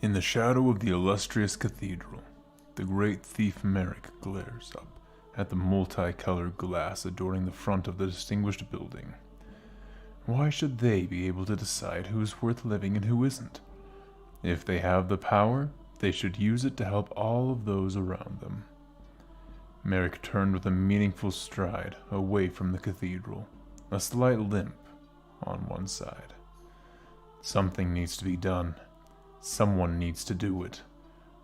In the shadow of the illustrious cathedral, the great thief Merrick glares up at the multicolored glass adorning the front of the distinguished building. Why should they be able to decide who's worth living and who isn't? If they have the power, they should use it to help all of those around them. Merrick turned with a meaningful stride away from the cathedral, a slight limp on one side. Something needs to be done. Someone needs to do it.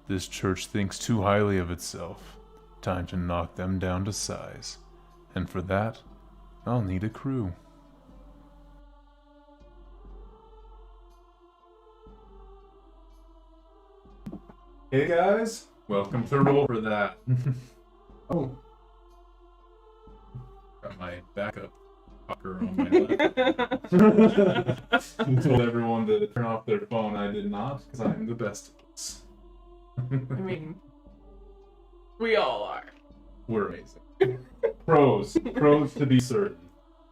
This church thinks too highly of itself. Time to knock them down to size. And for that, I'll need a crew. Hey guys, welcome to Roll for That. Oh, got my backup fucker on my lap. I told everyone to turn off their phone. I did not, because I'm the best of us. I mean, we all are. We're amazing. Pros to be certain.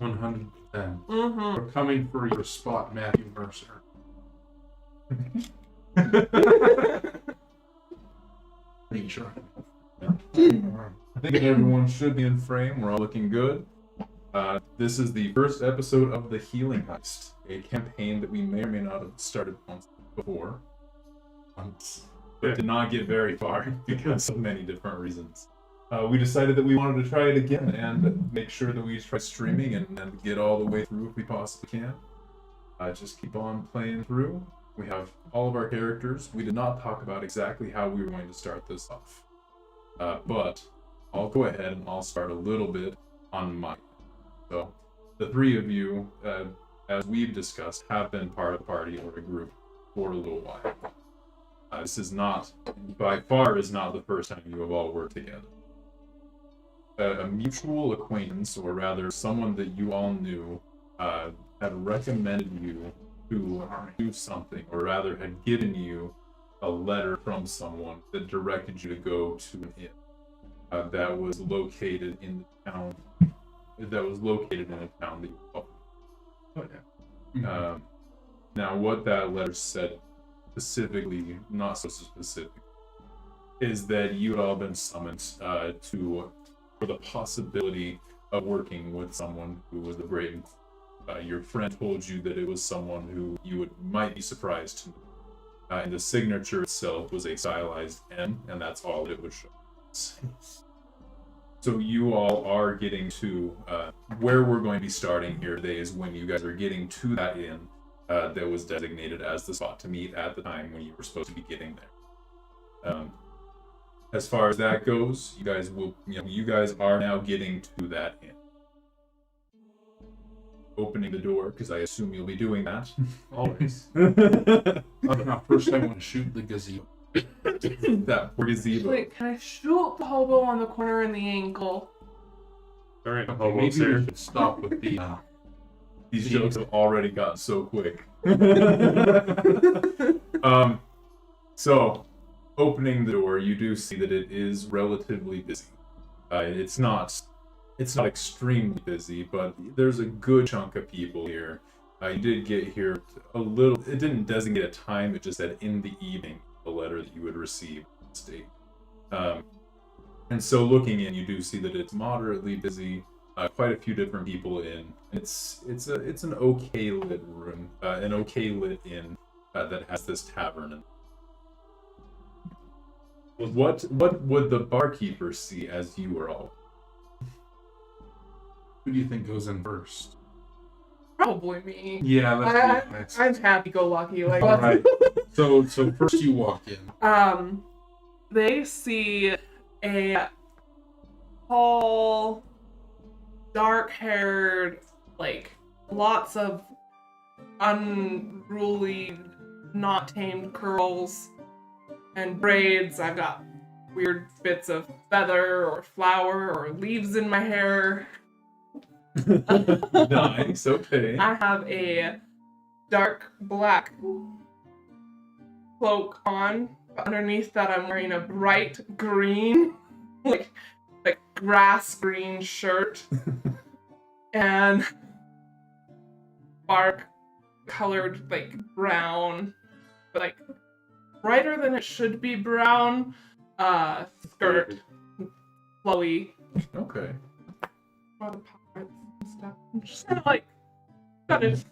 100%. Mm-hmm. We're coming for your spot, Matthew Mercer. Pretty sure. I think everyone should be in frame. We're all looking good. This is the first episode of the Healing Heist, a campaign that we may or may not have started once before. But did not get very far because of many different reasons. We decided that we wanted to try it again and make sure that we try streaming and get all the way through if we possibly can. Just keep on playing through. We have all of our characters. We did not talk about exactly how we were going to start this off. But I'll go ahead and I'll start a little bit on mine. So, the three of you, as we've discussed, have been part of a party or a group for a little while. This is not, by far, is not the first time you have all worked together. A mutual acquaintance, or rather someone that you all knew, had recommended you to do something, or rather had given you a letter from someone that directed you to go to an inn that was located in the town. That was located in a town that you called. Oh yeah. Now, what that letter said specifically, not so specific, is that you had all been summoned for the possibility of working with someone who was a great. Your friend told you that it was someone who you might be surprised to know. And the signature itself was a stylized N, and that's all it would show. So you all are getting to where we're going to be starting here today is when you guys are getting to that inn that was designated as the spot to meet at the time when you were supposed to be getting there. As far as that goes, you guys are now getting to that inn. Opening the door, because I assume you'll be doing that. Always. First I want to shoot the gazebo. That poor gazebo. Wait, can I shoot the hobo on the corner in the ankle? Alright, maybe we should stop with the... These jokes have already gotten so quick. So, opening the door, you do see that it is relatively busy. It's not extremely busy, but there's a good chunk of people here. You did get here a little. It didn't designate a time. It just said in the evening, the letter that you would receive state. And so looking in, you do see that it's moderately busy. Quite a few different people in. It's an okay lit room, an okay lit inn that has this tavern. What would the barkeeper see as you were all? Who do you think goes in first? Probably me. Yeah, let's I'm happy-go-lucky. Like, all right. So first you walk in. They see a tall, dark-haired, like, lots of unruly, not tamed curls and braids. I've got weird bits of feather or flower or leaves in my hair. Nice, okay. I have a dark black cloak on. Underneath that, I'm wearing a bright green, like grass green shirt, and bark colored like brown, but like brighter than it should be brown. Skirt, flowy. Okay. All the pockets and stuff. I'm just kind of like, got it.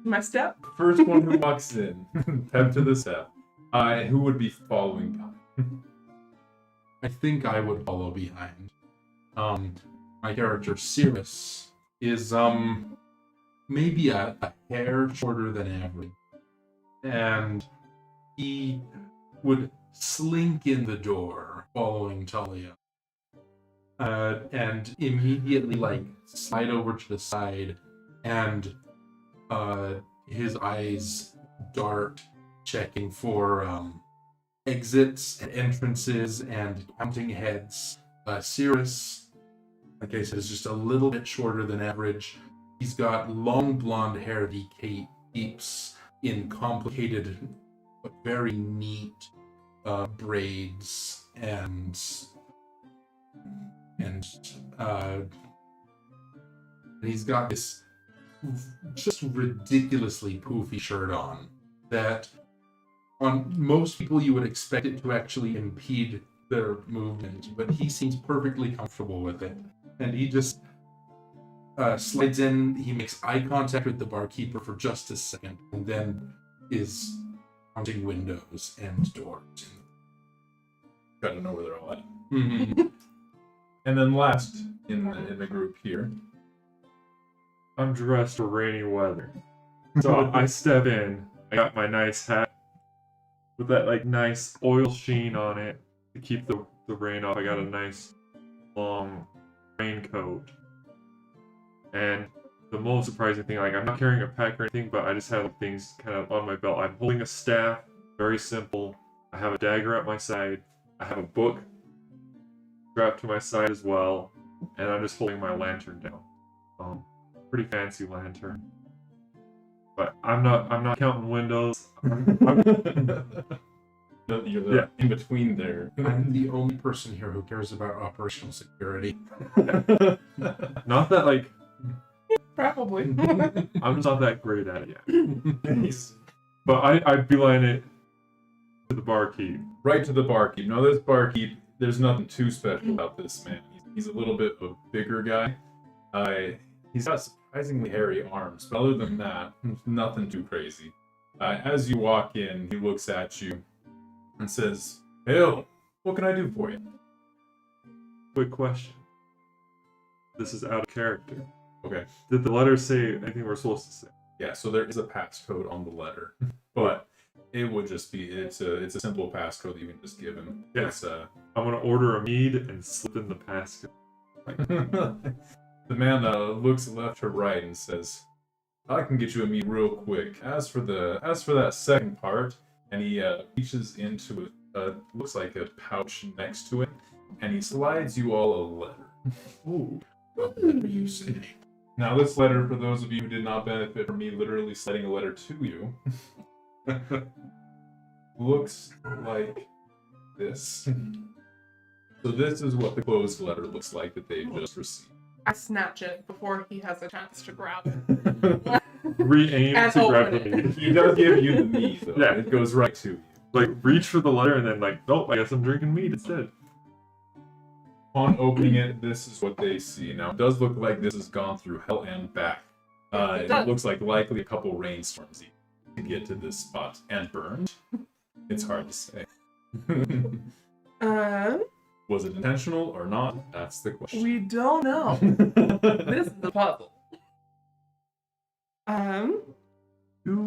My step. First one who walks in, pep to the step. Who would be following behind? I think I would follow behind. My character Cirrus is maybe a hair shorter than average, and he would slink in the door following Talia, and immediately like slide over to the side, and his eyes dart, checking for exits and entrances and counting heads. Cirrus, like I said, is just a little bit shorter than average. He's got long blonde hair that he keeps in complicated, but very neat braids, and he's got this just ridiculously poofy shirt on that on most people you would expect it to actually impede their movement, but he seems perfectly comfortable with it. And he just slides in, he makes eye contact with the barkeeper for just a second, and then is counting windows and doors. Gotta know where they're all at. Mm-hmm. And then last in the group here. I'm dressed for rainy weather. So I step in. I got my nice hat with that like nice oil sheen on it to keep the rain off. I got a nice long raincoat. And the most surprising thing, like I'm not carrying a pack or anything, but I just have things kind of on my belt. I'm holding a staff, very simple. I have a dagger at my side. I have a book strapped to my side as well, and I'm just holding my lantern down. Pretty fancy lantern, but I'm not counting windows. You're in between there. I'm the only person here who cares about operational security. Not that like Probably. I'm just not that great at it yet. But I beeline it to the barkeep. Right to the barkeep. Now this barkeep, there's nothing too special about this man. He's a little bit of a bigger guy. He's got surprisingly hairy arms, but other than that, nothing too crazy. As you walk in, he looks at you and says, "Hail, what can I do for you?" Quick question. This is out of character. Okay. Did the letter say anything we're supposed to say? Yeah, so there is a passcode on the letter, but it would just be, it's a simple passcode that you can just give him. Yeah. It's, I'm gonna order a mead and slip in the passcode. The man looks left to right and says, "I can get you a meat real quick. As for that second part," and he reaches into looks like a pouch next to it, and he slides you all a letter. Ooh, what are you saying? Now, this letter, for those of you who did not benefit from me literally sliding a letter to you, looks like this. So this is what the closed letter looks like that they just received. I snatch it before he has a chance to grab it. Re-aim And to grab open the it. mead. He does give you the meat, though. Yeah. It goes right to you. Like reach for the letter and then like, nope, I guess I'm drinking mead instead. On opening it, this is what they see. Now, it does look like this has gone through hell and back. It does. looks like likely a couple rainstorms to get to this spot and burned. It's hard to say. Was it intentional or not? That's the question. We don't know. This is the puzzle. To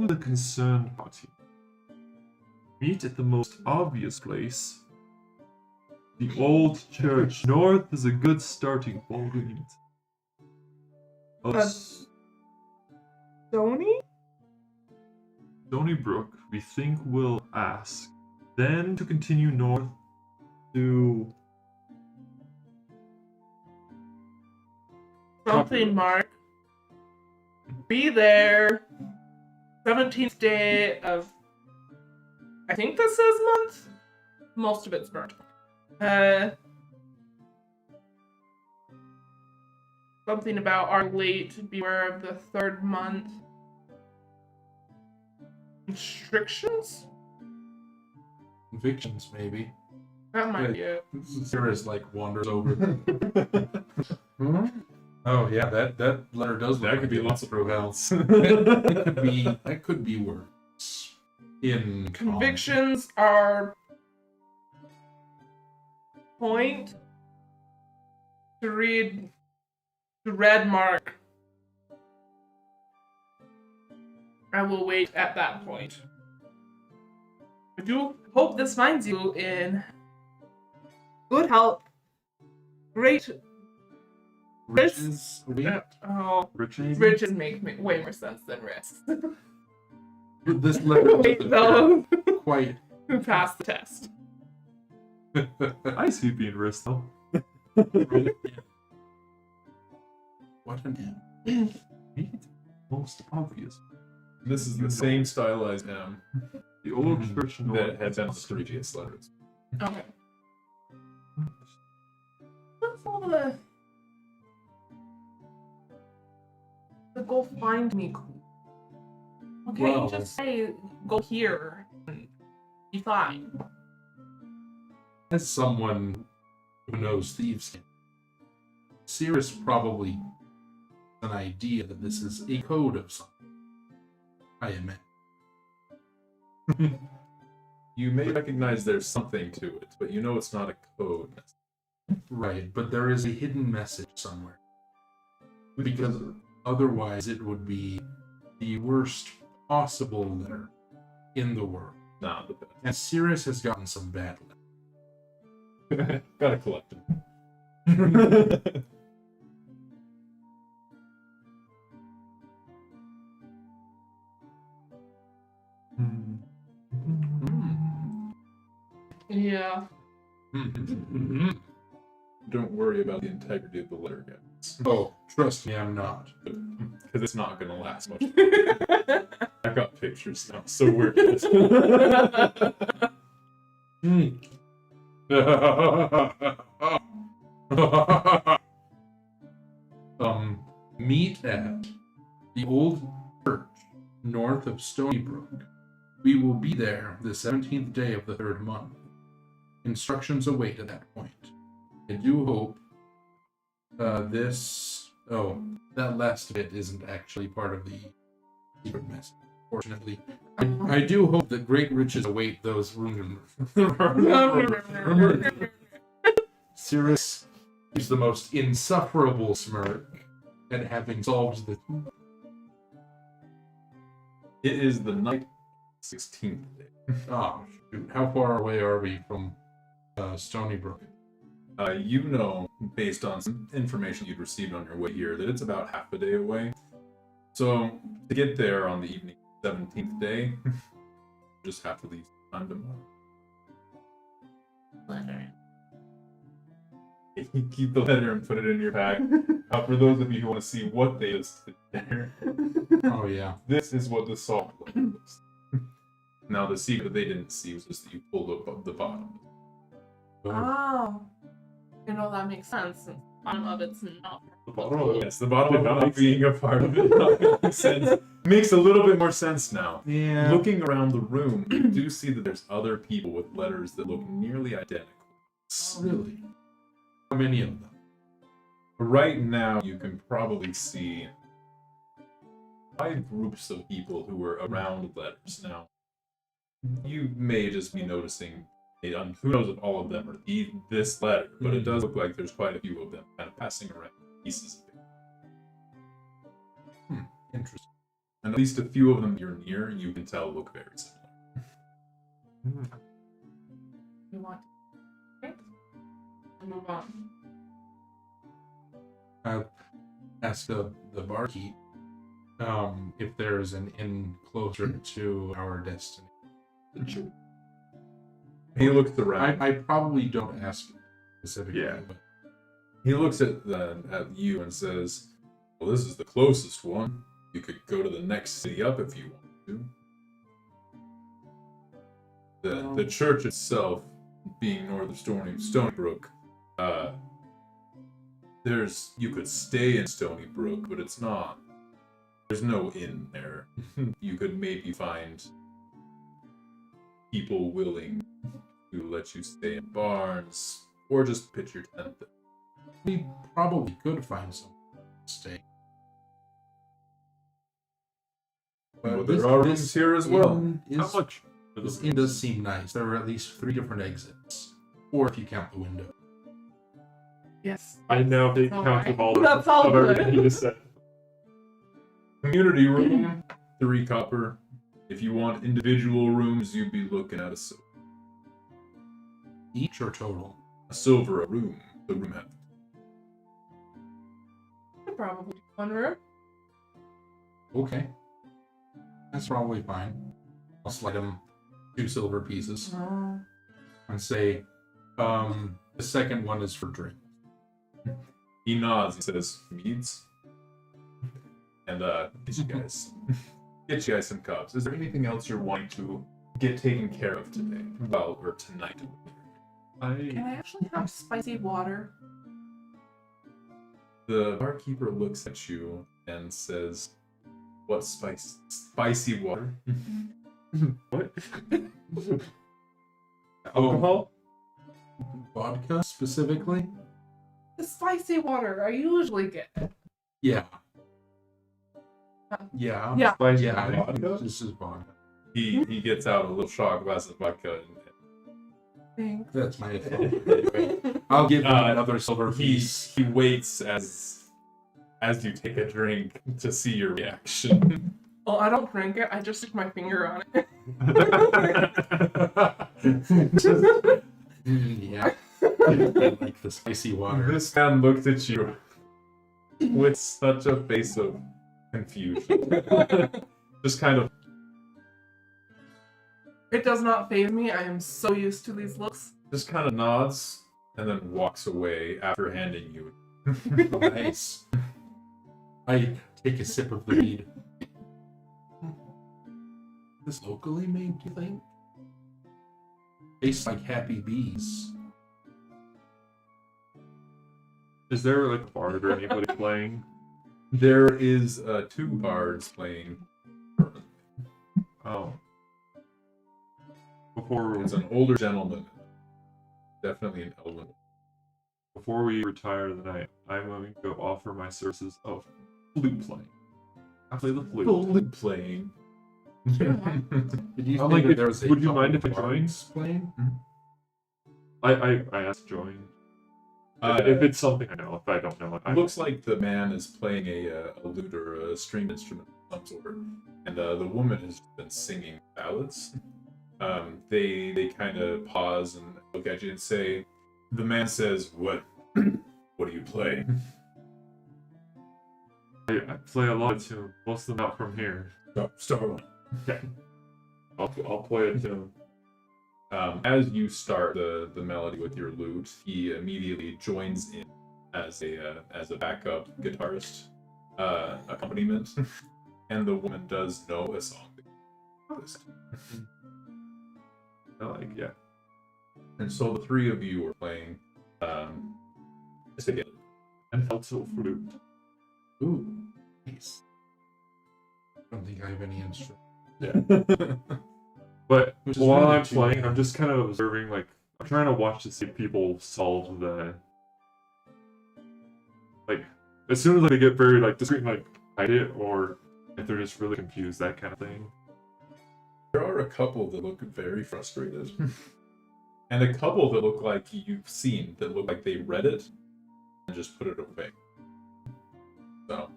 the concerned party. Meet at the most obvious place. The old church north is a good starting point. Stony? Stony Brook, we think we'll ask. Then to continue north to Something, Mark. Be there. 17th day of, I think this says month? Most of it's burnt. Something about our late, beware of the third month. Restrictions? Convictions, maybe. That might be it. Cirrus like wanders over. Hmm? Oh yeah, that letter does. That look could be like lots of through hell. else. That could be worse. In Convictions are point to read the red mark. I will wait at that point. I do hope this finds you in good health, great riches. oh, Riches? riches make way more sense than risks. This letter Wait, doesn't though, quite. who passed the test? I see being risked though. What an Most obvious. This is the same stylized M The old church that had been on the previous letters. Okay. What's all the go find me clue? Okay, Well- just say go here and be fine. As someone who knows thieves, Cirrus probably has an idea that this is a code of something. I imagine. You may recognize there's something to it, but you know it's not a code. Right, but there is a hidden message somewhere. Because otherwise it would be the worst possible letter in the world. Not the best. And Cirrus has gotten some bad letters. Gotta collect them. Yeah. Don't worry about the integrity of the letter, guys. Oh, trust me, I'm not. Because it's not gonna last much. I've got pictures now, so we're good. Meet at the old church north of Stony Brook. We will be there the 17th day of the 3rd month. Instructions await at that point. I do hope that last bit isn't actually part of the secret message, fortunately. I do hope that great riches await those rooms. Cirrus is the most insufferable smirk at having solved the. It is the night 16th day. Oh, shoot. How far away are we from Stony Brook? You know, based on some information you'd received on your way here, that it's about half a day away. So, to get there on the evening of the 17th day, you just have to leave time tomorrow. Letter. You keep the letter and put it in your bag. For those of you who want to see what they listed there, Oh, yeah. this is what the salt letter looks like. Now, the secret they didn't see was just that you pulled up the bottom. Oh. You know, that makes sense. Since the bottom of it's not. The bottom of it. Yes, the bottom Did of not not being a part of it not makes sense. Makes a little bit more sense now. Yeah. Looking around the room, you do see that there's other people with letters that look nearly identical. Really? How many of them? Right now, you can probably see 5 groups of people who were around letters. Now, you may just be noticing, who knows if all of them are this letter, but it does look like there's quite a few of them kind of passing around pieces of it. Interesting. And at least a few of them you're near, you can tell look very similar. You want to move on. I'll ask the barkeep if there's an inn closer to our destiny. He looks around. I probably don't ask specifically, Yeah. but He looks at you and says, "Well, this is the closest one. You could go to the next city up if you want to." The church itself, being north of Stony Brook, you could stay in Stony Brook, but it's not. There's no inn there. You could maybe find people willing to let you stay in barns or just pitch your tent there. We probably could find some to stay. Well, there are rooms here as well. How much? for This the inn does seem nice. There are at least 3 different exits. 4 if you count the window. Yes. I now take All count right. of all That's all of everything good. you just said. Community room, 3 copper. If you want individual rooms, you'd be looking at a Each or total? silver a room. The room have Could probably do one room. Okay. That's probably fine. I'll slide him 2 silver pieces and say, the second one is for drink. He nods and says, "Meads," and get you guys some cups. Is there anything else you're wanting to get taken care of today? Well, or tonight? Can I actually have spicy water? The barkeeper looks at you and says, "What spicy water?" What? Alcohol? Vodka specifically? The spicy water I usually get. Yeah. Yeah. Yeah. Spicy Yeah. vodka? This is vodka. He gets out a little shot glass of vodka. Thanks. That's my anyway. I'll give him another silver piece. He waits as you take a drink to see your reaction. Well, I don't drink it. I just stick my finger on it. Yeah. I like the spicy water. This man looked at you with such a face of confusion. Just kind of. It does not faze me. I am so used to these looks. Just kind of nods and then walks away after handing you. Nice. I take a sip of the mead. This locally made, do you think? Tastes like happy bees. Is there like a bard or anybody playing? There is 2 bards playing. Oh. Before It's an older gentleman. Definitely an elven. before we retire tonight, I'm going to offer my services of flute playing. I play the flute. Flute playing. Did you I'm think like, that there was a would you couple mind if I bards playing? I asked to join. If it's something I know, if I don't know, I Looks like the man is playing a lute or a stringed instrument of some sort, and the woman has been singing ballads. They kind of pause and look at you and say, the man says, "What do you play?" I play a lot of tunes, most of them out from here. Start one. Okay. I'll play a tune. As you start the melody with your lute, he immediately joins in as a backup guitarist accompaniment, and the woman does know a song. Yeah. And so the 3 of you are playing together. And alto flute. Ooh, nice. I don't think I have any instrument. Yeah. But Which is while really I'm too playing, bad. I'm just kind of observing, like, I'm trying to watch to see if people solve the... Like, as soon as they get very, like, discreet and, like, hide it, or if they're just really confused, that kind of thing. There are a couple that look very frustrated. And a couple that look like you've seen, that look like they read it and just put it away. So,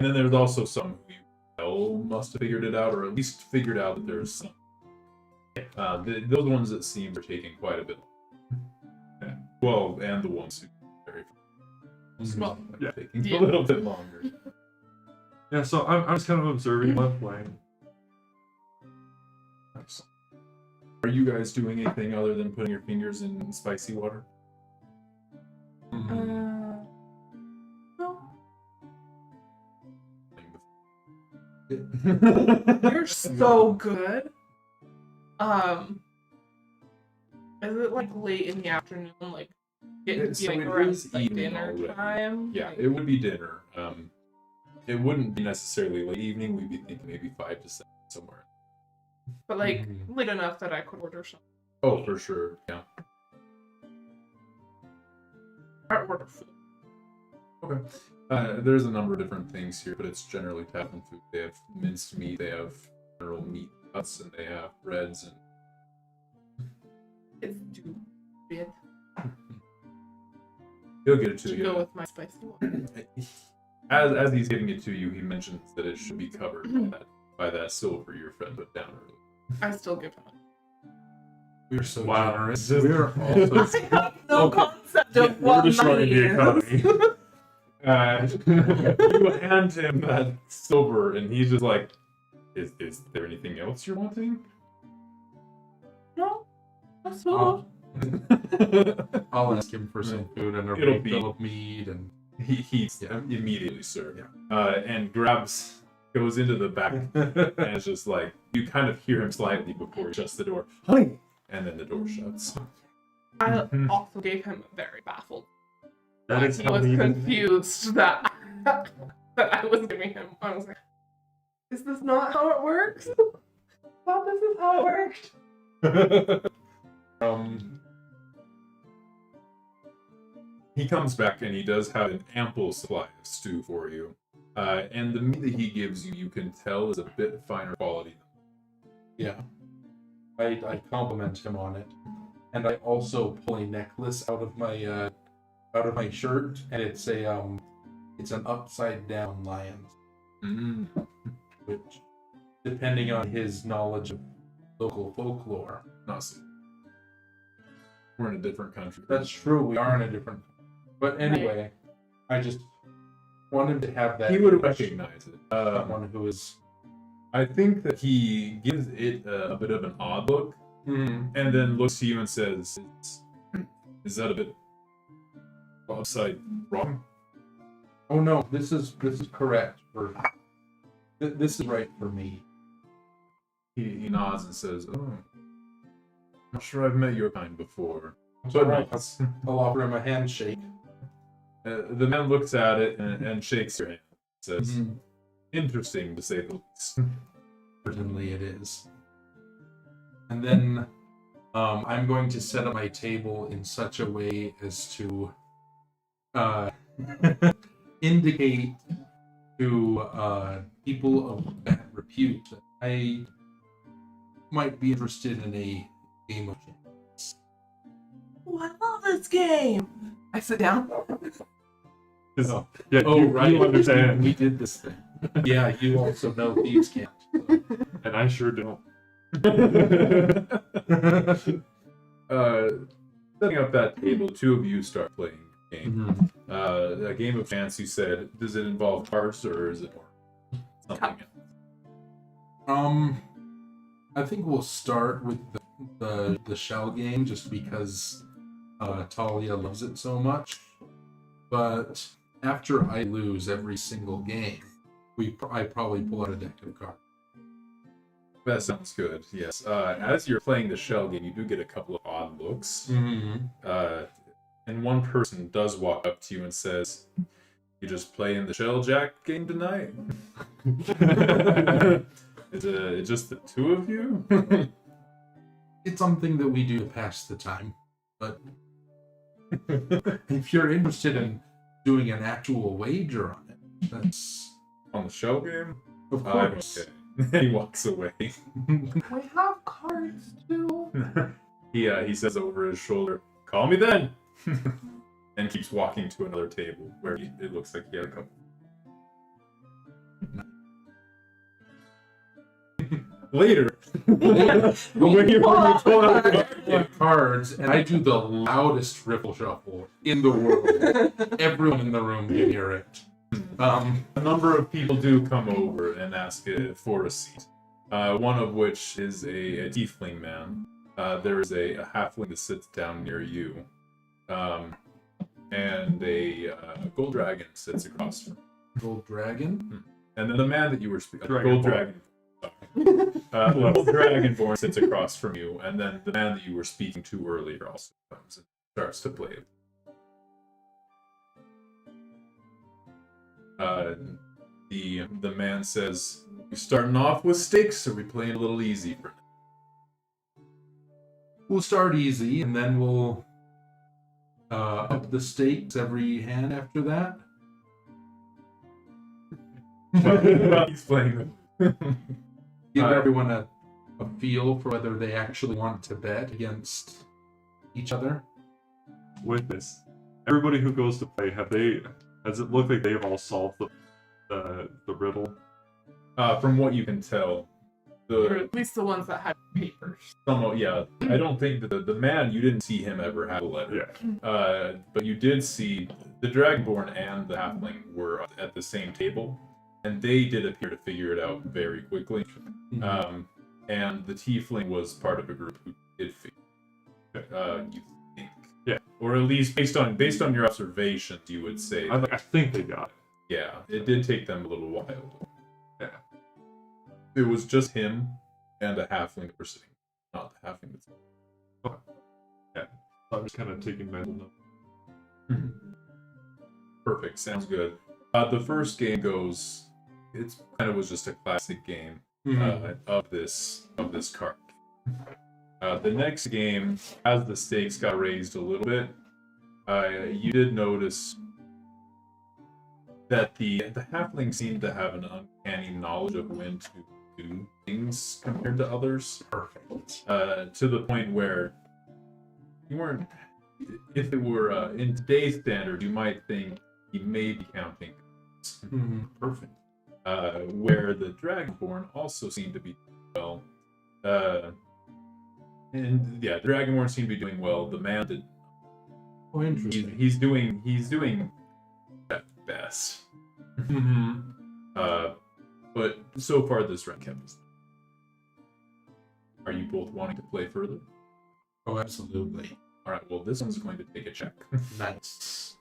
and then there's also some who you know must have figured it out, or at least figured out that there's some. Those ones that seem are taking quite a bit. Yeah. Well, and the ones who are very Well, yeah. taking Yeah. a little bit longer. Yeah, so I'm just kind of observing while I'm playing. Nice. Are you guys doing anything other than putting your fingers in spicy water? no. You're so good. Is it like late in the afternoon, like getting So like it around is like evening dinner already. time? Yeah, Like, it would be dinner. It wouldn't be necessarily late evening. We'd be thinking maybe 5 to 7 somewhere. But like late enough that I could order something. Oh, for sure. Yeah. I order food. Okay. There's a number of different things here, but it's generally tavern food. They have minced meat, they have general meat cuts, and they have breads and. It's too big. He'll get it to To you. go with my spicy one. As he's giving it to you, he mentions that it should be covered by that silver your friend put down earlier. I still give him it. We're so Wow. generous. Just- We're also I have no concept of We're what destroying money the is. economy. You hand him that silver, and he's just like, "Is there anything else you're wanting?" No, that's all. I'll ask him for some food and a It'll refill be- of meat and He Yeah. immediately, sir. Yeah. And goes into the back, and it's just like you kind of hear him slightly before he shuts the door. Honey, and then the door shuts. I also gave him very baffled. That is He how was he confused that that I was giving him. I was like, "Is this not how it works? I thought this is how it worked." He comes back and he does have an ample supply of stew for you. And the meat that he gives you, you can tell is a bit finer quality. yeah. I compliment him on it, and I also pull a necklace out of my shirt, and it's an upside down lion, which, depending on his knowledge of local folklore, Not so. We're in a different country. that's true. We are in a different. But anyway, I just want him to have that. He would image recognize it. of someone who is. I think that he gives it a bit of an odd look, and then looks to you and says, "Is that a bit upside wrong?" Oh no, this is correct for. This is right for me. He nods and says, "Oh, not sure I've met your kind before." It's But alright. nods. I'll offer him a handshake. The man looks at it and shakes your hand. Says, "Interesting, to say the least." Certainly it is. And then I'm going to set up my table in such a way as to indicate to people of bad repute that I might be interested in a game of chance. Oh, I love this game. I sit down. Yeah, Oh, you, right. you understand. We did this thing. Yeah, you also know thieves can't. And I sure don't. Setting up that table, two of you start playing a game. Mhm. A game of chance, you said. Does it involve cards or is it more something else? I think we'll start with the shell game just because Talia loves it so much. But after I lose every single game, I probably pull out a deck of cards. That sounds good, yes. As you're playing the shell game, you do get a couple of odd looks. And one person does walk up to you and says, "You just playing the shell jack game tonight?" Is it just the two of you? It's something that we do to pass the time. But if you're interested in doing an actual wager on it, that's On the shell game? of I'm course. okay. He walks away. We have cards too. He says over his shoulder, "Call me then," and keeps walking to another table where it looks like he had a couple. Later, when you pull out the card, Cards, and I do the loudest ripple shuffle in the world. Everyone in the room can hear it. a number of people do come over and ask for a seat. One of which is a tiefling man. There is a halfling that sits down near you, and a gold dragon sits across from. Gold dragon. And then the man that you were speaking, Dragonborn. gold dragon. Gold dragonborn sits across from you, and then the man that you were speaking to earlier also comes and starts to play. The man says, We starting off with stakes, or we playing a little easy for now? We'll start easy, and then we'll up the stakes every hand after that. He's playing them. Give everyone a feel for whether they actually want to bet against each other. With this, everybody who goes to play, does it look like they've all solved the riddle? From what you can tell, Or at least the ones that had papers. yeah, I don't think that the man, you didn't see him ever have a letter. Yeah. But you did see the Dragonborn and the Halfling were at the same table, and they did appear to figure it out very quickly. And the Tiefling was part of a group who did figure it out, you think. Yeah. Or at least based on your observations, you would say. I think they got it. Yeah, it did take them a little while. Yeah. It was just him and a halfling that were sitting, not the halfling that's. Okay. Yeah. So I'm just kind of taking mental notes. Perfect, sounds good. The first game goes. It's kind of was just a classic game of this card. The next game, as the stakes got raised a little bit, you did notice that the halfling seemed to have an uncanny knowledge of when to do things compared to others. Perfect. To the point where you weren't. If it were in today's standard, you might think he may be counting. Perfect. Where the Dragonborn also seemed to be doing well. And yeah, the Dragonborn seemed to be doing well. The man did. Oh, interesting. He's doing at best. But so far this round kept us. Are you both wanting to play further? Oh, absolutely. All right. Well, this one's going to take a check. Nice.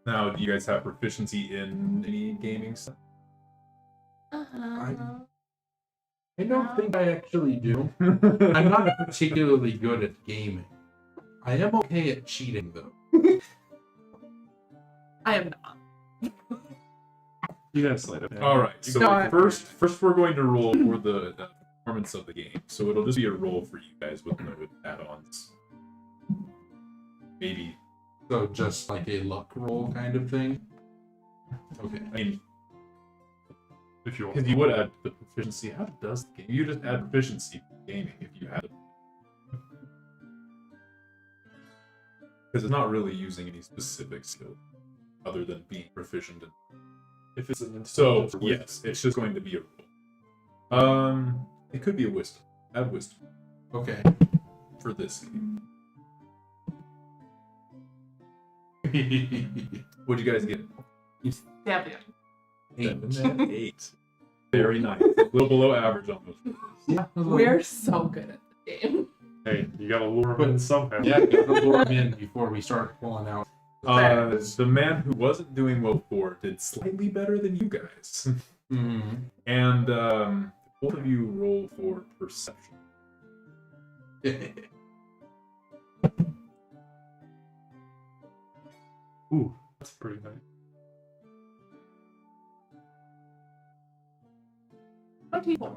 Now, do you guys have proficiency in any gaming stuff? I don't think I actually do. I'm not particularly good at gaming. I am okay at cheating, though. I am not. You guys slide it. All right. So No, first we're going to roll for the performance of the game. So it'll just be a roll for you guys with no add-ons. Maybe. So just like a luck roll kind of thing? Okay. I mean, If you want. because you would add the proficiency. How does the game? You just add proficiency to gaming if you had it. Because it's not really using any specific skill other than being proficient in. If it's an So intelligence or wisdom. yes, it's just going to be a roll. It could be a wisdom. Add wisdom Okay. for this game. What'd you guys get? Yeah. 8. Very nice. A little below average on those. Yeah. We're so good at the game. Hey, you gotta lure them in somehow. Yeah, get the lure in before we start pulling out. The man who wasn't doing well before did slightly better than you guys. And both of you roll for perception. Ooh, that's pretty nice. 24.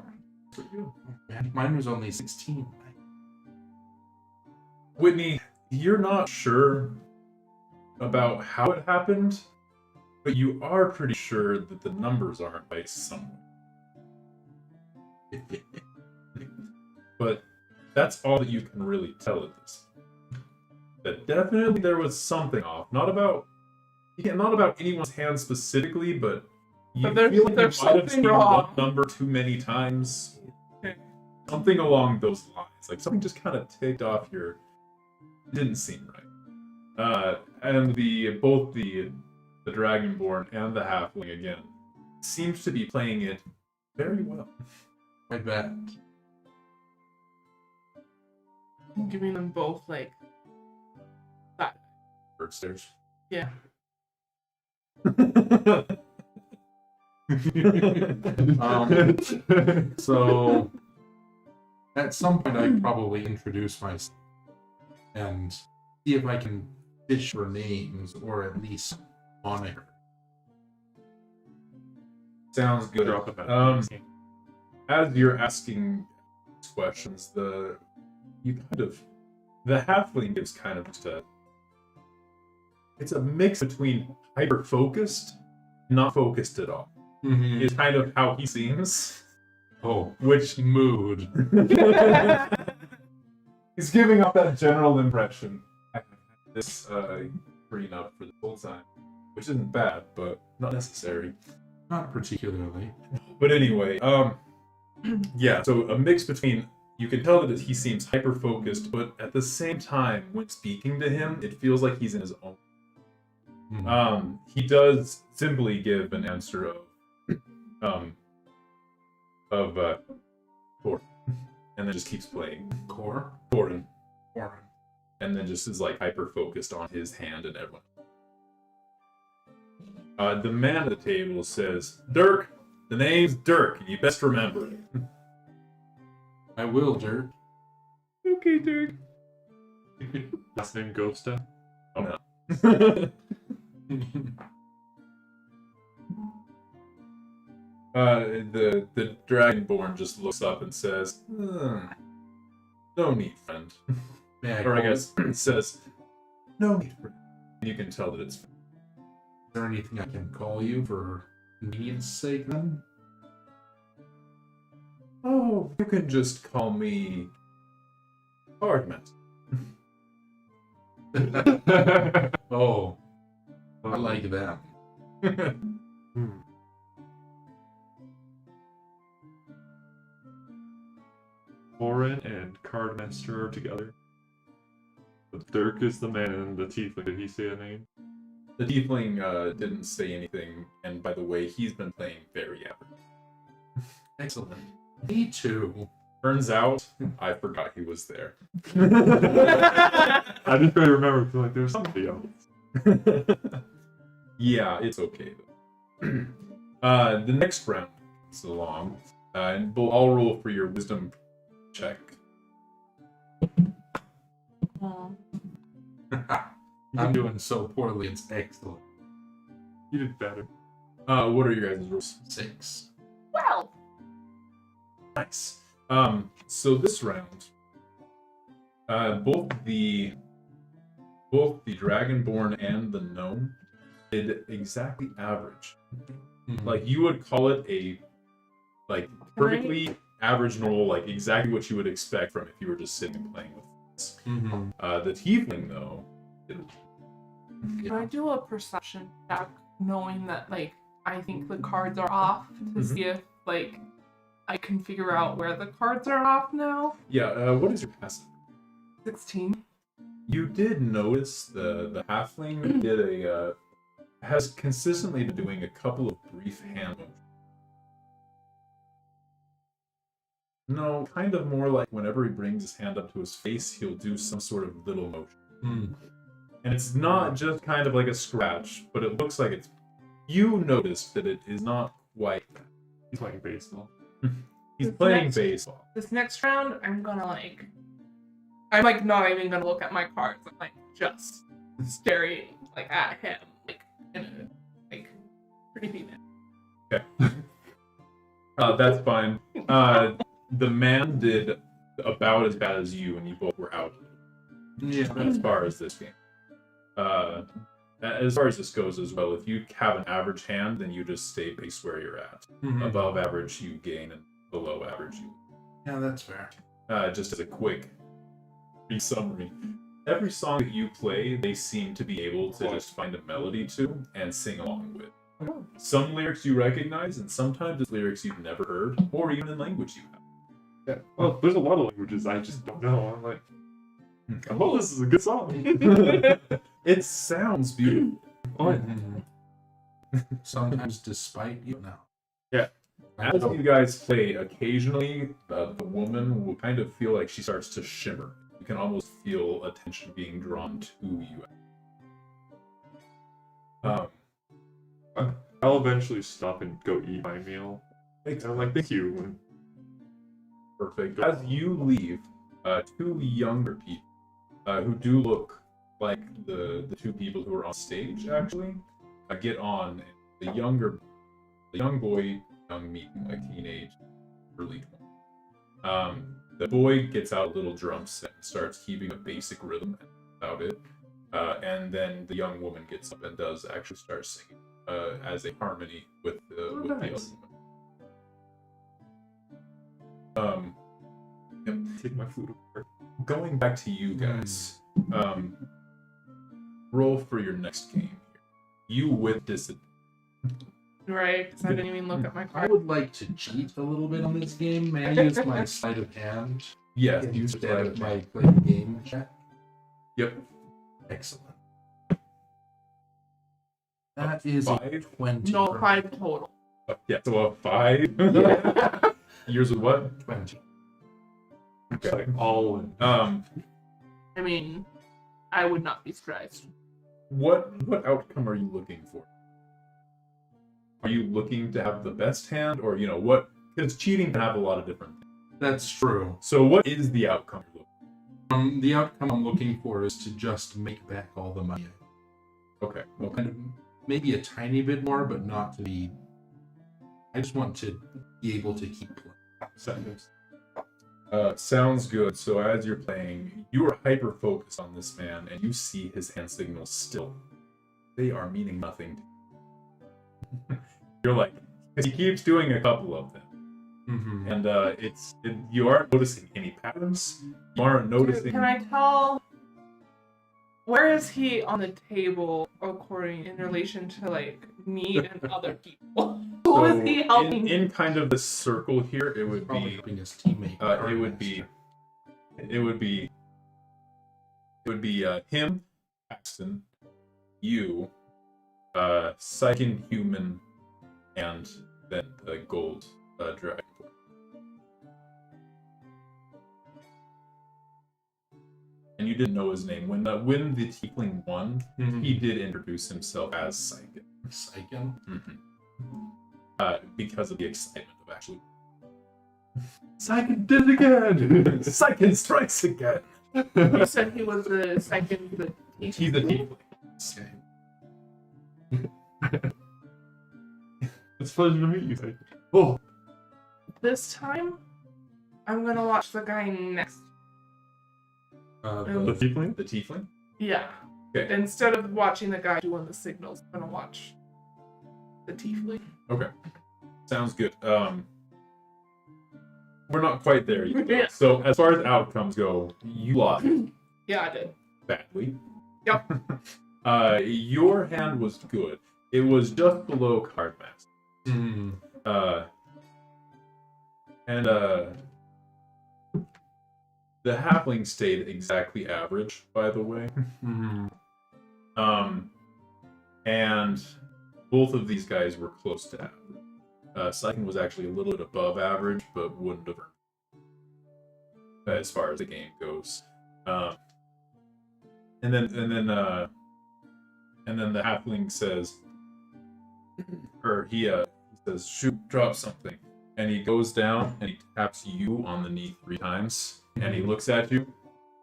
Pretty good. Man, mine was only 16. Whitney, you're not sure about how it happened, but you are pretty sure that the numbers aren't right somewhere. But that's all that you can really tell at this. That definitely there was something off. Not about anyone's hand specifically, but you But there's- feel like you there's might have something seen wrong. one number too many times. Okay. Something along those lines. Like something just kind of ticked off your. Didn't seem right. And both the Dragonborn and the Halfling again seems to be playing it very well. I bet. I'm giving them both like that. Bird stairs. Yeah. So at some point I'd probably introduce myself and see if I can fish for names or at least moniker. Sounds good. Drop it back. as you're asking these questions, the halfling gives kind of just it's a mix between hyper focused, not focused at all. Mhm. Is kind of how he seems. Oh, Which mood. he's giving off that general impression. I have had this green up for the whole time, which isn't bad, but not necessary. Not particularly. But anyway, yeah. So a mix between, you can tell that he seems hyper focused, but at the same time, when speaking to him, it feels like he's in his own. Mhm. He does simply give an answer of Thor, and then just keeps playing Core? Thorin, Foreign. and then just is like hyper focused on his hand and everyone. The man at the table says, "Dirk, the name's Dirk. You best remember it." I will, Dirk. Okay, Dirk. Last name Ghosta. No. The Dragonborn just looks up and says, "No need, friend." May I Or I call- guess says, "No need, friend." You can tell that it's. Is there anything I can call you for convenience sake then? Oh, you can just call me Hardmaster. Oh, I like that. Thorin and Cardmaster are together. But Dirk is the man and the tiefling. Did he say a name? The tiefling didn't say anything, and by the way, he's been playing very average. Excellent. Me too. Turns out, I forgot he was there. I just barely remember feeling like there was somebody else. Yeah, it's okay though. The next round comes along, and we'll all roll for your wisdom check. I'm doing so poorly, it's excellent. You did better. What are your guys' rules? 6. Well, Nice. So this round, both the Dragonborn and the Gnome did exactly average. Mhm. Like, you would call it a perfectly average normal, like exactly what you would expect from if you were just sitting and playing with this. Mhm. The Tiefling though, didn't. can I do a perception check knowing that, like, I think the cards are off to see if, like, I can figure out where the cards are off now? Yeah. What is your passive? 16. You did notice the halfling did has consistently been doing a couple of brief hand motions. No, kind of more like whenever he brings his hand up to his face, he'll do some sort of little motion. Mm. And it's not just kind of like a scratch, but it looks like it's. You noticed that it is not quite. He's playing baseball. He's It's playing next- baseball. This next round, I'm not even gonna look at my cards. I'm like just staring like at him, like in a like creepy man. That's fine. The man did about as bad as you, and you both were out Yeah. as far as this game. As far as this goes as well, if you have an average hand, then you just stay base where you're at. Mhm. Above average, you gain, and below average, you. Yeah, that's fair. Just as a quick summary, every song that you play, they seem to be able to just find a melody to and sing along with. Some lyrics you recognize, and sometimes it's lyrics you've never heard, or even in language you have. Yeah. Well, there's a lot of languages I just don't know. I'm like, oh, this is a good song. It sounds beautiful. Oh, yeah. Mhm. Sometimes despite you now. Yeah. As you guys play, occasionally the woman will kind of feel like she starts to shimmer. You can almost feel attention being drawn to you. I'll eventually stop and go eat my meal. And I'm like, thank you. Perfect. As you leave, two younger people who do look like the two people who are on stage actually get on. The young boy, young meeting like teenage, early 20s. The boy gets out a little drum set and starts keeping a basic rhythm about it. And then the young woman gets up and does actually start singing as a harmony with the other nice. woman. Yep. Take my flute apart. Going back to you guys, roll for your next game here. You with disadvantage. Right, because I didn't even look at my I card. would like to cheat a little bit on this game. May I use my sleight of hand Yes, you instead of my game check? Yep. Excellent. That is a 5? 20. No, 5 total. Yeah, so a 5. Yours with what? 20. It's like all in. I mean, I would not be surprised. What outcome are you looking for? Are you looking to have the best hand, or what? Because cheating can have a lot of different things. That's true. So what is the outcome you're looking The outcome I'm looking for is to just make back all the money. for? Okay. Kind of, maybe a tiny bit more, but not to be. I just want to be able to keep playing. Sounds good. So as you're playing, you are hyper focused on this man, and you see his hand signals still. They are meaning nothing to you. You're like, because he keeps doing a couple of them, Mm-hmm. and you aren't noticing any patterns. You aren't noticing. Dude, can I tell? Where is he on the table according in relation to like me and other people? Who is he helping? In kind of this circle here, it would Probably be. helping his teammate. It would be him, Paxton, you, Psychic Human, and then the gold dragon. And you didn't know his name. When the tiefling won, he did introduce himself as Psychic. Psychic. Because of the excitement of actually. Psychic did it again! Psychic strikes again! You said he was the second. He's the tiefling. It's a pleasure to meet you, Psychic. Oh! This time, I'm gonna watch the guy next. The tiefling? The tiefling? Yeah. Okay. Instead of watching the guy doing the signals, I'm gonna watch the tiefling. Okay. Sounds good. We're not quite there yet. Yeah. So as far as outcomes go, you lost Yeah, I did. badly. Yep. Your hand was good. It was just below card master. The halfling stayed exactly average, by the way. And both of these guys were close to average. Psychic was actually a little bit above average, but wouldn't have earned as far as the game goes. And then the halfling says, or he says, "Shoot, drop something," and he goes down and he taps you on the knee 3 times, and he looks at you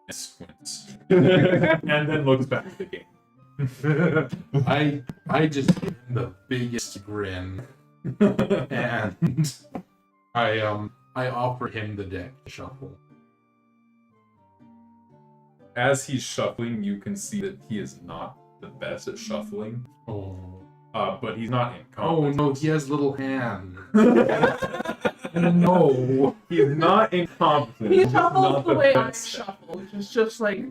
and squints, and then looks back at the game. I just give him the biggest grin, and I offer him the deck to shuffle. As he's shuffling, you can see that he is not the best at shuffling. But he's not Oh incompetent. no, he has little hands. No, He's not incompetent. He he's just shuffles not the way I best. shuffle, which is just like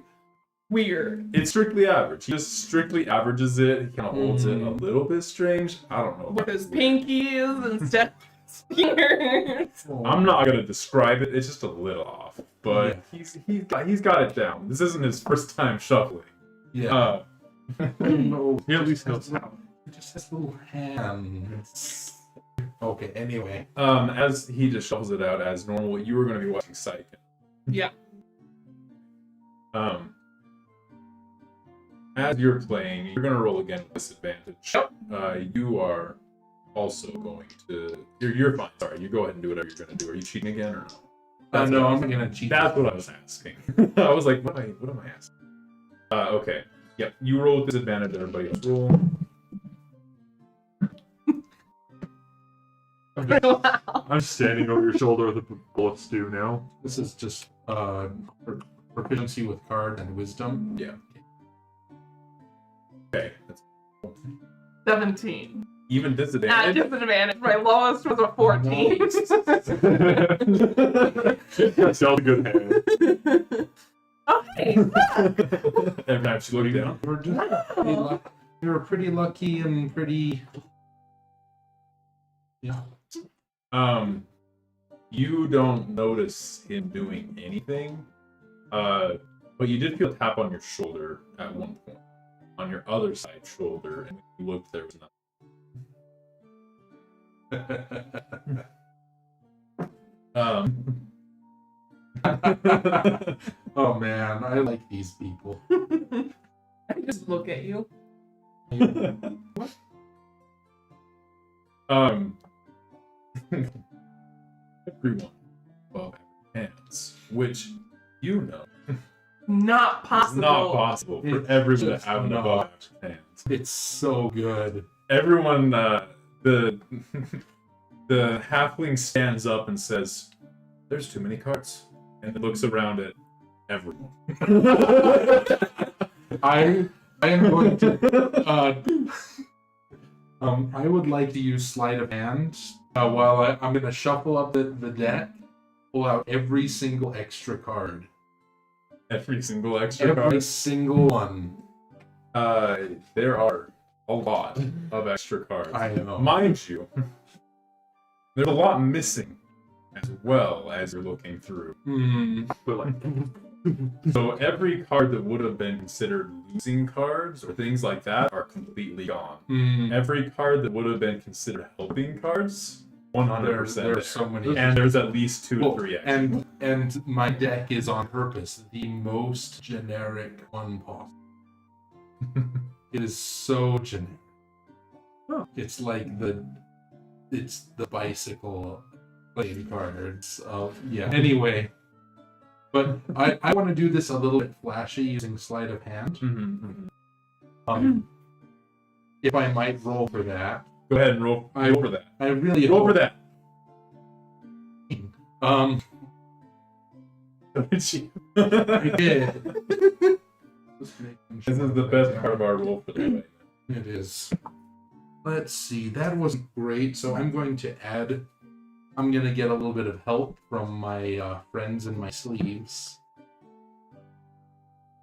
weird. It's strictly average. He just strictly averages it. He kind of holds it a little bit strange. I don't know. With his pinkies instead of his fingers. I'm not gonna describe it. It's just a little off, but he's got it down. This isn't his first time shuffling. Yeah. No, He at least knows how. he just has little hands. Okay. Anyway. As he just shuffles it out as normal, you were gonna be watching Psychic. Yeah. As you're playing, you're gonna roll again with disadvantage. You are also going to. You're fine. Sorry, you go ahead and do whatever you're gonna do. Are you cheating again or no? No, I'm gonna cheat. That's what I was asking. I was like, what am I asking? Okay. Yep. You roll with disadvantage. Everybody else roll. I'm standing over your shoulder with the bullets do now. This is just proficiency with card and wisdom. Yeah. Okay. That's 17. even At disadvantage. disadvantage, my lowest was a 14. That's all a good hand. Okay. Every time she looked down. You're pretty lucky and pretty. Yeah. You don't notice him doing anything, but you did feel a tap on your shoulder at one point, on your other side shoulder, and when you looked, there was nothing. Oh man, I like these people. I just look at you. Everyone above hands, which you know Not is possible. not possible for It's everyone to just have an not. above hands. It's so good. Everyone, the halfling stands up and says, "There's too many cards," and looks around at everyone. I am going to. I would like to use sleight of hand while I'm going to shuffle up the deck, pull out every single extra card. Every single extra Every card. single one. There are a lot of extra cards. I know. Mind you, there's a lot missing as well as you're looking through. But like, So every card that would have been considered losing cards or things like that are completely gone. Every card that would have been considered helping cards, 100% there. There's so many. And there's at least 2 to Well, 3 extra. and my deck is on purpose the most generic one possible. It is so generic. It's like it's the bicycle playing cards of Anyway, but I want to do this a little bit flashy using sleight of hand. If I might roll for that. Go ahead and roll for that. I really Roll hope for that. I did. This is the best part of our roll for the night. It is. Let's see. That wasn't great, so I'm going to add. I'm going to get a little bit of help from my friends in my sleeves.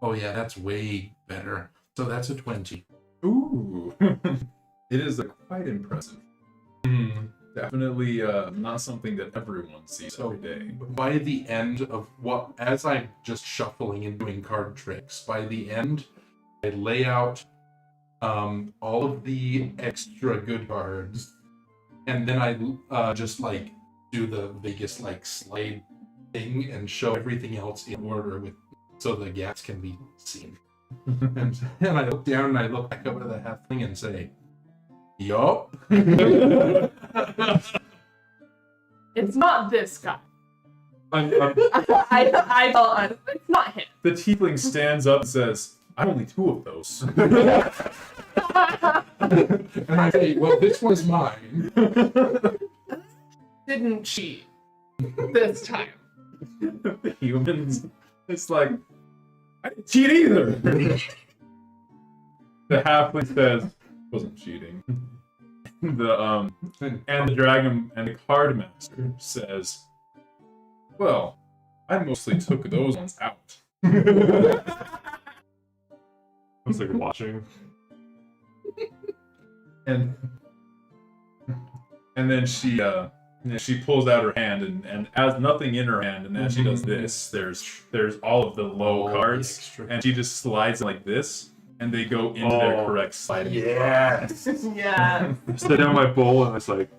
Oh yeah, that's way better. So that's a 20. Ooh. It is quite impressive. Definitely not something that everyone sees So every day. by the end of as I'm just shuffling and doing card tricks, by the end, I lay out all of the extra good cards, and then I just like do the biggest like slide thing and show everything else in order so the gaps can be seen. and I look down and I look back up at the halfling and say, "Yup." It's not this guy. I'm I thought it's not him. The tiefling stands up and says, "I'm only 2 of those." And I say, "Well, this one's mine." Didn't cheat this time. The humans, it's like, "I didn't cheat either." The halfling says, "Wasn't cheating." And the dragon and the card master says, "Well, I mostly took those ones out." I was like watching. And then she pulls out her hand and has nothing in her hand, and as she does this, there's all of the low cards, and she just slides them like this, and they go into their correct sliding. Yes. Yeah. I set down my bowl and I was like,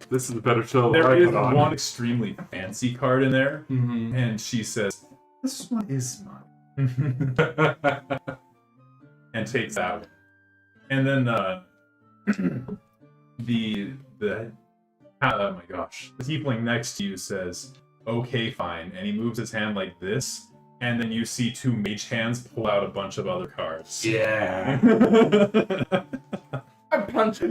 this is a better show than There I is put on. one extremely fancy card in there, Mm-hmm. and she says, "This one is mine," and takes that one. And then oh my gosh, the tiefling next to you says, "Okay, fine," and he moves his hand like this, and then you see 2 mage hands pull out a bunch of other cards. Yeah. I put punch.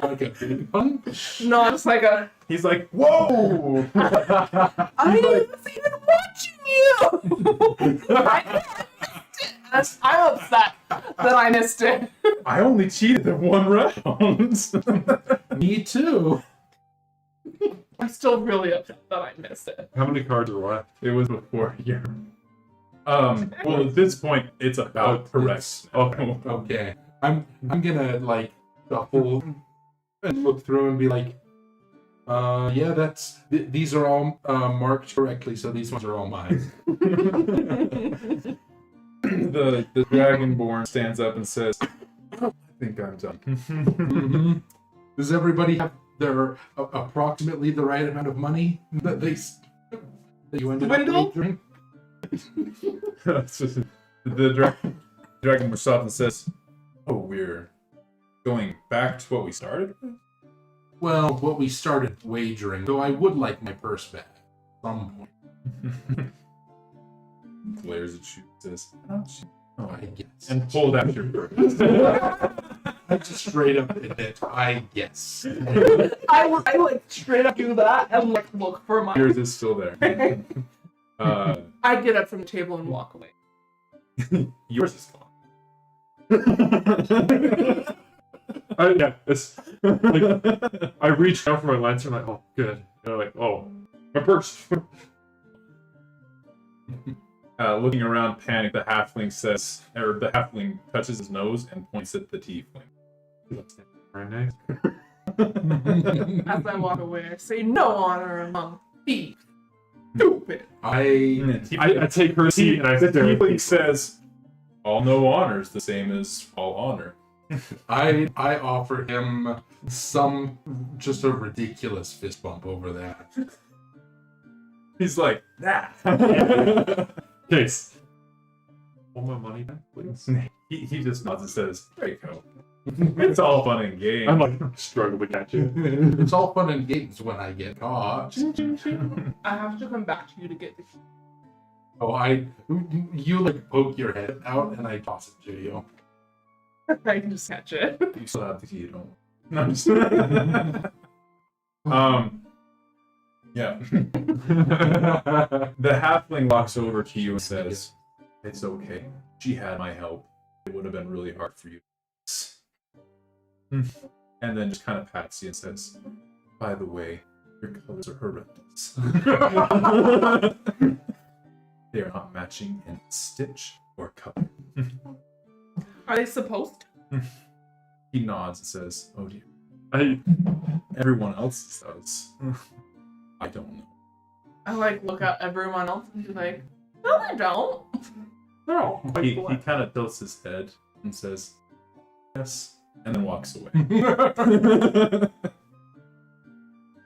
Like a big punch? No, just like a. He's like, whoa! I was even watching you. I'm upset that I missed it. I only cheated in 1 round. Me too. I'm still really upset that I missed it. How many cards are left? It was before your. Well, at this point, it's about correct. Okay. Okay. I'm gonna like shuffle and look through and be like, yeah, these are all marked correctly, so these ones are all mine. The Dragonborn stands up and says, I think I'm done. Mm-hmm. Does everybody have their approximately the right amount of money that you ended Dwindle? up wagering? The Dragonborn stops and says, oh, we're going back to what we started with? Well, what we started wagering, though I would like my purse back at some point. Glares at you and says, Oh, I guess. and pulled out your purse. I just straight up did it. I guess. I like straight up do that and like look for my. Yours is still there. I get up from the table and walk away. Yours is gone. It's like I reach down for my lance and I'm like, oh, good. And I'm like, oh, my purse. Looking around, panic, the halfling touches his nose and points at the tiefling. Very nice. As I walk away, I say, "No honor among thieves." Stupid. I take her seat and I The stare at tiefling people. says, all no honor is the same as all honor. I offer him just a ridiculous fist bump over that. He's like, that. Case. Hold my money back, please. he just nods and says, there you go. It's all fun and games. I'm like struggling to catch it. It's all fun and games when I get caught. I have to come back to you to get the key. Oh, you like poke your head out and I toss it to you. I can just catch it. You still have the key, don't worry. No, I'm just yeah. The halfling walks over to you and says, it's okay. She had my help. It would have been really hard for you. And then just kind of pats you and says, by the way, your colors are horrendous. They are not matching in stitch or color. Are they supposed to? He nods and says, oh dear. I Everyone else does. I don't know. I like look at everyone else and be like, no, they don't. They're all quite He black. kind of tilts his head and says, yes, and then walks away.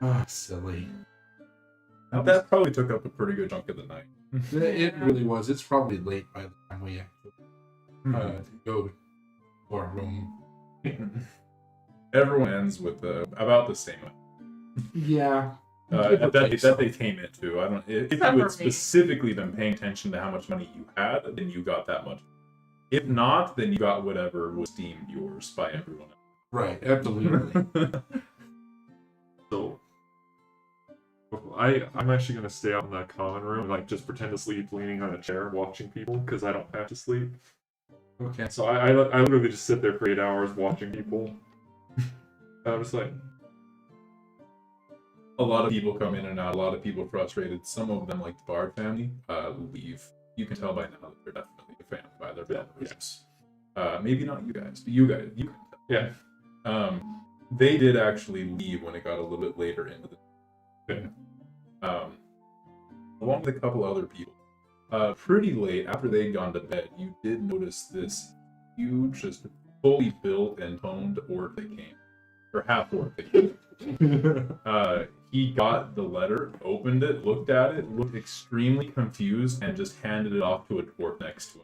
Oh, silly. That probably took up a pretty good chunk of the night. It really was. It's probably late by the time we actually go to our room. Everyone ends with about the same Yeah. that they came into. I don't. If you Except for had me. specifically been paying attention to how much money you had, then you got that much. If not, then you got whatever was deemed yours by everyone Right, absolutely. else. so I'm actually gonna stay out in the common room and like just pretend to sleep leaning on a chair watching people because I don't have to sleep. Okay. So I literally just sit there for 8 hours watching people. And I'm just like, A lot of people come in and out. A lot of people frustrated. Some of them, like the Bard family, leave. You can tell by now that they're definitely a family by their families. Maybe not you guys, but you guys, you can tell. yeah. They did actually leave when it got a little bit later into the along with a couple other people. Pretty late after they'd gone to bed, you did notice this huge, just fully built and toned orc that came, or half orc that came. He got the letter, opened it, looked at it, looked extremely confused, and just handed it off to a dwarf next to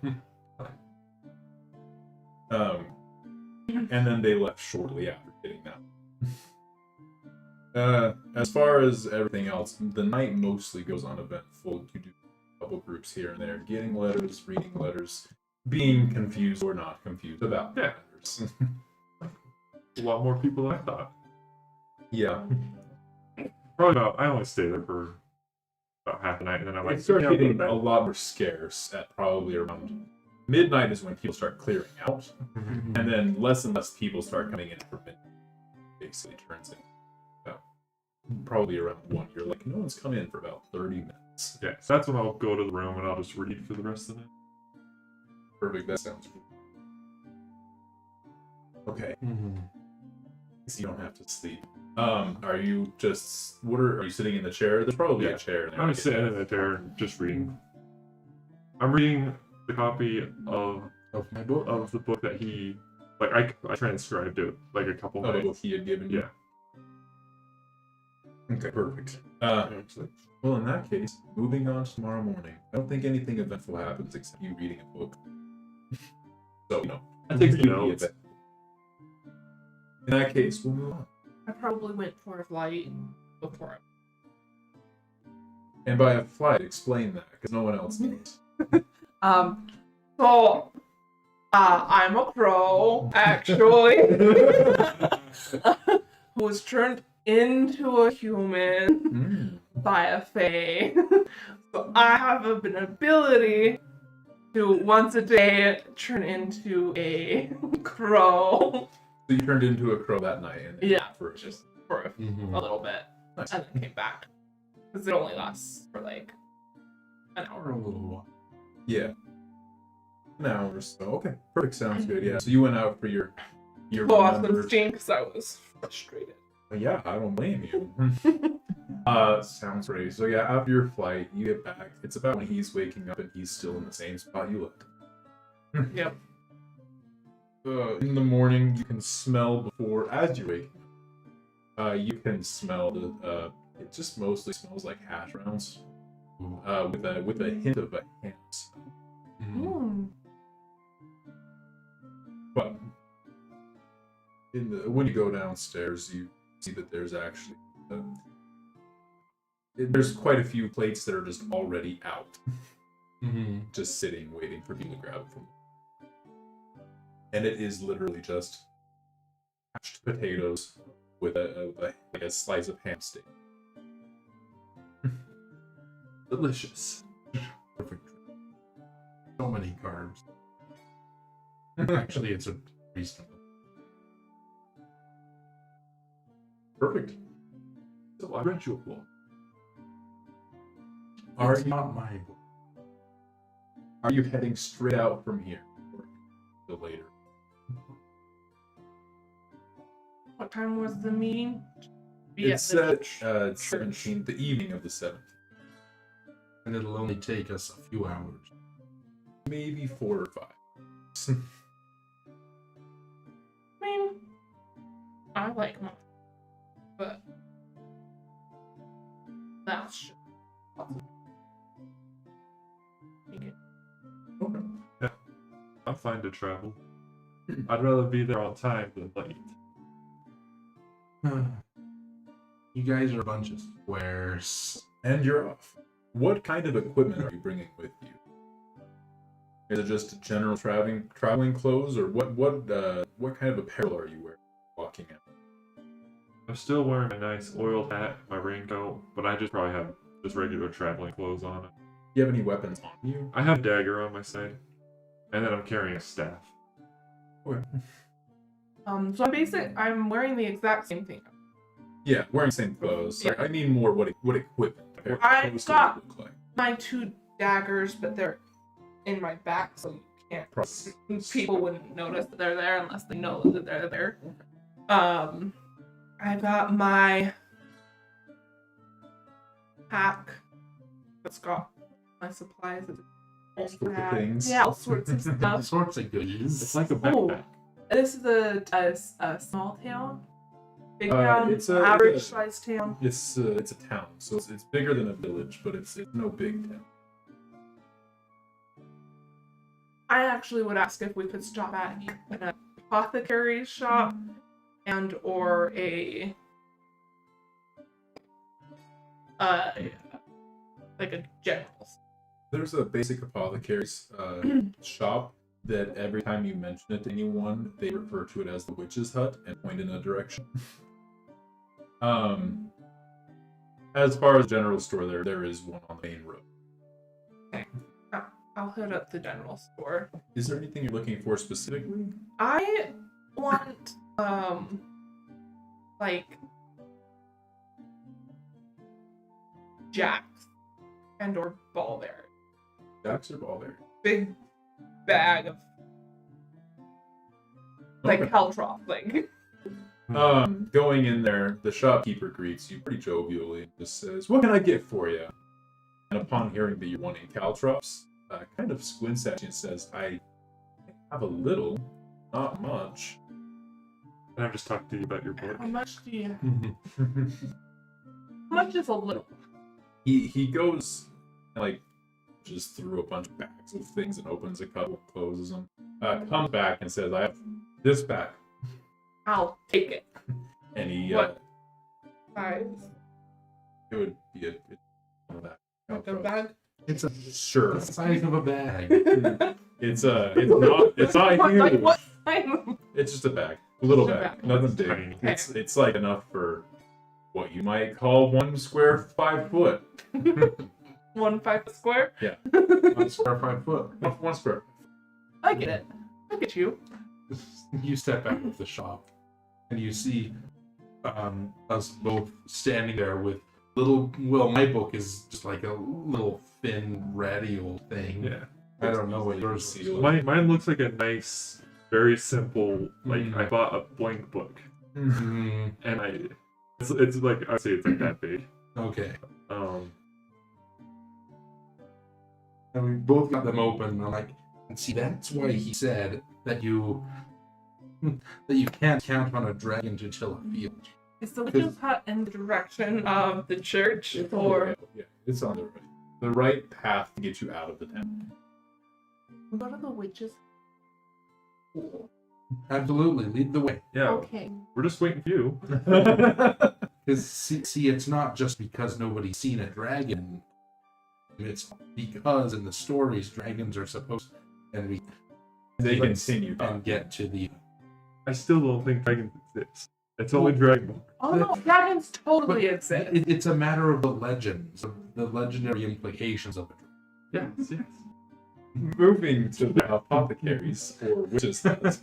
him. And then they left shortly after getting that. As far as everything else, the night mostly goes on eventful. You do a couple groups here and there, getting letters, reading letters. being confused or not confused about Yeah. matters. A lot more people than I thought. Yeah. Probably about, I only stay there for about half a night, and then I'm like, It starts yeah, I'll go to getting bed. a lot more scarce at probably around midnight is when people start clearing out. Mm-hmm. And then less and less people start coming in for midnight. Basically turns in about probably around 1. You're like, no one's come in for about 30 minutes. Yeah, so that's when I'll go to the room and I'll just read for the rest of the night. Perfect, that sounds good. Okay, Mm-hmm. so you don't have to sleep. Are you just, are you sitting in the chair? There's probably Yeah. a chair in there. I'm just sitting in the chair and just reading. I'm reading the copy of Of my book. the book that he, like, I transcribed it like a couple Oh, the nights. book he had given you? Yeah. Okay, perfect. Well, in that case, moving on to tomorrow morning. I don't think anything eventful happens except you reading a book. So, I take really notes. event- In that case, we'll move on. I probably went for a flight before. And by a flight, explain that, because no one else knows. So, I'm a crow, actually, who was turned into a human by a fae. So I have an ability to once a day turn into a crow. So you turned into a crow that night, and then Yeah, for just for a Mm-hmm. little bit, Nice. and then came back. Because it only lasts for like an For hour. a little while. Yeah. An hour or so. Okay, perfect. Sounds good. Yeah. So you went out for your Lost some remembered- steam because I was frustrated. Yeah, I don't blame you. Sounds great. So yeah, after your flight, you get back. It's about when he's waking up and he's still in the same spot you left. Yep. In the morning, you can smell before as you're waking up. You can smell the. It just mostly smells like hash browns. With a hint of a ham smell. Mm-hmm. But when you go downstairs, you see that there's actually there's quite a few plates that are just already out, Mm-hmm. just sitting, waiting for people to grab from. And it is literally just mashed potatoes with like a slice of ham steak. Delicious. Perfect. So many carbs. Actually, it's a reasonable. Perfect. So I read you a book. Are It's you not my book. are you heading straight out from here, or till later? What time was the meeting? It's the at church. 17th, the evening of the 7th. And it'll only take us a few hours. Maybe 4 or 5. I mean, I like mine, but that's just Okay. I'm fine to travel. I'd rather be there on time than late. You guys are a bunch of squares. And you're off. What kind of equipment are you bringing with you? Is it just general traveling clothes, or what kind of apparel are you wearing walking out? I'm still wearing my nice oiled hat, my raincoat, but I just probably have just regular traveling clothes on. Do you have any weapons on you? I have a dagger on my side, and then I'm carrying a staff. Okay. so I'm wearing the exact same thing. Yeah, wearing the same clothes. Yeah. I mean more what equipment? I've clothes got- would look like. My 2 daggers, but they're in my back, so you can't. Probably. People wouldn't notice that they're there unless they know that they're there. I've got my pack that's got my supplies. All sorts of things. Yeah, all sorts of All stuff. sorts of goodies. It's like a Oh. backpack. This is a small town, big Uh, town, it's a- average sized town. It's a town, so it's bigger than a village, but it's no big town. I actually would ask if we could stop at an apothecary's shop and or a like a general's. There's a basic apothecary's shop. that every time you mention it to anyone, they refer to it as the witch's hut and point in a direction. As far as general store, there is one on the main road. Okay. I'll hit up the general store. Is there anything you're looking for specifically? I want, like, jacks and or ball bears. Jacks or ball bear? Big bag of, like, caltrops, like. Going in there, the shopkeeper greets you pretty jovially and just says, "What can I get for you?" And upon hearing that you're wanting caltrops, kind of squints at you and says, "I have a little, not much." And I'm just talking to you about your book. How much do you? How much is a little? He goes and, like, just through a bunch of bags of things and opens a couple, closes them, comes back and says, "I have this bag." I'll take it. And he What size? it would be a that Like a bag? It's a sure. the size of a bag. It's not What, huge. like what size? It's just a bag, a little Just a bag, bag. nothing big. Tiny. It's like enough for what you might call 1 square 5 foot. 1 5 square? 1 square 5 foot. 1 square. I get it. I get you. You step out of the shop and you see us both standing there with little. Well, my book is just like a little thin radio thing. Yeah. I don't know what yours is. Mine looks like a nice, very simple, like, I bought a blank book. Mhm. And it's like, I'd say it's like that big. Okay. Um, And we both got them open. And I'm like, and see, that's why he said that you can't count on a dragon to till a field. Is the witch's hut in the direction of the church? Or Yeah, it's on the right path to get you out of the town. go to the witch's hut? Absolutely, lead the way. yeah, Okay. we're just waiting for you. Because see, it's not just because nobody's seen a dragon. It's because in the stories, dragons are supposed, and They continue. get to the. I still don't think dragons exist. It's only Dragon Ball. Oh no, dragons totally exist. It's a matter of the legends, of the legendary implications of it. Yes, yes. Moving to the apothecaries or witches' huts.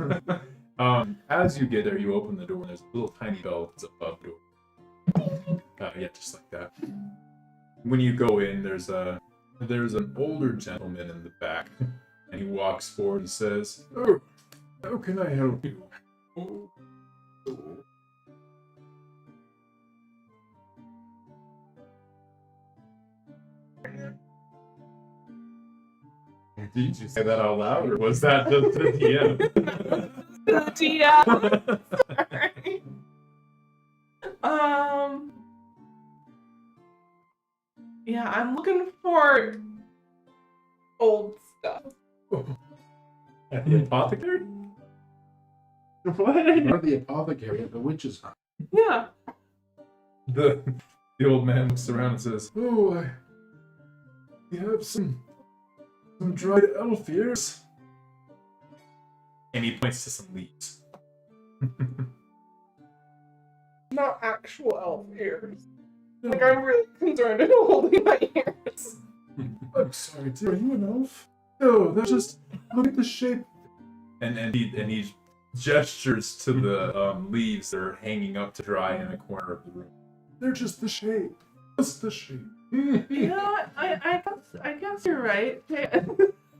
As you get there, you open the door and there's a little tiny bell that's above the door. Yeah, just like that. When you go in, there's an older gentleman in the back, and he walks forward and says, "Oh, how can I help you?" "Oh, oh." Did you say that out loud, or was that just the DM? Yeah. Sorry. Yeah, I'm looking for old stuff. At the apothecary? What? Not the apothecary, the witch's hut. Yeah. The old man looks around and says, "Oh, we have some dried elf ears." And he points to some leaves. Not actual elf ears. Like, I'm really concerned in holding my ears. "I'm sorry, dear, are you an elf?" "No, that's just, look at the shape." And he gestures to the leaves that are hanging up to dry in a corner of the room. "They're just the shape. Just the shape." You know what? I guess you're right. Yeah.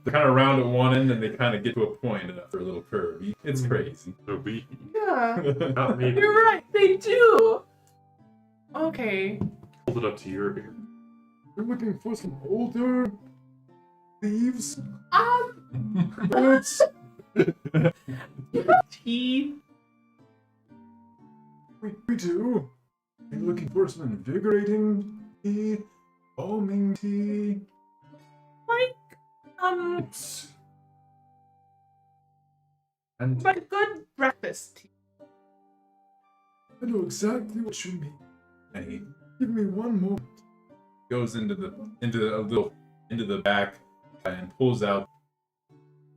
They kind of round at one end and they kind of get to a point after a little curve. It's crazy. So we, Yeah. not me. You're right, they do. Okay. Hold it up to your ear. We're looking for some older thieves. What? Tea. We do. We're looking for some invigorating tea, calming tea. And Like good breakfast tea. I know exactly what you mean. Hey, give me one moment. Goes into the back and pulls out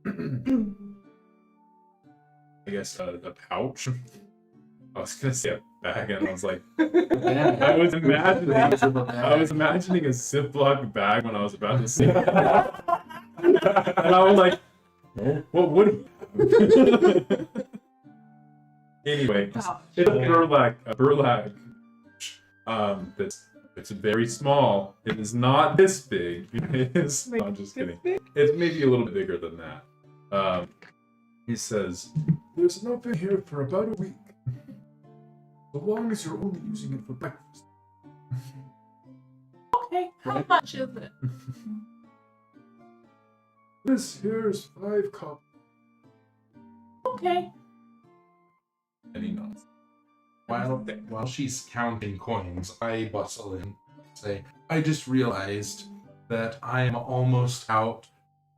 I guess a pouch. I was gonna say a bag, and I was like, Yeah. I was imagining a bag. Ziploc bag when I was about to say that. And I was like, what would he have? Anyway, it's a burlap. It's very small. It is not this big. It is. No, I'm just kidding. It's maybe a little bit bigger than that. He says, "There's nothing here for about a week. So long as you're only using it for breakfast." Okay, how much is it? This here's 5 copper. Okay. And he nods. While she's counting coins, I bustle in and say, I just realized that I am almost out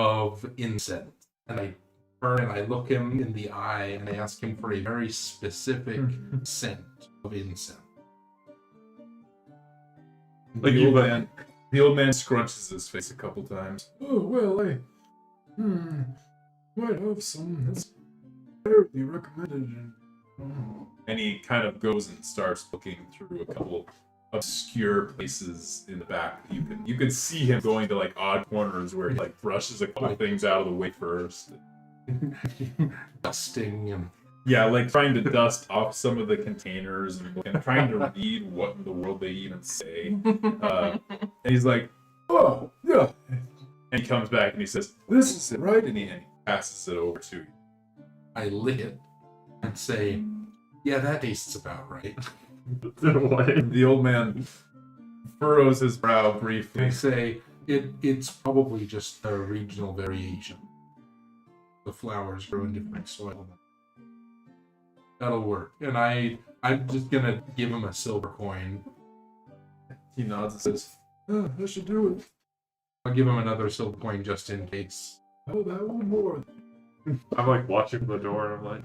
of incense. And I turn and I look him in the eye and I ask him for a very specific scent of incense. The old man scrunches his face a couple times. Oh, well, I might have some that's fairly recommended. And he kind of goes and starts looking through a couple obscure places in the back. You can see him going to like odd corners where he like brushes a couple things out of the way first. Dusting and Yeah, like trying to dust off some of the containers and trying to read what in the world they even say. And he's like, oh, yeah. And he comes back and he says, this is it, right? And he passes it over to you. I lick it and say, yeah, that tastes about right. The old man furrows his brow briefly. I say, it's probably just a regional variation. The flowers grow in different soil. That'll work. And I'm just gonna give him a silver coin. He nods and says, oh, that should do it. I'll give him another silver coin just in case. Oh, that one more. I'm like watching the door and I'm like,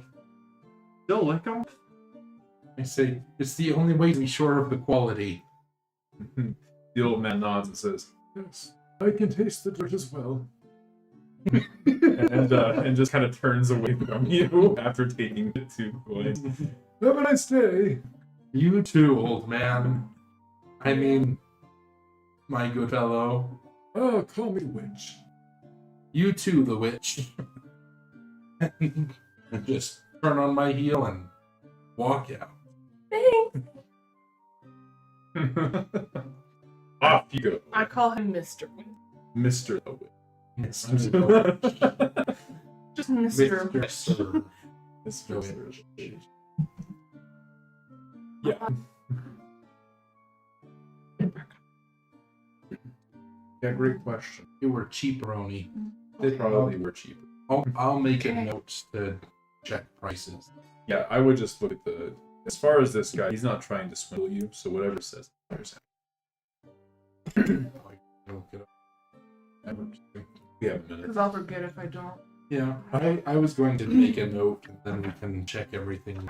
still lick them? I say, it's the only way to be sure of the quality. The old man nods and says, yes, I can taste the dirt as well. and just kind of turns away from you after taking the 2 coins. Have a nice day. You too, old man. I mean, my good fellow. Oh, call me witch. You too, the witch. And just turn on my heel and walk out. Off you go. I call him Mr. Win. Mr. the Witch. Mr. the Witch. Just Mr. Mr. Mr. Witch. Yeah. Yeah, great question. They were cheaperoni. They probably were cheaper. I'll make a note to check prices. Yeah, I would just look at the... As far as this guy, he's not trying to swindle you, so whatever it says. We have a minute. Because I'll forget if I don't. Yeah, I was going to make a note and then we can check everything.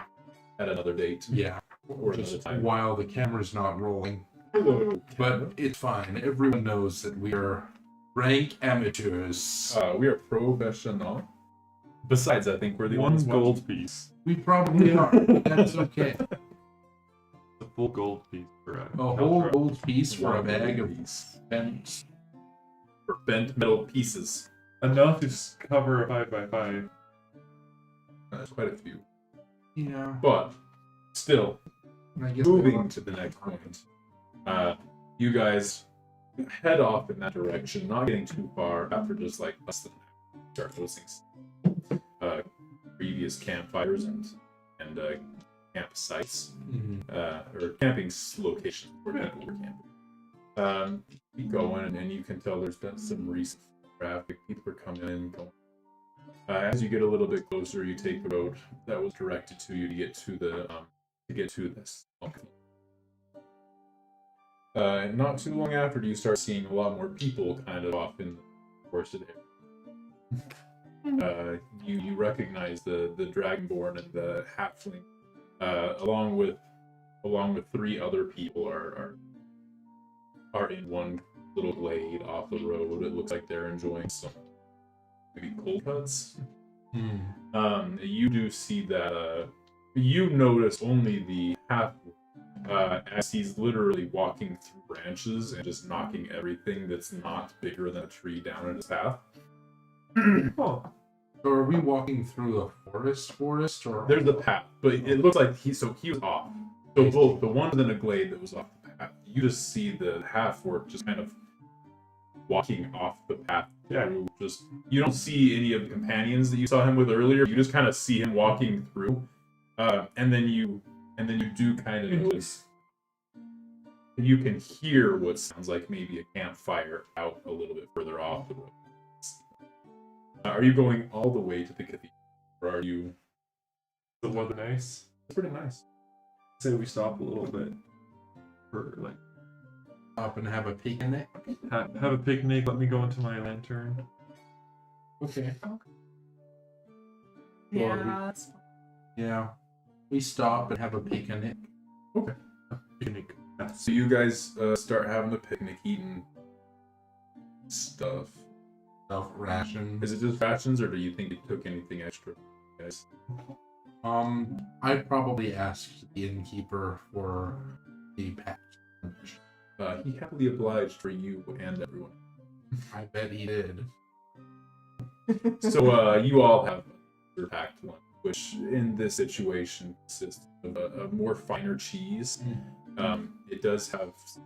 At another date. Yeah, Or just another time. while the camera's not rolling. But it's fine. Everyone knows that we are rank amateurs. We are professional. Besides, I think we're the One ones gold piece. We probably are. That's okay. A full gold piece for a whole Keltra. gold piece for a bag of piece. bent. For bent metal pieces. Enough to cover a 5x5. That's quite a few. Yeah. But, still, I guess moving to the next point. You guys head off in that direction, not getting too far after just like less than an hour. Start noticing previous campfires and campsites, or camping locations where people were camping. Keep going, and you can tell there's been some recent traffic. People are coming in and going. As you get a little bit closer, you take the road that was directed to you to get to this. Not too long after, you start seeing a lot more people kind of off in the forested area. You recognize the Dragonborn and the Halfling, along with 3 other people are in one little glade off the road. It looks like they're enjoying maybe cold cuts. Hmm. You do see that. You notice only the half as he's literally walking through branches and just knocking everything that's not bigger than a tree down in his path. Oh, So are we walking through a forest, or There's a path, but it looks like he was off. So both the one within a glade that was off the path, you just see the half orc just kind of walking off the path. Yeah. Through. Just you don't see any of the companions that you saw him with earlier. You just kind of see him walking through, and then you do kind of notice. You can hear what sounds like maybe a campfire out a little bit further off the road. Are you going all the way to the cathedral, or are you? the weather nice. It's pretty nice. Say we stop a little bit for like up and have a picnic? have a picnic. Let me go into my lantern. Okay. Yeah, Well, that's fine. Yeah. We stop and have a picnic. Picnic. So you guys start having a picnic, eating stuff. Self ration. Is it just rations, or do you think you took anything extra, guys? I probably asked the innkeeper for the packed lunch. He happily obliged for you and everyone. I bet he did. So you all have your packed lunch, which in this situation consists of a more finer cheese. It does have some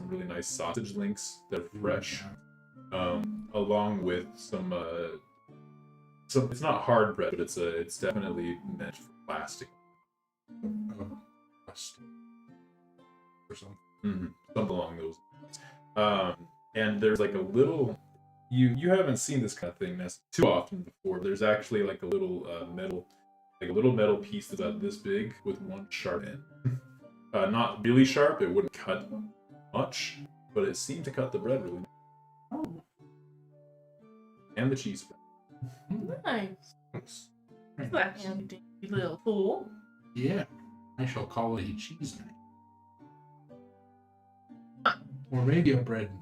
really nice sausage links that are fresh, along with some. It's not hard bread, but it's definitely meant for plastic. Crust. Or something. Something along those lines. And there's like a little. You haven't seen this kind of thing too often before. There's actually like a little metal piece that's about this big with one sharp end. Not really sharp. It wouldn't cut much, but it seemed to cut the bread really. Oh, And the cheese bread. nice. That's that handy little tool. Yeah. I shall call it a cheese knife. Or maybe a bread knife.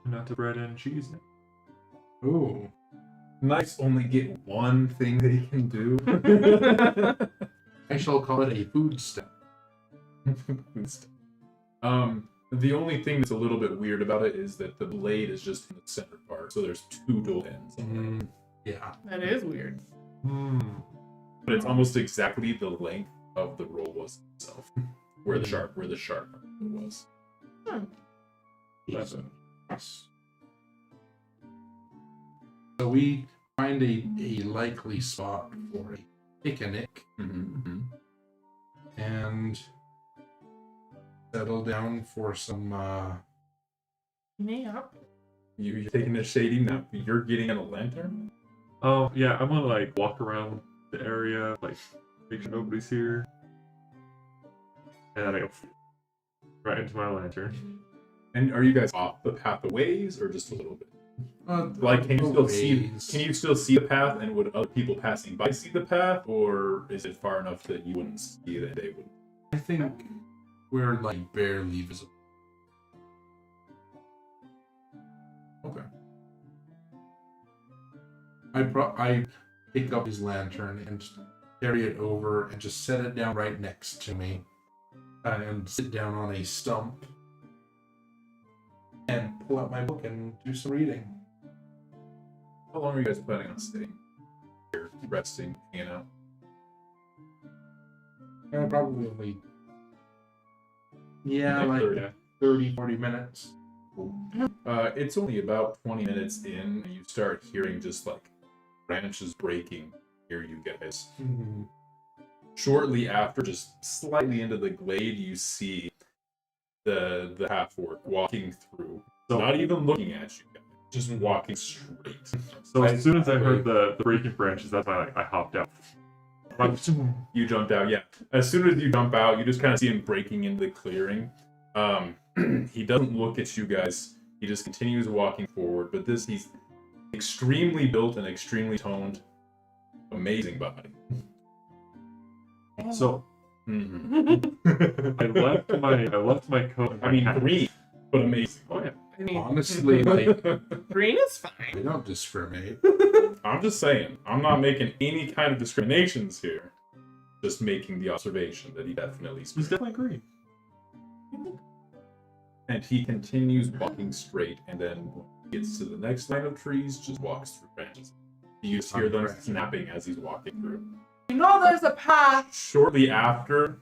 Not the bread and cheese. Ooh. Knives only get one thing they can do. I shall call it a food step. The only thing that's a little bit weird about it is that the blade is just in the center part, so there's two dual ends. Yeah. That is weird. But it's almost exactly the length of the roll was itself, where the sharp was. That's it. So we find a likely spot for a picnic and settle down for some Yeah. You're taking a shady nap. You're getting in a lantern? Oh yeah, I'm gonna like walk around the area, like make sure nobody's here, and then I go right into my lantern. And are you guys off the path a ways, or just a little bit? Like, can you still see the path, and would other people passing by see the path, or is it far enough that you wouldn't see that they would? I think we're like barely visible. Okay. I pick up his lantern and carry it over and just set it down right next to me and sit down on a stump and pull out my book and do some reading. How long are you guys planning on staying here, resting, hanging out? Probably only, Like like 30. 30, 40 minutes. It's only about 20 minutes in, and you start hearing just like branches breaking near you guys. Shortly after, just slightly into the glade, you see the half orc walking through, So- not even looking at you guys, just walking straight. So as soon as I heard the breaking branches, that's why I hopped out. You jumped out, yeah. As soon as you jump out, you just kind of see him breaking into the clearing. He doesn't look at you guys. He just continues walking forward. But he's extremely built and extremely toned. Amazing body. So Mm-hmm. I left my coat. And I my mean, hat. green, but amazing. Oh yeah. I mean, Honestly, like, green is I fine. don't discriminate. I'm just saying, I'm not making any kind of discriminations here. Just making the observation that he definitely is He's green. definitely green. And he continues walking straight, and then when he gets to the next line of trees, just walks through branches. You just hear them snapping as he's walking through. You know there's a path. Shortly after,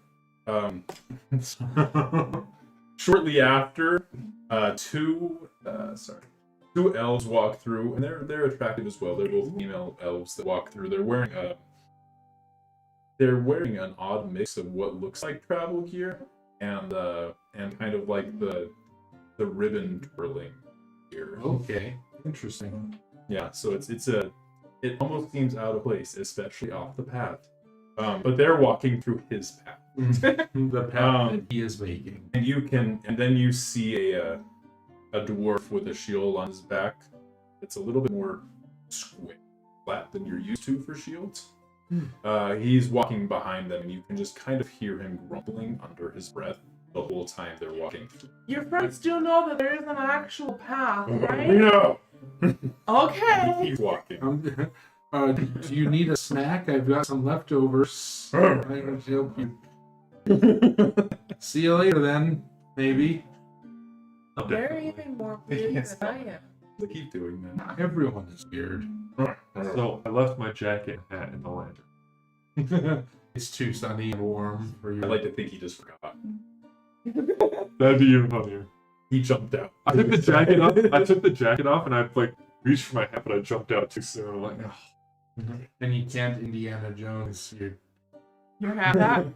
two elves walk through, and they're attractive as well. They're both female elves that walk through. They're wearing an odd mix of what looks like travel gear and kind of like the ribbon twirling gear. Okay, interesting. Yeah, so it almost seems out of place, especially off the path. But they're walking through his path. The path that he is making. And then you see a dwarf with a shield on his back. It's a little bit more square, flat than you're used to for shields. He's walking behind them, and you can just kind of hear him grumbling under his breath the whole time they're walking through. Your friends do know that there is an actual path, right? No! Okay. He's walking. Do you need a snack? I've got some leftovers. I'm going to help you. See you later then, maybe. Oh, They're definitely. even more weird Yes. than I am. They keep doing that. Everyone is weird. So I left my jacket and hat in the lantern. It's too sunny and warm for you. I like to think he just forgot. That'd be even funnier. He jumped out. I took the jacket off. I took the jacket off, and I like reached for my hat, but I jumped out too soon. I'm like, oh. And you can't Indiana Jones. You have that?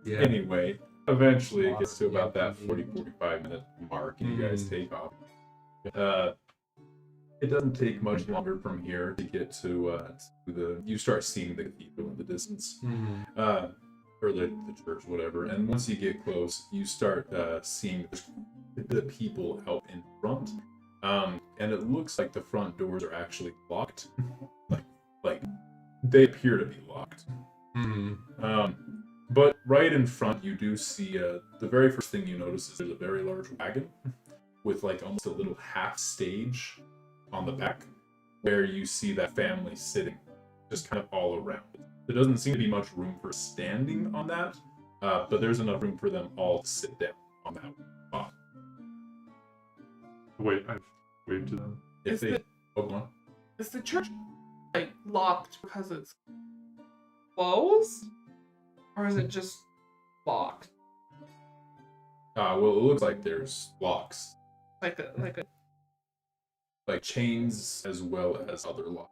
Yeah. Anyway, eventually it gets to about that 40-45 minute mark, and you guys take off. It doesn't take much longer from here to get to you start seeing the cathedral in the distance, or the church, whatever. And once you get close, you start seeing the people out in front, and it looks like the front doors are actually locked, like they appear to be locked. But right in front, you do see the very first thing you notice is there's a very large wagon with like almost a little half stage on the back, where you see that family sitting just kind of all around it. There doesn't seem to be much room for standing on that, but there's enough room for them all to sit down on that spot. Wait, I've waved to them. If they, go on. Is the church like locked because it's closed? Or is it just locked? Well, it looks like there's locks, Like a like chains as well as other locks,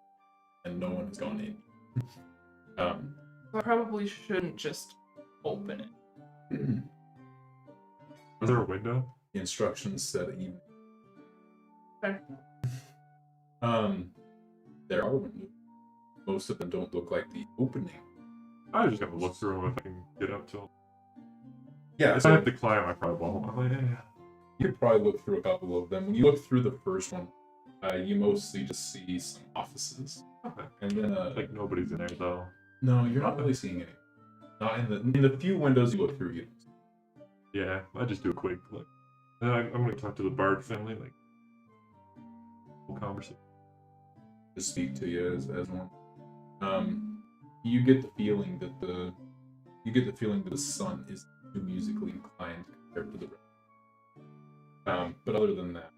and no one has gone in. I probably shouldn't just open it. Is there a window? The instructions said even. Okay. There are windows. Most of them don't look like the opening. I was just gonna look through them if I can get up to them. Yeah, If I have to climb, I probably won't. I'm like, yeah. you could probably look through a couple of them. When you look through the first one, you mostly just see some offices, Okay. and then Like nobody's in there though. no, you're not really seeing any. Not in the few windows you look through. You Yeah, I just do a quick look. And then I'm gonna talk to the Bard family, like full conversation. just speak to you as normal. You get the feeling that the sun is too musically inclined compared to the rest. But other than that,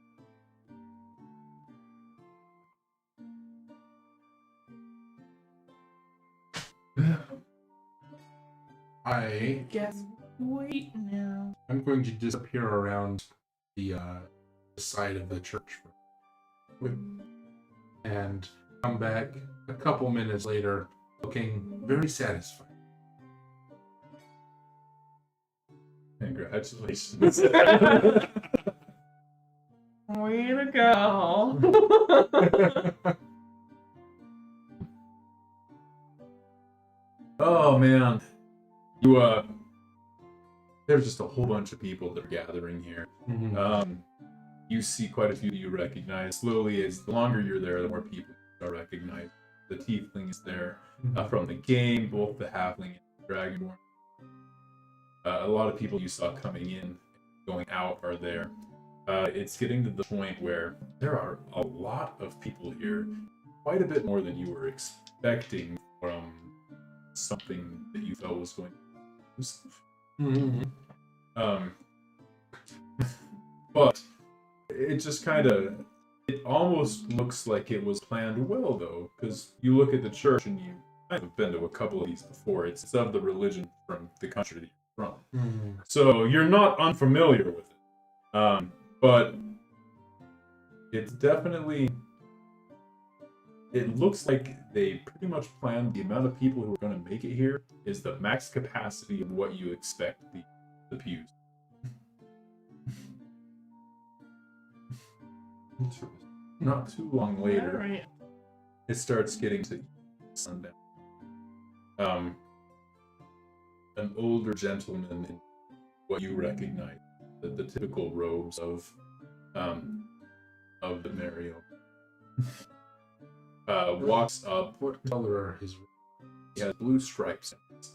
I Guess wait now. I'm going to disappear around the side of the church and come back a couple minutes later looking very satisfied. congratulations. Way to go. Oh man, you there's just a whole bunch of people that are gathering here. You see quite a few you recognize. Slowly, as the longer you're there, the more people you recognize. The tiefling is there from the game, both the halfling and the dragonborn. A lot of people you saw coming in going out are there. It's getting to the point where there are a lot of people here, quite a bit more than you were expecting from something that you felt was going to be exclusive. But it just kind of, it almost looks like it was planned well, though, because you look at the church and you might have been to a couple of these before. It's of the religion from the country that you're from. So you're not unfamiliar with it. But it's definitely, it looks like they pretty much planned the amount of people who are going to make it here is the max capacity of what you expect the pews. Not too long later, Alright. it starts getting to sundown. An older gentleman in what you recognize, the typical robes of the Merrick, walks up. What color are his? He has blue stripes on his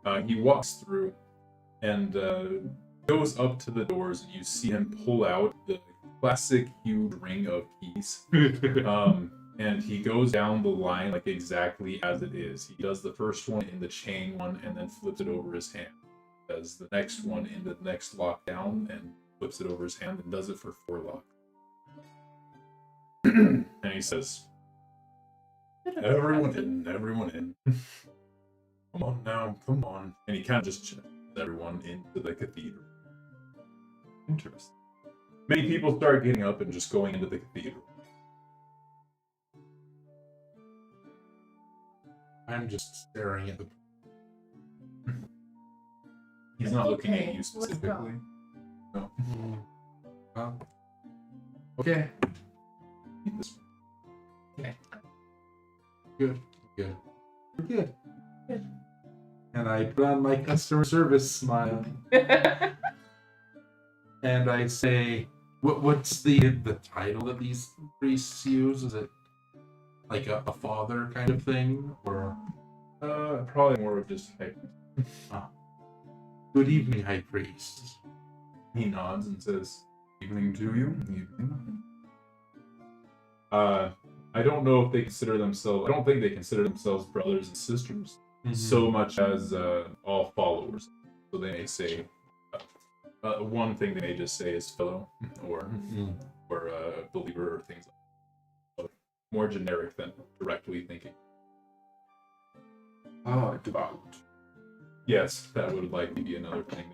sleeves. He walks through and goes up to the doors, and you see him pull out the classic huge ring of keys. And he goes down the line like exactly as it is. He does the first one in the chain one and then flips it over his hand. Does the next one in the next lockdown and flips it over his hand and does it for 4 locks. And he says, everyone in. Come on now, come on. And he kind of just checks everyone into the cathedral. Interesting. Many people start getting up and just going into the cathedral. I'm just staring at the. He's not looking at you Let's go. specifically. No. Okay. Eat this one. Good. We're good. And I put on my customer service smile. And I say, what's the title that these priests use? Is it like a father kind of thing? Or Probably more of just hype. good evening, High Priest. He nods and says, evening to you. Evening. I don't know if they consider themselves, I don't think they consider themselves brothers and sisters so much as all followers. So they may say, one thing they may just say is fellow or believer or things like that. So more generic than directly thinking. Devout. Yes, that would likely be another thing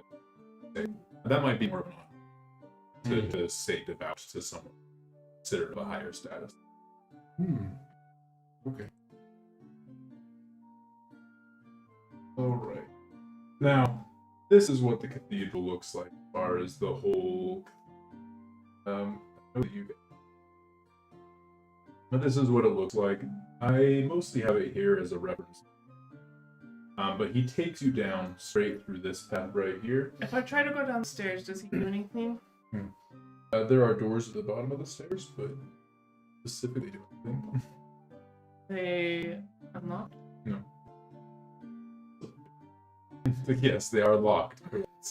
to say. That might be more of an honor to say devout to someone considered of a higher status. Okay. Alright. Now, this is what the cathedral looks like as far as the whole But this is what it looks like. I mostly have it here as a reference. But he takes you down straight through this path right here. If I try to go downstairs, does he do anything? There are doors at the bottom of the stairs, but specifically do anything. They unlocked? No. Yes, they are locked.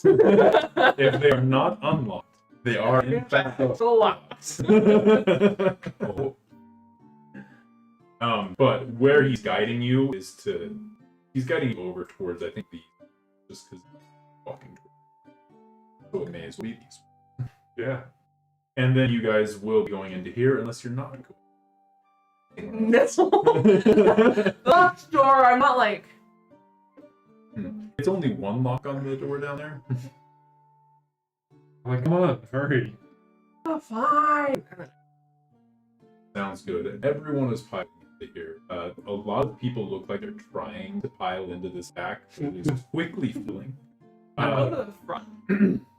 If they are not unlocked, they are in fact locked. Oh. But where he's guiding you is he's guiding you over towards, I think, just because he's walking towards. So it may as well be these. Yeah. And then you guys will be going into here unless you're not going. No. The locked door, I'm not like. It's only one lock on the door down there. I'm like, come on, hurry. Oh, fine. Sounds good. Everyone is piling into here. A lot of people look like they're trying to pile into this back. It is quickly filling. I'll go to the front.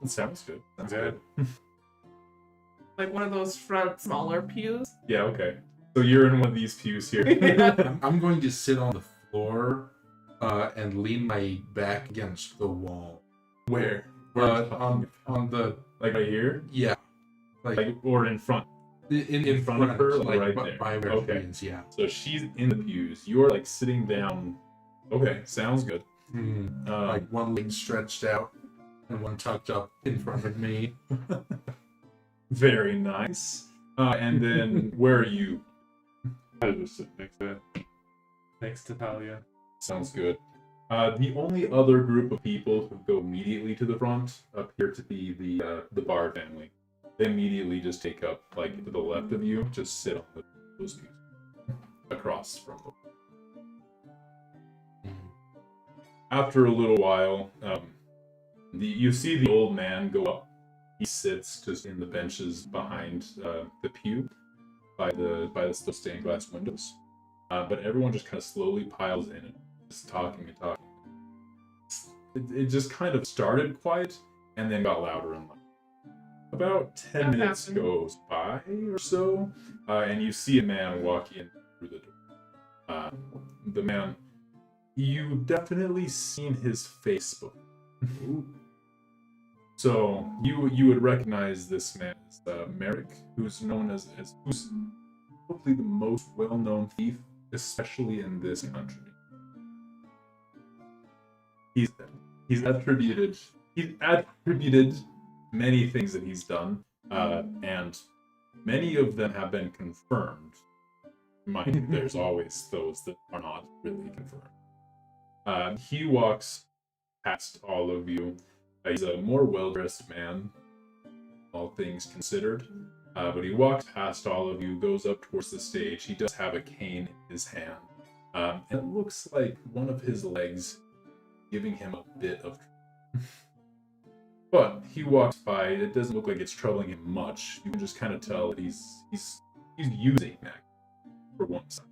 Sounds good. Sounds Yeah. good. Like one of those front smaller pews. Yeah, okay. So you're in one of these pews here. I'm going to sit on the floor and lean my back against the wall. Where? On the Like right here? yeah, Like or in front? in front of her, like right there. by where Okay. she is, yeah. So she's in the pews. You're like sitting down. Okay, sounds good. Like one leg stretched out. and one tucked up in front of me. Very nice. And then where are you? I just sit next to Talia. Sounds good. The only other group of people who go immediately to the front appear to be the Bard family. They immediately just take up, like, to the left of you, just sit on those pews across from them. After a little while, you see the old man go up. He sits just in the benches behind the pew by the stained glass windows. But everyone just kind of slowly piles in and just talking and talking. It just kind of started quiet and then got louder and louder. About 10 minutes goes by or so, and you see a man walk in through the door. The man, you've definitely seen his face before. So you would recognize this man as Merrick, who's known as who's probably the most well-known thief, especially in this country. He's attributed many things that he's done, and many of them have been confirmed. Mind you, there's always those that are not really confirmed. He walks past all of you. He's a more well-dressed man, all things considered. But he walks past all of you, goes up towards the stage. He does have a cane in his hand. And it looks like one of his legs giving him a bit of trouble. But he walks by. It doesn't look like it's troubling him much. You can just kind of tell that he's using that for one side.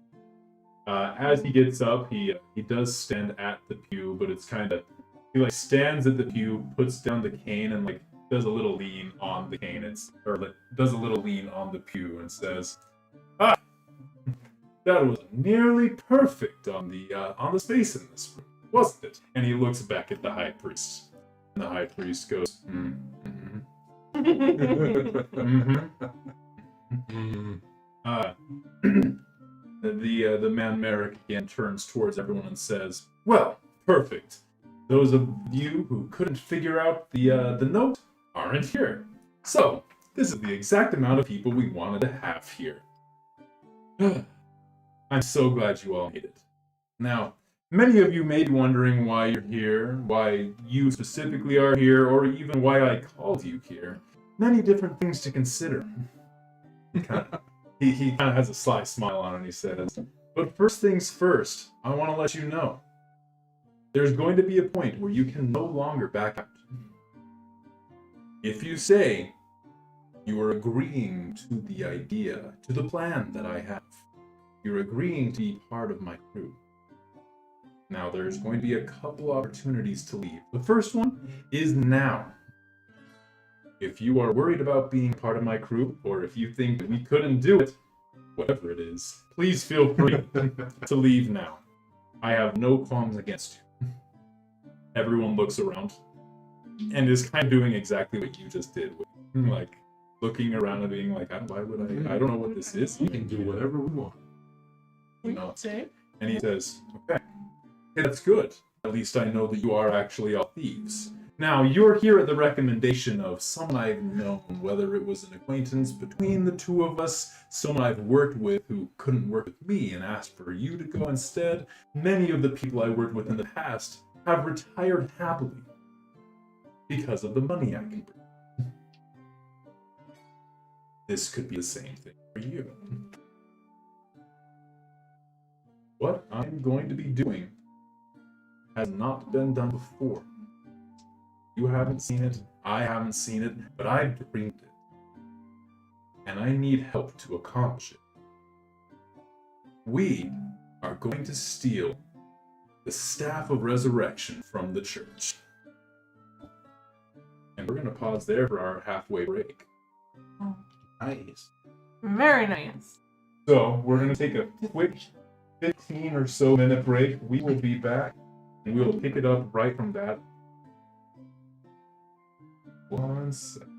As he gets up, he does stand at the pew, but it's kind of, he like stands at the pew, puts down the cane, and like does a little lean on the cane. Does a little lean on the pew and says, "Ah, that was nearly perfect on the space in this room, wasn't it?" And he looks back at the high priest, and the high priest goes, The man Merrick again turns towards everyone and says, "Well, perfect. Those of you who couldn't figure out the note aren't here. So, this is the exact amount of people we wanted to have here." I'm so glad you all made it. Now, many of you may be wondering why you're here, why you specifically are here, or even why I called you here. Many different things to consider. He kind of has a sly smile on it and he says, "But first things first, I want to let you know. There's going to be a point where you can no longer back out. If you say you are agreeing to the idea, to the plan that I have, you're agreeing to be part of my crew. Now there's going to be a couple opportunities to leave. The first one is now. If you are worried about being part of my crew, or if you think that we couldn't do it, whatever it is, please feel free to leave now. I have no qualms against you." Everyone looks around and is kind of doing exactly what you just did, like looking around and being like, "Why would I don't know what this is." We can do whatever we want. You know. And he says, "Okay, that's good. At least I know that you are actually all thieves. Now, you're here at the recommendation of someone I've known, whether it was an acquaintance between the two of us, someone I've worked with who couldn't work with me and asked for you to go instead. Many of the people I worked with in the past have retired happily because of the money I can bring. This could be the same thing for you. What I'm going to be doing has not been done before. You haven't seen it, I haven't seen it, but I've dreamed it. And I need help to accomplish it. We are going to steal the Staff of Resurrection from the church." And we're going to pause there for our halfway break. Nice. Very nice. So, we're going to take a quick 15 or so minute break. We will be back, and we will pick it up right from that. 1 second.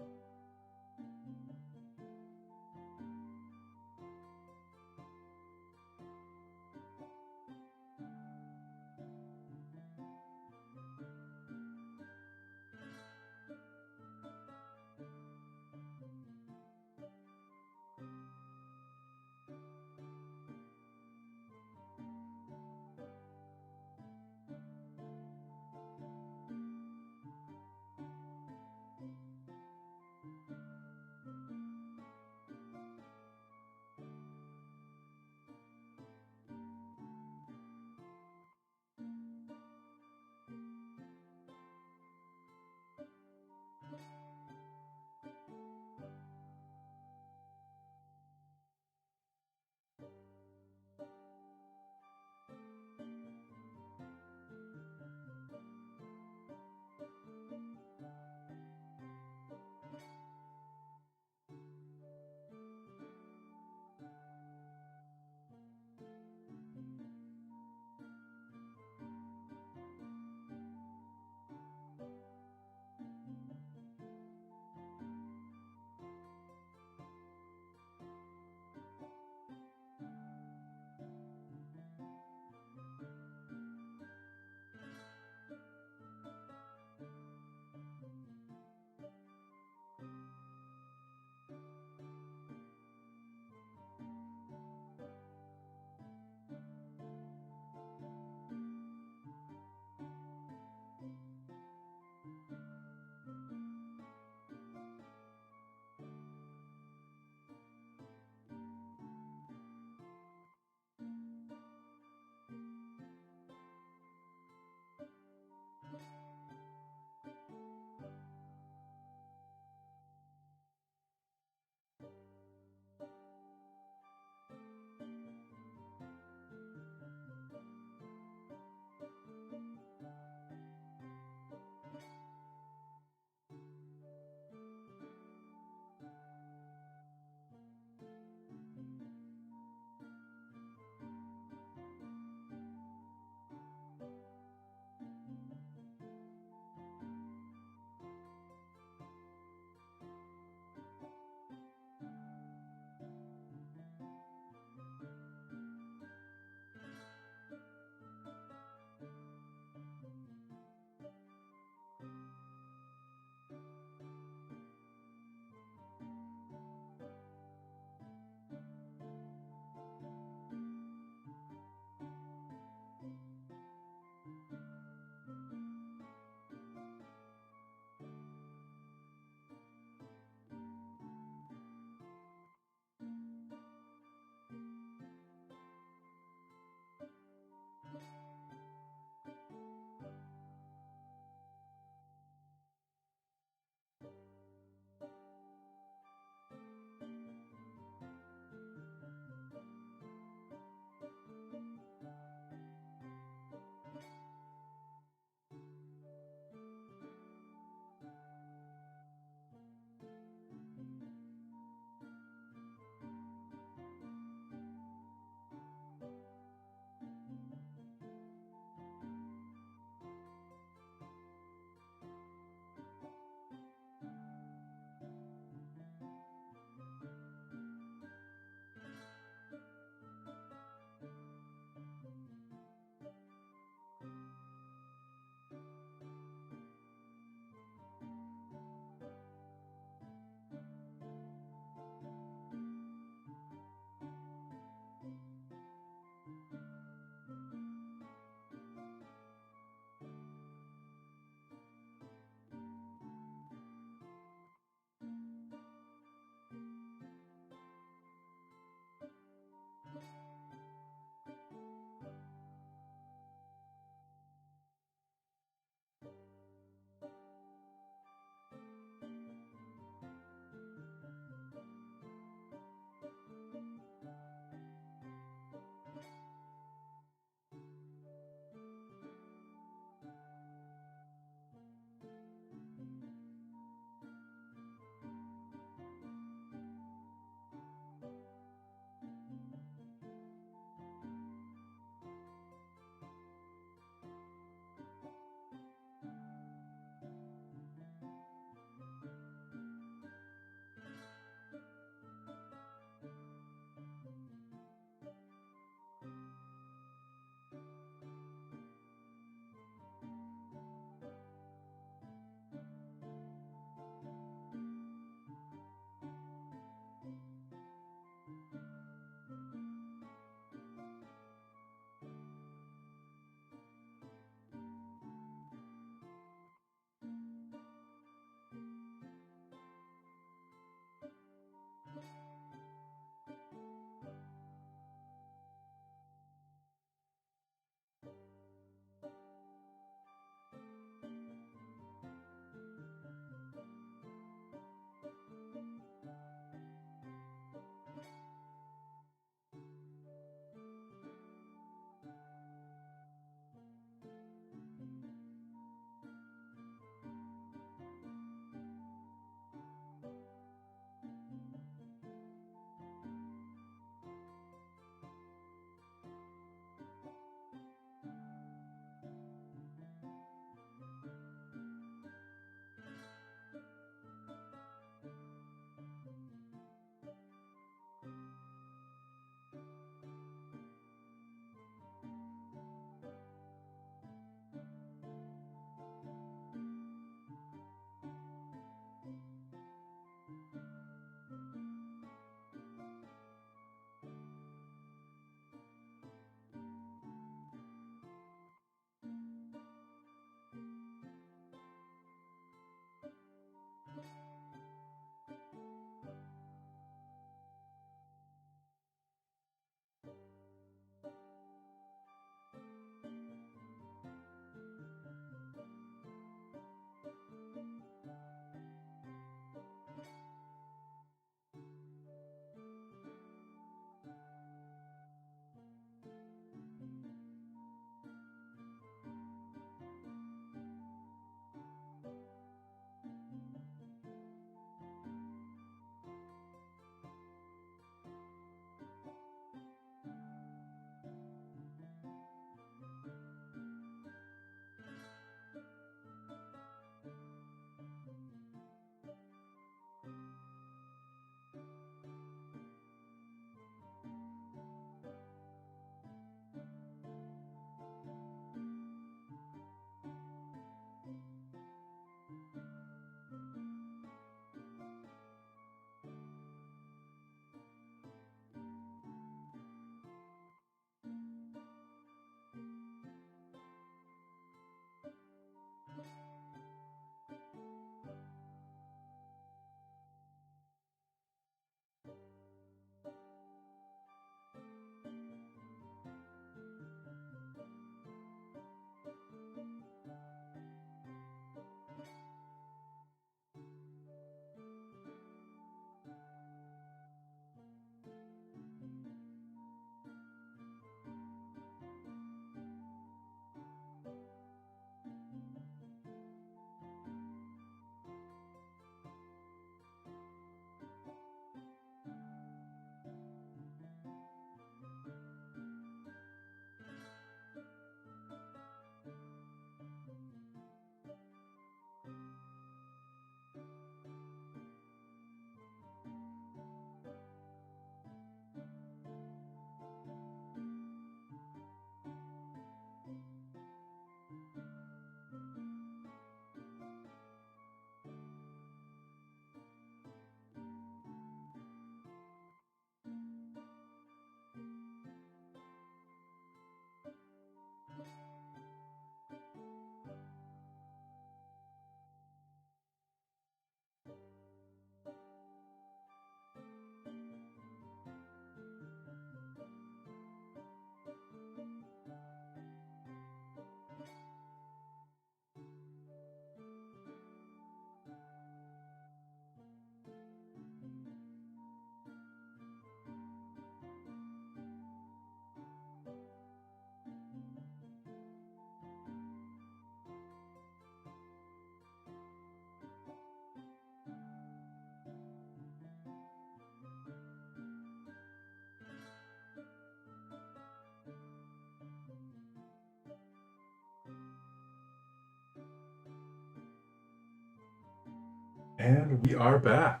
And we are back.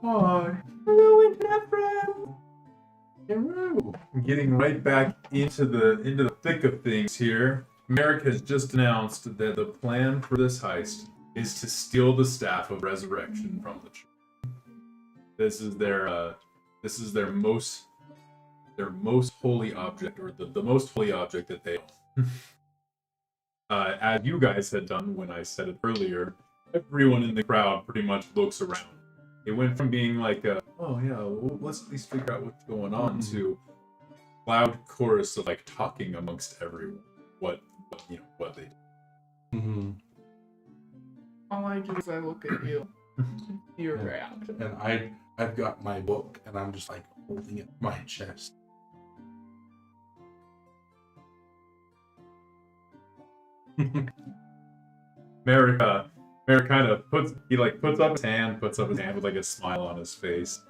Hi. Hello, internet friend. Hello. Getting right back into the thick of things here. Merrick has just announced that the plan for this heist is to steal the staff of resurrection from the church. This is their most holy object, or the most holy object that they own. As you guys had done when I said it earlier, everyone in the crowd pretty much looks around. It went from being like, oh yeah, well, let's at least figure out what's going on, to loud chorus of like talking amongst everyone what they do. Mm-hmm. All I do is I look at you. Your reaction. And I've got my book, and I'm just like holding it to my chest. Merrick kind of puts up his hand with like a smile on his face.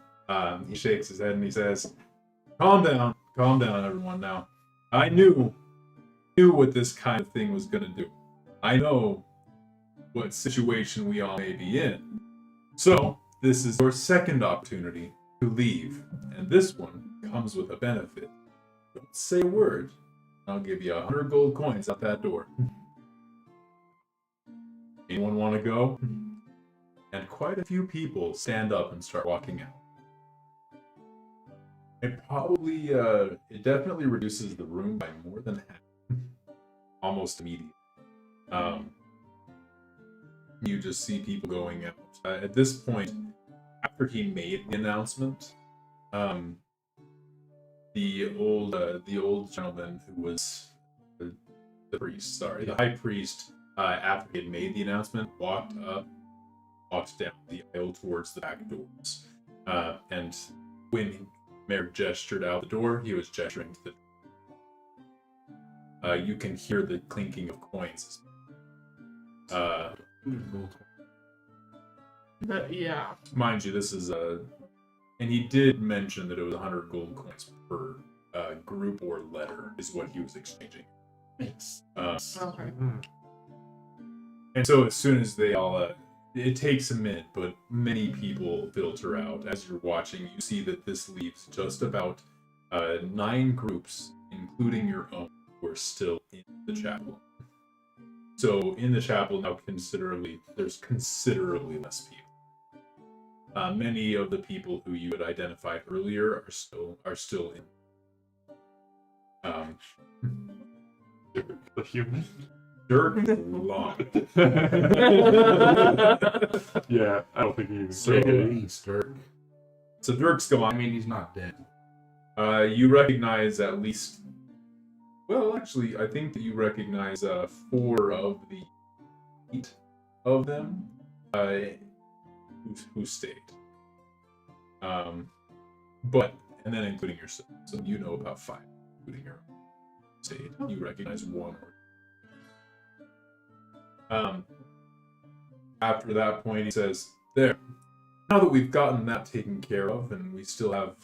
He shakes his head and he says, calm down everyone now. I knew what this kind of thing was gonna do. I know what situation we all may be in. So this is your second opportunity to leave, and this one comes with a benefit. Don't say a word. I'll give you 100 gold coins out that door. Anyone want to go? And quite a few people stand up and start walking out. It definitely reduces the room by more than half. Almost immediately. You just see people going out. At this point, after he made the announcement, the old gentleman who was the high priest, after he had made the announcement, walked down the aisle towards the back doors. And when Merrick gestured out the door, he was gesturing to the you can hear the clinking of coins. Yeah. Mind you, this is and he did mention that it was 100 gold coins per group or letter is what he was exchanging. Okay. And so as soon as they all, it takes a minute, but many people filter out. As you're watching, you see that this leaves just about 9 groups, including your own, who are still in the chapel. So in the chapel now, there's considerably less people. Many of the people who you had identified earlier are still in. The human. Dirk Long. Yeah, I don't think he even So- made it. Please, Dirk. So Dirk's gone. I mean, he's not dead. You recognize at least. Well, actually, I think that you recognize 4 of the 8 of them who stayed. And then including yourself. So you know about 5, including your own stayed. You recognize 1 or. After that point, he says, there. Now that we've gotten that taken care of, and we still have a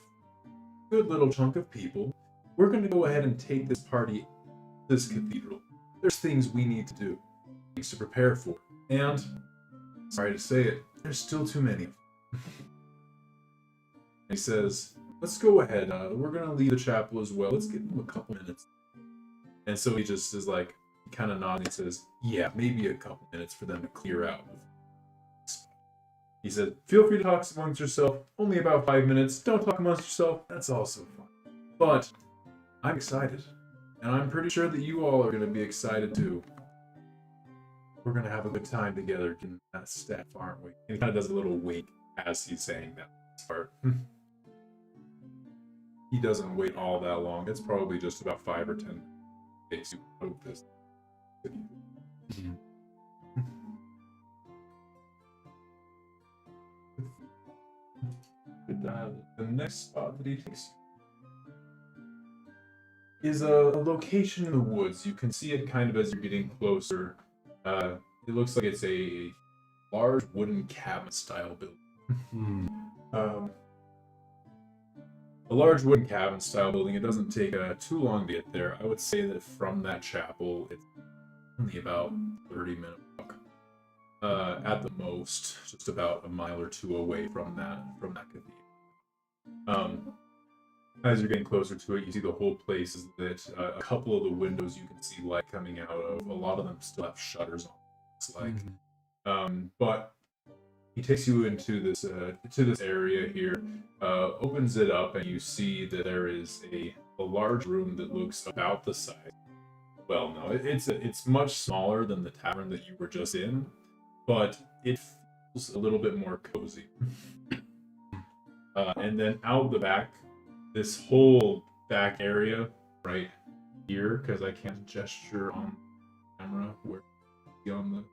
good little chunk of people, we're going to go ahead and take this party, this cathedral. There's things we need to do, things to prepare for. And, sorry to say it, there's still too many. He says, let's go ahead. We're going to leave the chapel as well. Let's give them a couple minutes. And so he just is like, he kind of nods and says, yeah, maybe a couple minutes for them to clear out. He said, feel free to talk amongst yourself. Only about 5 minutes. Don't talk amongst yourself. That's also fine. But I'm excited. And I'm pretty sure that you all are going to be excited too. We're going to have a good time together getting that staff, aren't we? And he kind of does a little wink as he's saying that part. He doesn't wait all that long. It's probably just about 5 or 10 days to hope this. The next spot that he takes is a location in the woods. You can see it kind of as you're getting closer. It looks like it's a large wooden cabin style building. A large wooden cabin style building. It doesn't take too long to get there. I would say that from that chapel, it's only about 30-minute walk. at the most, just about a mile or two away from that cathedral. As you're getting closer to it, you see the whole place is lit. A couple of the windows you can see light coming out of. A lot of them still have shutters on. It's like, but he takes you into this to this area here, opens it up, and you see that there is a large room that looks about the size. Well, no, it's much smaller than the tavern that you were just in, but it feels a little bit more cozy. And then out the back, this whole back area right here, because I can't gesture on camera where on the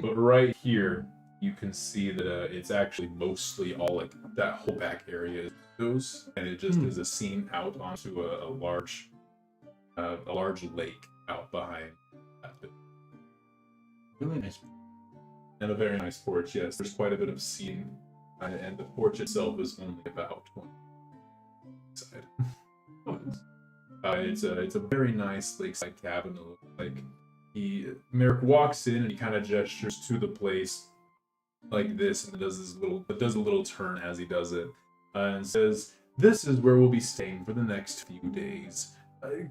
but right here you can see that it's actually mostly all like that whole back area is windows, and it just is a scene out onto a large lake out behind that bit. Really nice. And a very nice porch. Yes, there's quite a bit of seating, and the porch itself is only about 20 side. It's a very nice lakeside cabin. It looks like Merrick walks in and he kind of gestures to the place like this, and does a little turn as he does it, and says, "This is where we'll be staying for the next few days.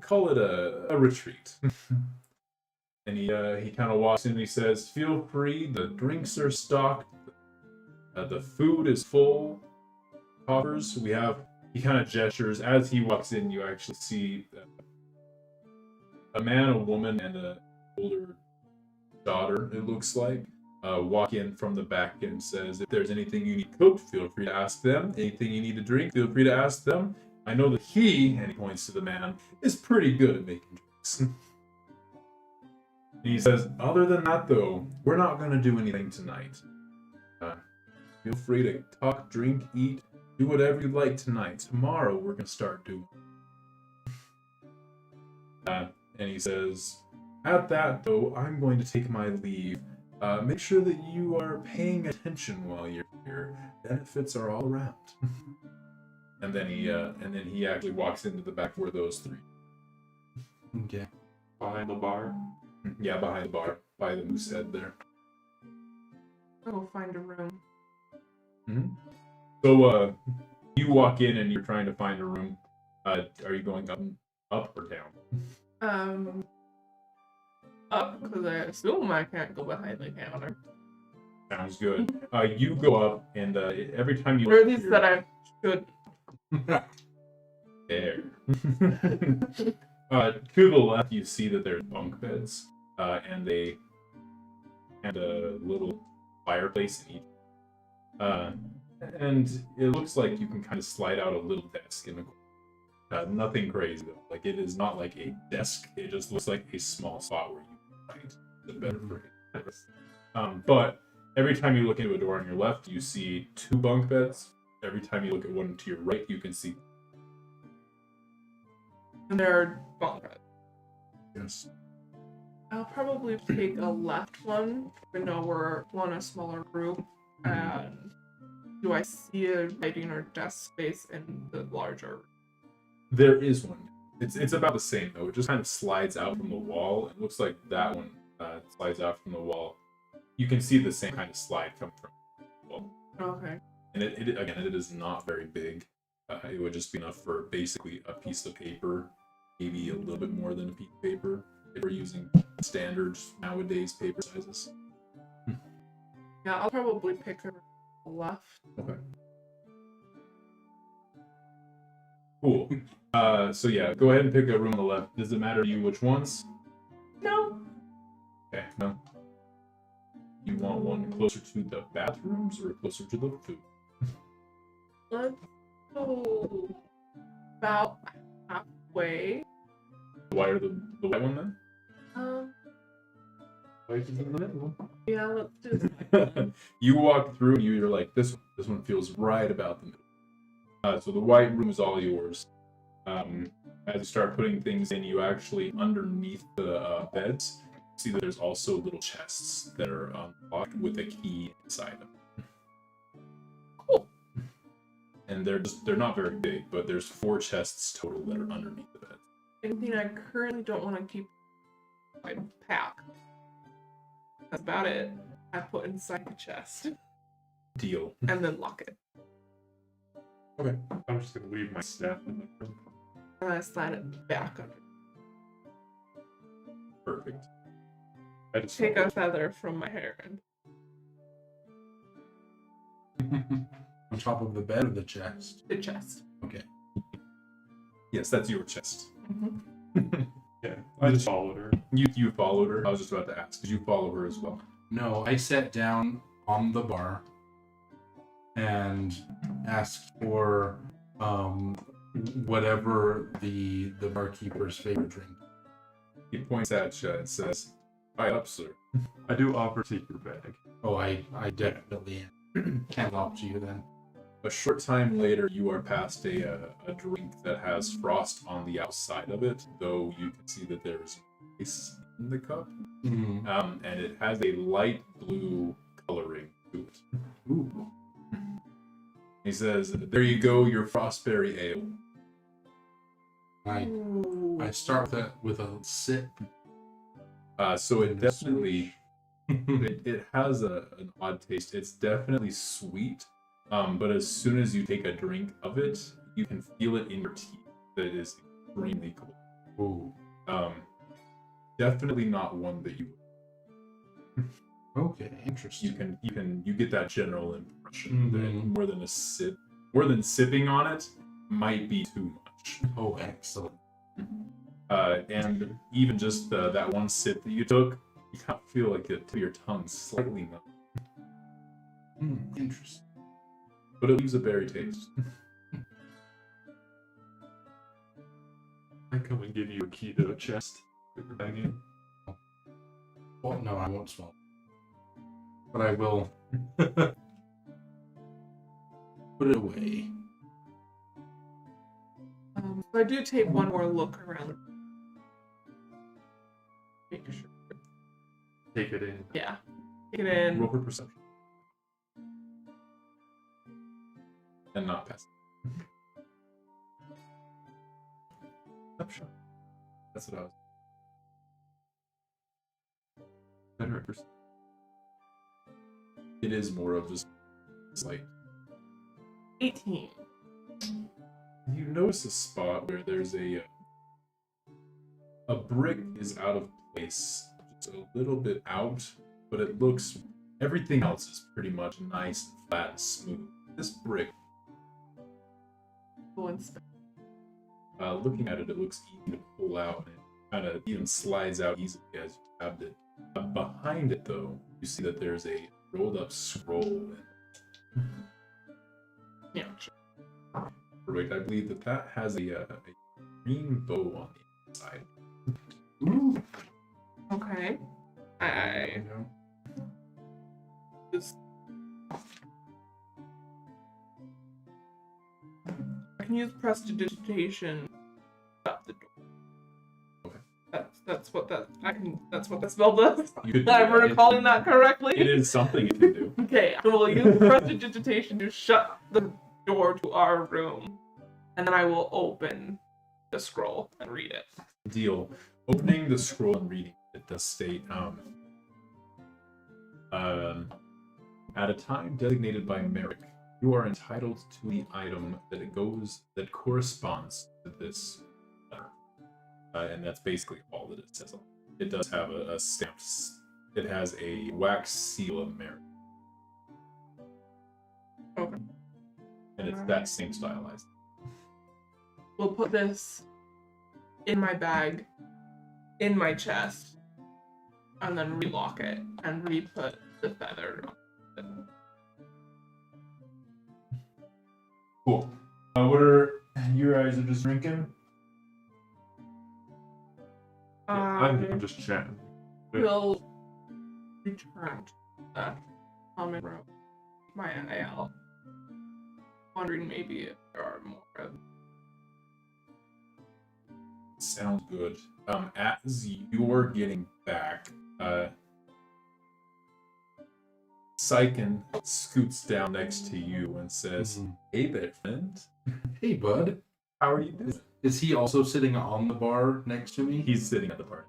Call it a retreat." And he kind of walks in and he says, "Feel free. The drinks are stocked. The food is full. Coffers we have." He kind of gestures. As he walks in, you actually see a man, a woman, and an older daughter, it looks like, walk in from the back and says, "If there's anything you need cooked, feel free to ask them. Anything you need to drink, feel free to ask them. I know that he," and he points to the man, "is pretty good at making drinks." And he says, "Other than that, though, we're not going to do anything tonight. Feel free to talk, drink, eat. Do whatever you like tonight. Tomorrow we're gonna start doing." And he says, "At that though, I'm going to take my leave. Make sure that you are paying attention while you're here. Benefits are all around." and then he actually walks into the back where those three. Okay. Behind the bar. Yeah, behind the bar, by the moose head there. I'll find a room. So, you walk in and you're trying to find a room. Are you going up or down? Up, because I assume I can't go behind the counter. Sounds good. You go up, and every time you... Or at least that I should. There. To the left, you see that there's bunk beds, and a little fireplace in each. And it looks like you can kind of slide out a little desk in the corner. Nothing crazy though. Like, it is not like a desk. It just looks like a small spot where you can write. The better phrase. But every time you look into a door on your left, you see 2 bunk beds. Every time you look at one to your right, you can see. And there are bunk beds. Yes. I'll probably take a left one, even though we're a smaller group. And do I see a writing or desk space in the larger? There is one. It's about the same though. It just kind of slides out from the wall. It looks like that one slides out from the wall. You can see the same kind of slide come from the wall. Okay. And it is not very big. It would just be enough for basically a piece of paper, maybe a little bit more than a piece of paper. If we're using standard nowadays paper sizes. Yeah, I'll probably pick a left. Okay. Cool. So yeah, go ahead and pick a room on the left. Does it matter to you which ones? No. Okay, no. You want one closer to the bathrooms or closer to the food? Let's go about halfway. The white one then? Like in the middle. Yeah, let's do this. You walk through and you're like, this one feels right about the middle. So the white room is all yours. As you start putting things in, you actually, underneath the beds, see that there's also little chests that are unlocked with a key inside them. Cool. And they're not very big, but there's 4 chests total that are underneath the bed. Anything I currently don't want to keep, I'd pack. That's about it. I put inside the chest Deal. and then lock it. I'm just gonna leave my staff in the room. And I slide it back under. Perfect. I just Take a feather from my hair and On top of the bed or the chest? the chest. Okay. Yes, that's your chest. Yeah, I just followed her. You followed her. I was just about to ask. Did you follow her as well? No, I sat down on the bar and asked for whatever the barkeeper's favorite drink. He points at you and says, "Right up, sir." I do offer take your bag. Oh, I definitely can't help you then. A short time later, you are past a drink that has frost on the outside of it, though you can see that there's ice in the cup, Mm. and it has a light blue coloring to it. Ooh. He says, "There you go, your frostberry ale." I start with a sip. So it definitely it has an odd taste. It's definitely sweet, but as soon as you take a drink of it, you can feel it in your teeth. That it is extremely cold. Ooh. Definitely not one that you. Okay, interesting. You get that general impression that Mhm. more than sipping on it might be too much. Oh, excellent. And even just that one sip that you took, you kind of feel like the tip of your tongue slightly numb, Interesting. but it leaves a berry taste. I come and give you a key to the chest. Put your bag in. Well, no, I won't smell. But I will put it away. So I do take one more look around. Make sure. Take it in. Yeah. Take it in. Roll for perception. And not pass. Perception. That's what I was. Better at perception. It is more of just like 18. you notice a spot where there's a brick is out of place, just a little bit out, but it looks everything else is pretty much nice, flat, and smooth. This brick, Go inspect. looking at it, it looks easy to pull out, and it kind of even slides out easily as you tapped it. Behind it, though, you see that there's a rolled up scroll. Yeah. Sure. Perfect. I believe that has a green bow on the inside. Ooh. Okay. I just. I can use prestidigitation to shut the door. Okay. That's what that I can. That's what that spell does. You could do I'm that. recalling that correctly. It is something you can do. Okay, so we'll use prestidigitation to shut the door to our room, and then I will open the scroll and read it. Deal. Opening the scroll and reading it does state, at a time designated by Merrick, you are entitled to the item that corresponds to this letter. And that's basically all that it says. It does have a stamped. It has a wax seal of Merrick. Okay. And it's that same stylized. We'll put this in my bag, in my chest, and then relock it and re-put the feather on it. Cool. What are your eyes are just drinking? Yeah, I'm just chatting. We'll return to the common room. My eye out. Wondering maybe if there are more of Sounds good. As you're getting back, Syken scoots down next to you and says, "Hey there, friend. Hey, bud. How are you doing?" Is he also sitting on the bar next to me? He's sitting at the bar.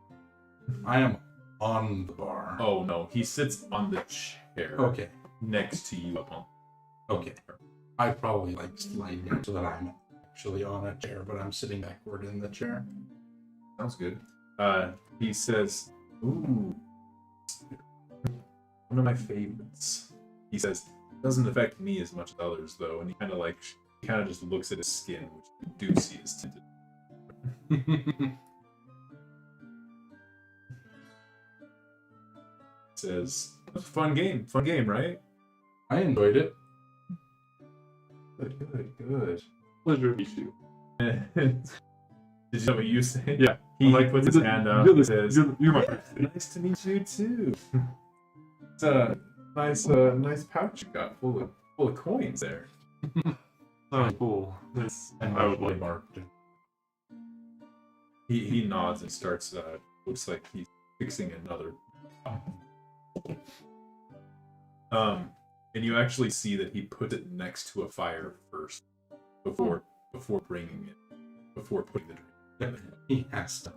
I am on the bar? Oh no, he sits on the chair. Okay. Next to you up on. Okay. I probably like slide down so that I'm actually on a chair, but I'm sitting backward in the chair. Sounds good. He says, "Ooh, one of my favorites." He says, "Doesn't affect me as much as others, though." And he kind of just looks at his skin, which you do see is tinted. Says, fun game, right?" I enjoyed it. Good. Pleasure to meet you. Did you know what you say? Yeah. He I'm like, puts his hand out You're, and says, you're my first. "Nice to meet you too." It's a nice pouch you got full of coins there. Oh, cool. This And I would I like. marked it. He nods and starts. Looks like he's fixing another. And you actually see that he put it next to a fire first, before bringing it, before putting the drink. He has to.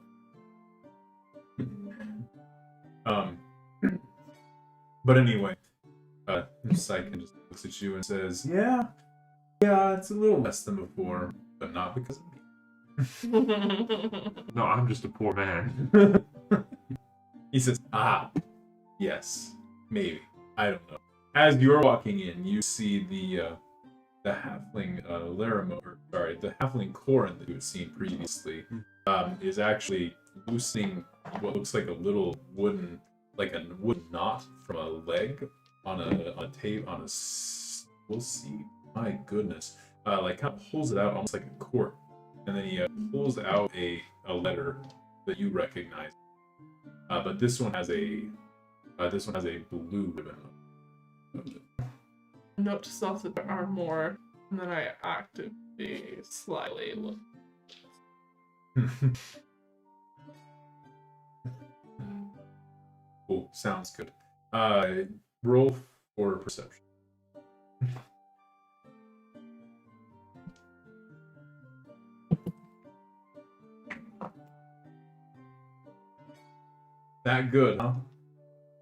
But anyway, Syken just looks at you and says, "Yeah, it's a little less than before, but not because of me." No, I'm just a poor man. He says, yes, maybe. I don't know. As you're walking in, you see the halfling the halfling Corin that you had seen previously, is actually loosening what looks like a little wooden knot from a leg on a tape on a we'll see. My goodness, like kind of pulls it out almost like a cord, and then he pulls out a letter that you recognize. But this one has a blue ribbon. Note to self that there are more, and then I actively slyly look. Cool, sounds good. Roll for perception. That good, huh?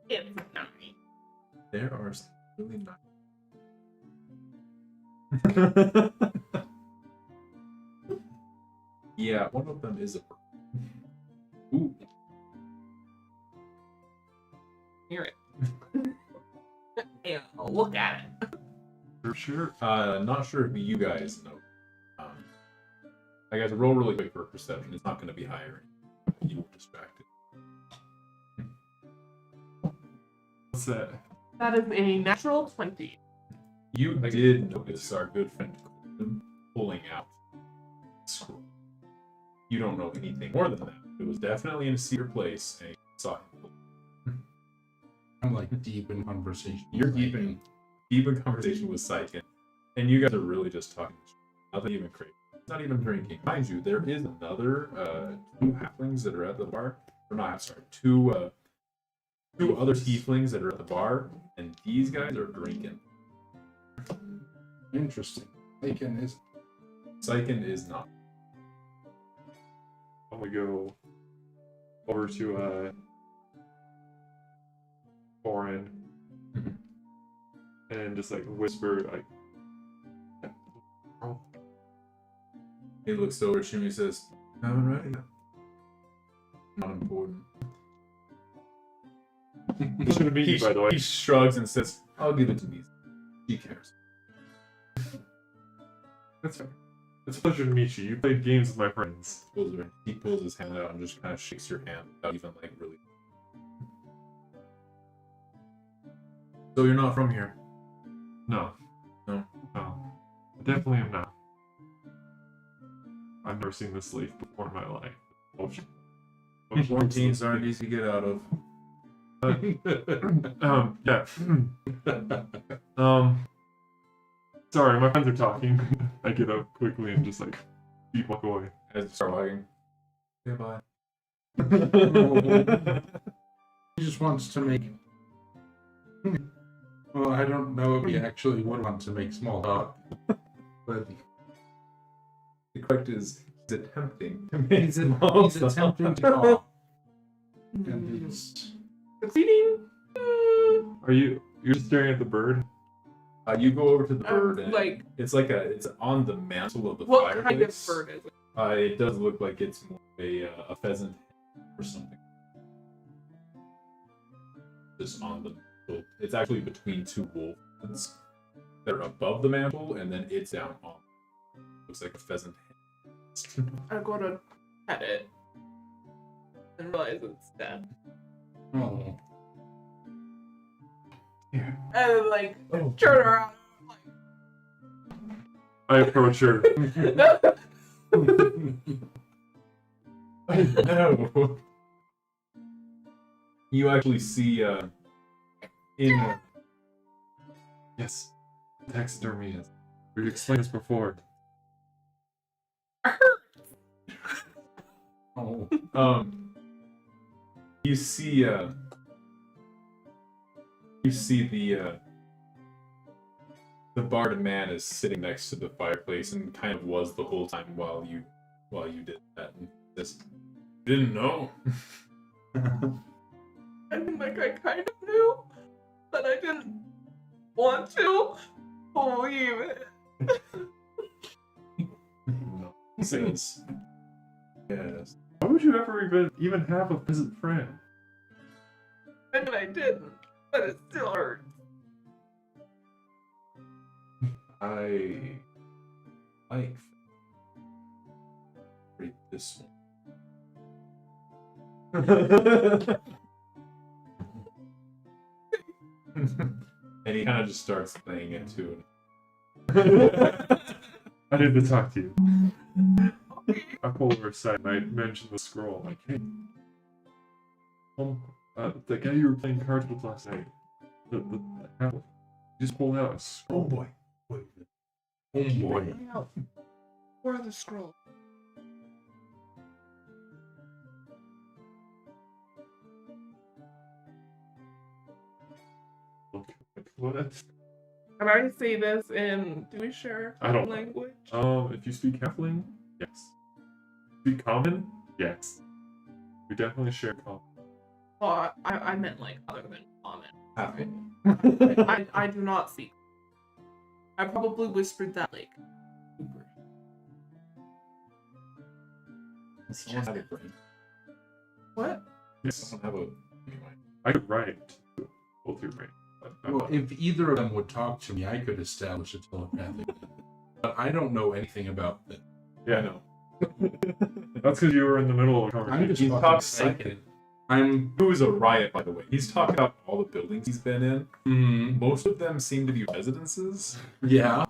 It's 9. There are some really nice. Yeah, one of them is a bird. Ooh. Hear it. Yeah, look at it. For sure. Not sure if you guys know. I got to roll really quick for perception. It's not going to be higher. You were distracted. What's that? That is a natural 20. You did notice our good friend Colton pulling out a scroll. You don't know anything more than that. It was definitely in a secret place, and you saw him. I'm like deep in conversation. You're deep in conversation with Syken, and you guys are really just talking. Nothing even crazy. Not even drinking. Mind you, there is another 2 halflings that are at the bar. Or not, sorry, two other tieflings that are at the bar, and these guys are drinking. Interesting. Syken is not. I'm gonna go over to Corin and just like whisper like, "Oh, He looks over at you and he says, "Haven't read it. Not important." Good to meet you, by the way." He shrugs and says, "I'll give it to me. She cares." That's fair. It's a pleasure to meet you. You played games with my friends. He pulls his hand out and just kind of shakes your hand without even like really. So you're not from here? No. No. I definitely am not. I've never seen this leaf before in my life. Quarantines aren't easy to get out of. Yeah. Sorry, my friends are talking. I get up quickly and just like walk away. As you start walking. Goodbye. He just wants to make. Well, I don't know if he actually would want to make small talk, but The correct is he's attempting to make he's small talk. attempting to talk. And he's Succeeding? You're staring at the bird? You go over to the bird, and like- it's on the mantle of the What fireplace. kind of bird is it? It does look like it's more a pheasant or something. Just on the mantle. It's actually between two wolves that are above the mantle, and then it's down on. Looks like a pheasant. I go to pet it and realize it's dead. Oh. Yeah. And like Oh. turn around. I approach her. No. You actually see in Yes. Taxidermy is. We've explained this before. Oh. you see the bard man is sitting next to the fireplace and kind of was the whole time while you did that, and just didn't know. I mean, like, I kind of knew, but I didn't want to believe it. Says, yes. Why would you ever even have a peasant friend? I mean, I didn't, but it still hurts. I like read this one. And he kind of just starts playing it too. I need to talk to you. I pull her aside and I mention the scroll. Like, hey, the guy you were playing cards with last night, the he just pulled out a scroll. Oh boy. Oh boy. Where are the scrolls? What? Can I say this in, do we share I don't know. language? If you speak Halfling, yes. Speak Common, yes. We definitely share Common. Oh, I meant like other than common. Happy. I do not speak. I probably whispered that like super. Someone have a brain. What? Yes. Someone have a anyway. I could write both your brain. Well, if either of them would talk to me, I could establish a telepathic. But I don't know anything about them. Yeah, I know. That's because you were in the middle of a I'm conversation. just He's fucking talking psychic. It was a riot, by the way. He's talking about all the buildings he's been in. Most of them seem to be residences, Yeah.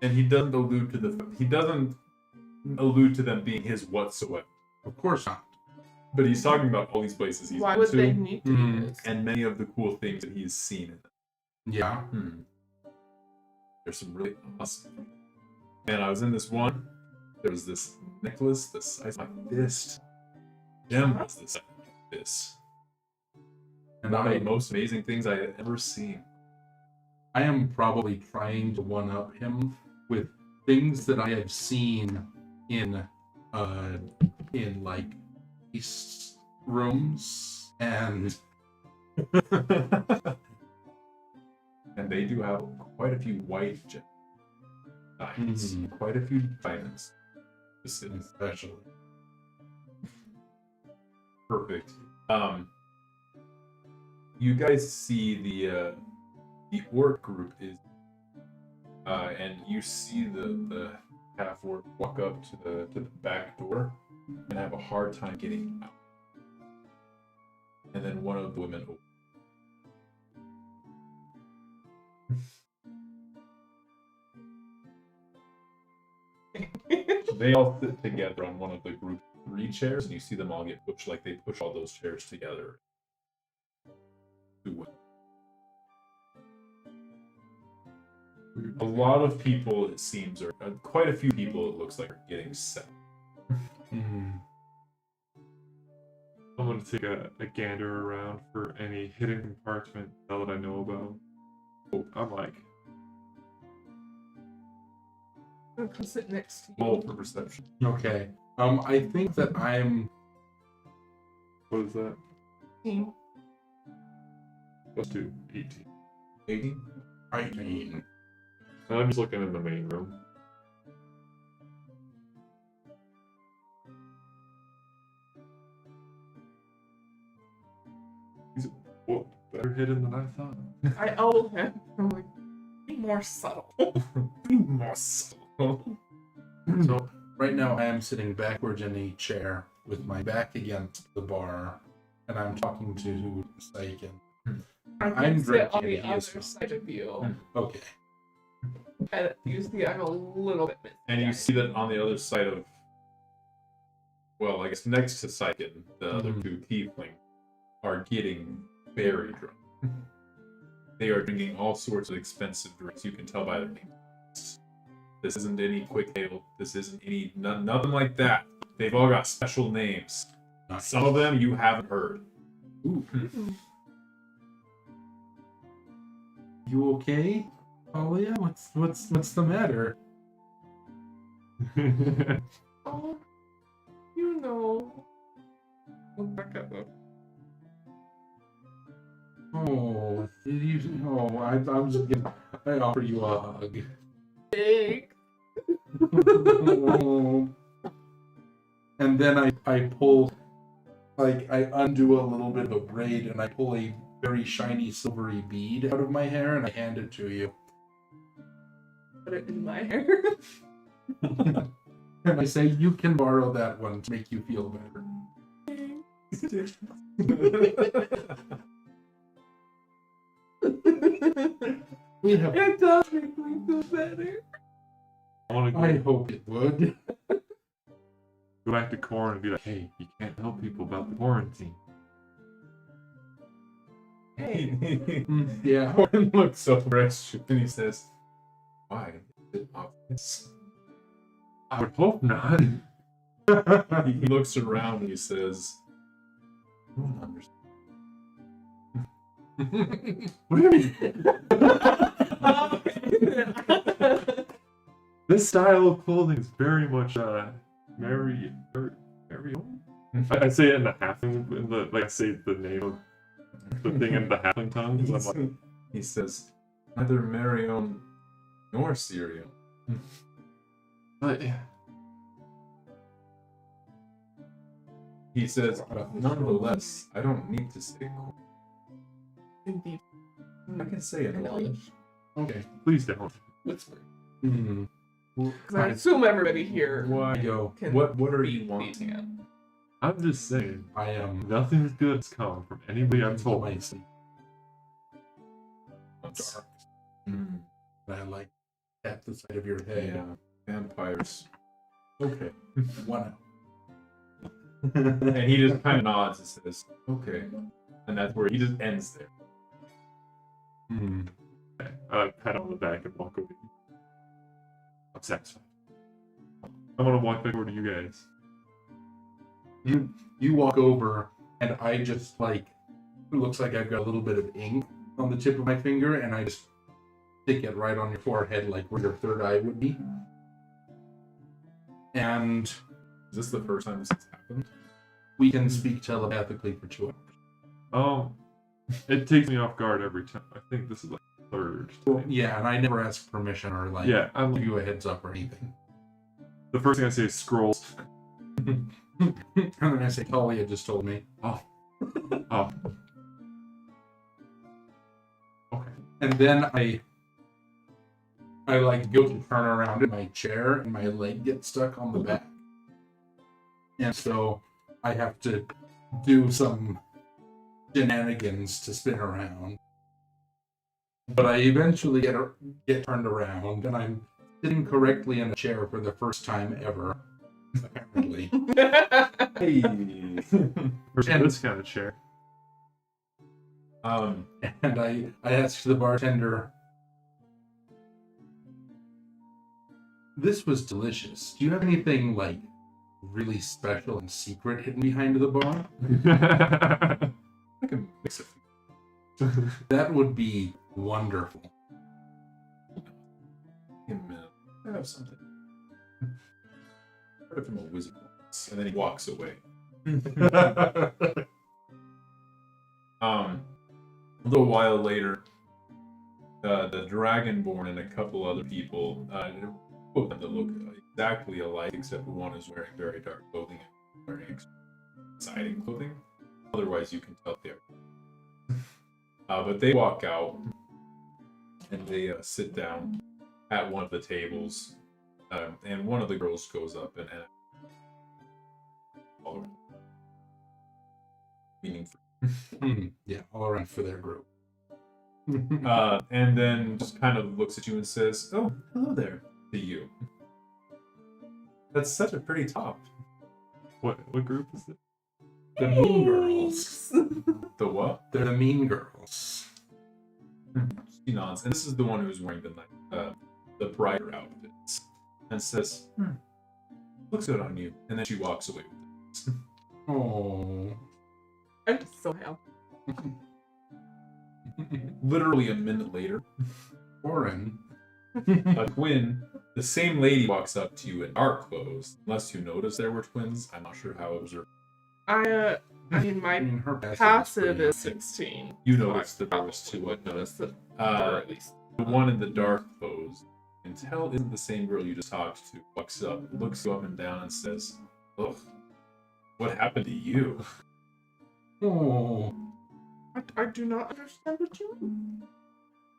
and he doesn't allude to them being his whatsoever. Of course not. But he's talking about all these places he's Why been would to, they need to do this? and many of the cool things that he's seen in them. Yeah. There's some really awesome. Man, I was in this one. There was this necklace the size of my fist. Gem was the size of my fist. And One of the I most amazing things I had ever seen. am probably trying to one up him with things that I have seen in like Heist rooms and And they do have quite a few white diamonds. Quite a few diamonds. especially. Perfect. You guys see the orc group is, and you see the half orc walk up to the back door and have a hard time getting out. And then one of the women opens. They all sit together on one of the group 3 chairs, and you see them all get pushed, like they push all those chairs together. A lot of people, it seems, or quite a few people, it looks like, are getting set. I'm going to take a gander around for any hidden compartments now that I know about. Oh, I'm like, I'm gonna sit next to you. Roll for perception. Okay. I think that I'm what is that? Team. Let's do 18. 18? I mean, I'm just looking in the main room. He's better hidden than I thought. I elbow him. I'm like, be more subtle. Be more subtle. so right now I am sitting backwards in a chair with my back against the bar, and I'm talking to Saiken. I'm drinking sit on and the he is other not. side of you. Okay. And you see I'm a little bit missing. And you see that on the other side of, well, I guess next to Syken, the other two tieflings are getting very drunk. They are drinking all sorts of expensive drinks. You can tell by their names. This isn't any quick ale. This isn't any nothing like that. They've all got special names. Nice. Some of them you haven't heard. Ooh. You okay? Oh yeah, what's the matter? Oh, you know. Look back at them. Oh, did you? Oh, I'm just gonna. I offer you a hug. Big. And then I pull, like I undo a little bit of a braid and I pull a very shiny silvery bead out of my hair and I hand it to you. Put it in my hair. And I say, you can borrow that one to make you feel better. We have. It does make me feel better. I want to I hope it would. go back to Corin and be like, hey, you can't tell people about the quarantine. Hey. Yeah. Corin looks over at you and he says, why? Is it obvious? I would hope not. He looks around and he says, I don't understand. What do you mean? This style of clothing is very much Mary. I say it in the halfling, I say the name of the thing in the halfling tongue. 'Cause I'm like, He says, neither Marion nor Syrian. but, He says, but nonetheless, I don't need to say Corin. Indeed. I can say it in English. Okay. please don't. Whisper. Hmm. Because I assume everybody here Why? Yo, can What are read you these wanting? hands. I'm just saying, I am nothing good's come from anybody I've told. my sleep. Dark. And I like at the side of your head. Yeah, vampires. Okay. One out. And he just kind of nods and says, okay. And that's where he just ends there. Hmm. Pat on the back and walk away. I'm satisfied. I'm gonna walk back over to you guys. You walk over, and I just like, it looks like I've got a little bit of ink on the tip of my finger, and I just stick it right on your forehead, like where your third eye would be. And Is this the first time this has happened? we can speak telepathically for 2 hours. It takes me off guard every time. I think this is like the third. Well, yeah, and I never ask permission or like Yeah, I'm give you a heads up or anything. the first thing I say is scrolls. And then I say, Talia just told me. Oh. Okay. And then I like go to turn around in my chair and my leg gets stuck on the back. And so I have to do some shenanigans to spin around. But I eventually get turned around and I'm sitting correctly in a chair for the first time ever. Apparently. Hey. Or this kind of chair. And I asked the bartender, this was delicious. Do you have anything like really special and secret hidden behind the bar? I can mix it. That would be wonderful. In a minute. I have something. I heard it from a wizard once, and then he walks away. little while later, the Dragonborn and a couple other people, both of them look exactly alike, except one is wearing very dark clothing and wearing exciting clothing. Otherwise, you can tell they are. But they walk out and they sit down at one of the tables, and one of the girls goes up and meaning Yeah, all around for their group. and then just kind of looks at you and says, "Oh, hello there," to you. That's such a pretty top. What group is it? The Mean Girls. The what? They're the Mean Girls. She nods, and this is the one who's wearing the brighter outfits, and says, "Looks good on you." And then she walks away with it. Oh. I'm so happy. Literally a minute later, Orin. Quinn, the same lady, walks up to you in dark clothes. Unless you notice there were twins, I'm not sure how it was. I mean, my her passive is 16. You so noticed that there was two. would notice that, or Uh, at least. the one in the dark clothes, you can tell isn't the same girl you just talked to. Walks up, looks you up and down, and says, "Ugh, what happened to you?" Oh. I do not understand what you mean.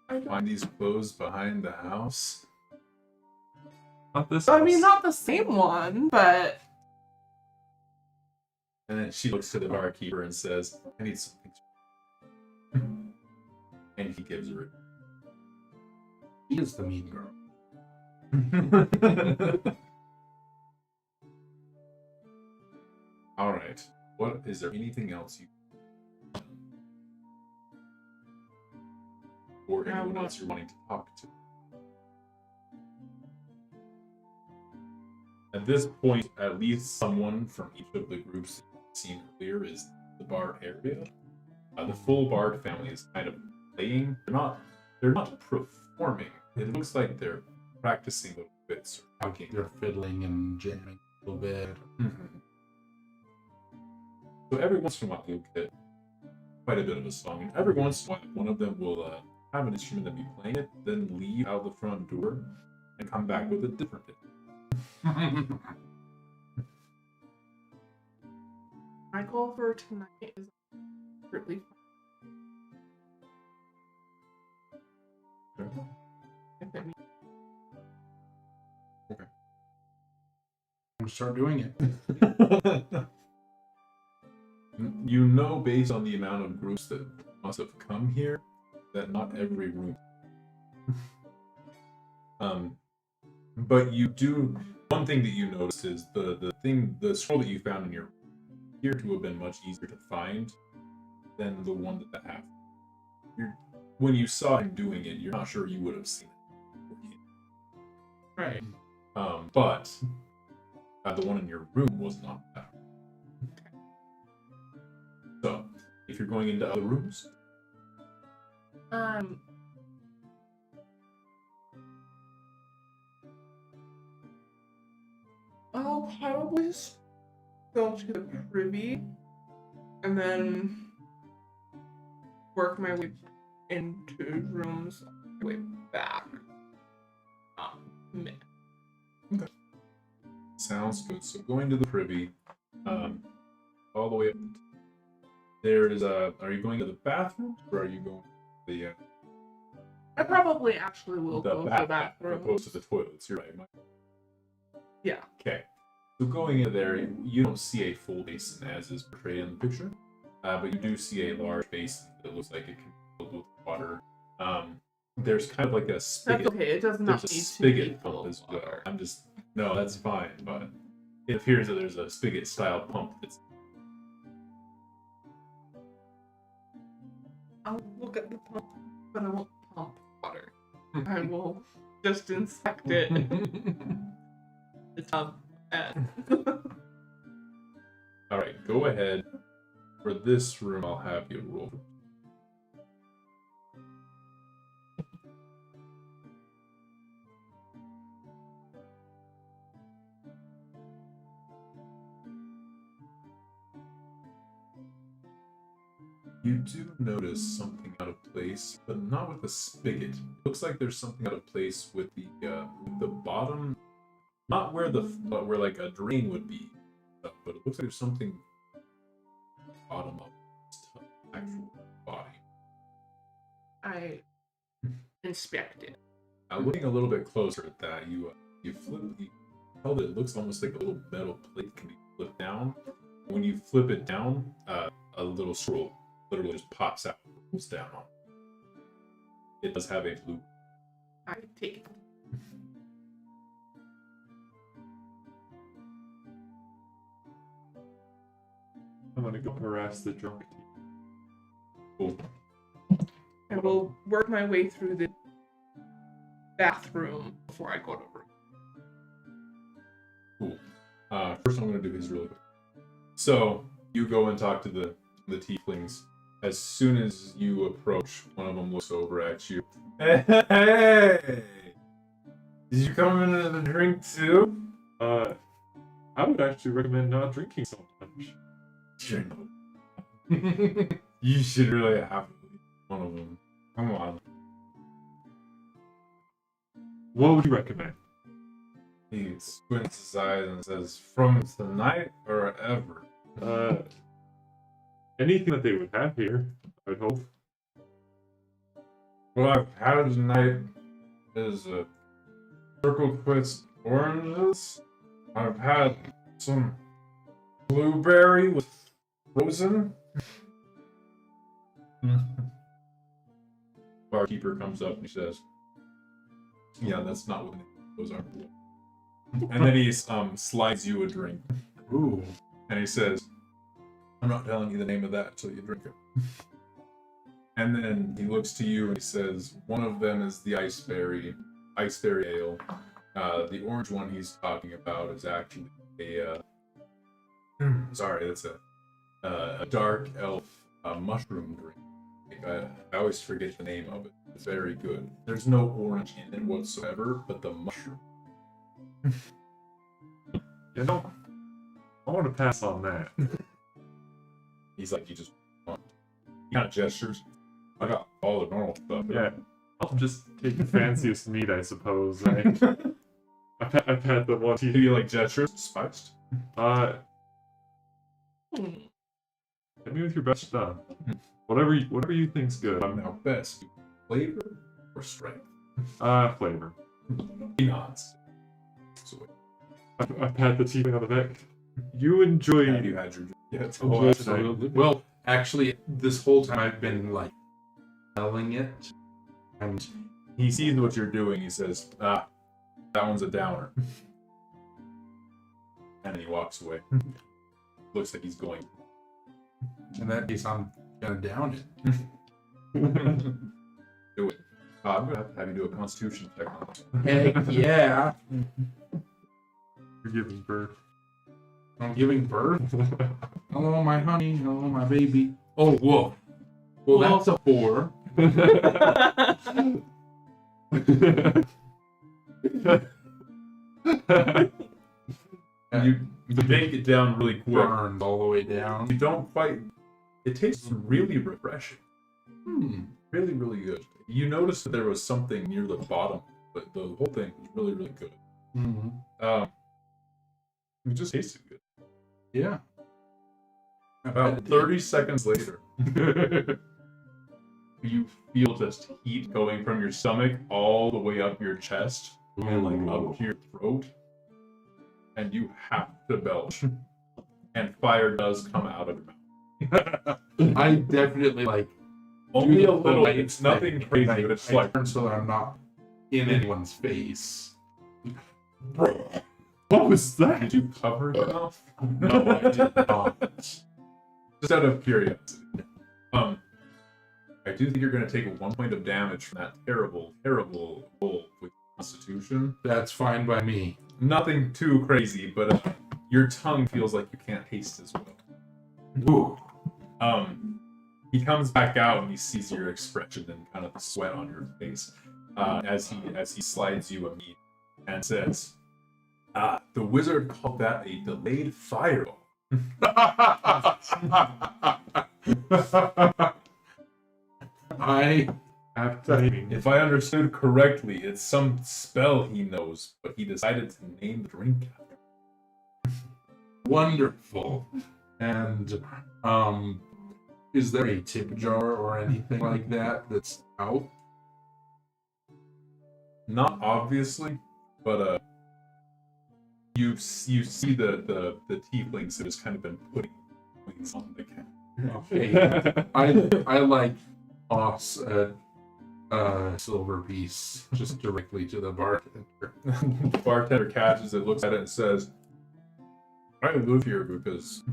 I don't. Find these clothes behind the house. Not this. I mean, house. not the same one, but And then she looks to the barkeeper and says, "I need something." And he gives her She is the Mean Girl. it. All right. What is there anything else you or anyone else you're wanting to talk to? At this point, at least someone from each of the groups seen earlier is the Bard area. The full Bard family is kind of playing. They're not performing. It looks like they're practicing little bits or talking. They're fiddling and jamming a little bit. So every once in a while you'll get quite a bit of a song, and every once in a while one of them will have an instrument and be playing it, then leave out the front door and come back with a different bit. my goal for tonight is really fun. If it means We'll start doing it. You know, based on the amount of groups that must have come here, that not every room. But you do. One thing that you notice is the scroll that you found in your room appear to have been much easier to find than the one that the half. When you saw him doing it, you're not sure you would have seen it. right. But the one in your room was not that. So, if you're going into other rooms, I'll probably go to the privy and then work my way into rooms on my way back. Mid. sounds good. So going to the privy, all the way up. There is a. Are you going to the bathroom or are you going to the? I probably actually will go to the bathroom bathroom. opposed to the toilets. You're right. Yeah. Okay. So going into there, you don't see a full basin as is portrayed in the picture, but you do see a large basin that looks like it can be filled with water. There's kind of like a spigot. That's okay. It does not There's a need to be spigot full pump of as well. water. No, that's fine, but it appears that there's a spigot style pump that's. I'll look at the pump, but I won't pump water. I will just inspect it. The tub. Alright, go ahead. For this room, I'll have you roll. You do notice something out of place, but not with the spigot. It looks like there's something out of place with the bottom, not where where like a drain would be, but it looks like there's something bottom of this actual body. I inspect it. Looking a little bit closer at that, you tell that it looks almost like a little metal plate can be flipped down. When you flip it down, a little scroll literally just pops out, rolls down on it. It does have a blue. I take it. I'm gonna go harass the drunk team. Cool. I will work my way through the bathroom before I go to room. Cool. First I'm going to do his really quick. So, you go and talk to the tieflings. As soon as you approach, one of them looks over at you. Hey! Did you come in with a drink too? I would actually recommend not drinking so much. Sure. You should really have one of them. Come on. What would you recommend? He squints his eyes and says, "From tonight or ever?" Anything that they would have here, I would hope. What I've had tonight is a circle twist oranges. I've had some blueberry with frozen. Barkeeper comes up and he says, "Yeah, that's not what those are." And then he slides you a drink. Ooh. And he says, "I'm not telling you the name of that until you drink it." And then he looks to you and he says, "One of them is the iceberry ale. The orange one he's talking about is actually that's a dark elf mushroom drink. I always forget the name of it. It's very good. There's no orange in it whatsoever, but the mushroom." You know, I want to pass on that. He's like, "You just want." He kind of gestures. "I got all the normal stuff." Yeah, I'll just take the fanciest meat, I suppose. I've had the one. Do you like gestures? Spiced? Hit me with your best stuff. Whatever you think's good. Now, best flavor or strength? Flavor. He nods. So, I've had the tea on the back. You enjoy. have you had your? Yeah, it's Oh, absolutely. Well, actually, this whole time I've been like selling it, and He sees what you're doing. He says, "Ah, that one's a downer," and he walks away. Looks like he's going. in that case, I'm gonna down it. Do it. I'm gonna have you do a Constitution check on it. Heck yeah! You're giving birth. I'm giving birth. Hello, my honey. Hello, my baby. Oh, whoa. Well, that's a 4. You make it down really quick. Burned all the way down. You don't quite. It tastes really refreshing. Hmm. Really, really good. You noticed that there was something near the bottom, but the whole thing was really, really good. Mm-hmm. It just tasted good. Yeah. About 30 seconds later, you feel just heat going from your stomach all the way up your chest and like up to your throat, and you have to belch, and fire does come out of your mouth. I definitely like Only do a the little. light It's nothing thing, crazy, and but it's I like, turn so that I'm not in anyone's face. What was that? did you cover your mouth? No, I did not. Just out of curiosity. I do think you're going to take 1 point of damage from that terrible, terrible roll with Constitution. That's fine by me. Nothing too crazy, but your tongue feels like you can't taste as well. Ooh. He comes back out and he sees your expression and kind of the sweat on your face as he slides you a meat and says, "The wizard called that a delayed fireball." I Have timing. If I understood correctly, it's some spell he knows, but he decided to name the drink after. wonderful. And is there a tip jar or anything like that that's out? Not obviously, but you see the tieflings that has kind of been putting things on the counter. Okay. I like toss a silver piece just directly to the bartender. The bartender catches it, looks at it, and says, "I live here because,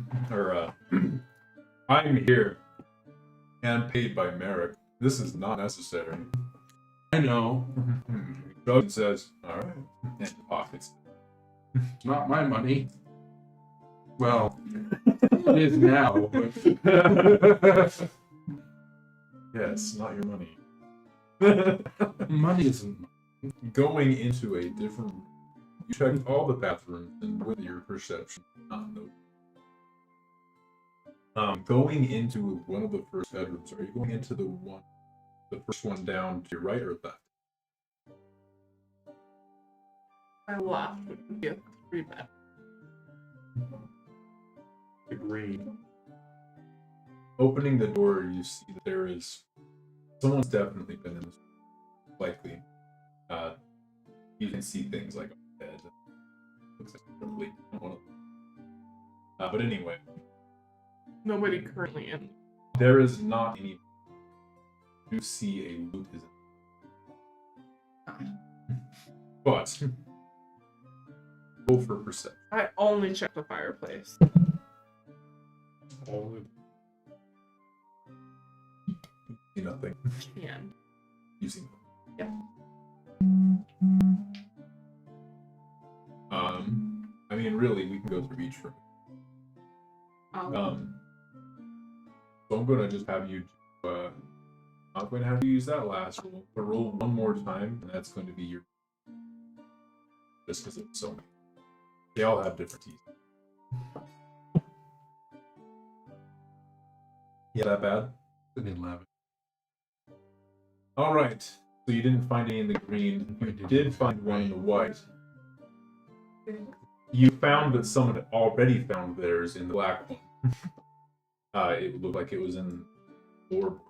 I'm here and paid by Merrick. This is not necessary." I know. Doug says, "All right," and pockets. It's not my money. Well, it is now, but Yes, not your money. money isn't. Going into a different room, you checked all the bathrooms, and with your perception, not noticed. Going into one of the first bedrooms, are you going into the first one down to your right or left? My left would be a 3-bed. The green. Opening the door, you see that there is someone's definitely been in this room. Likely, you can see things like a bed. Looks like probably one of them. But anyway, Nobody currently in. there is not any. You see a loot is in. But go for perception. I only check the fireplace. All of See nothing. Can. You see nothing. Yep. I mean, really, we can go through each room. So I'm gonna just have you. I'm going to have you use that last roll, but roll one more time, and that's going to be your. Just because it's so many. They all have different teeth. Yeah, that bad? An 11. All right. So you didn't find any in the green. You did find one in the white. You found that someone had already found theirs in the black one. It looked like it was in the floor.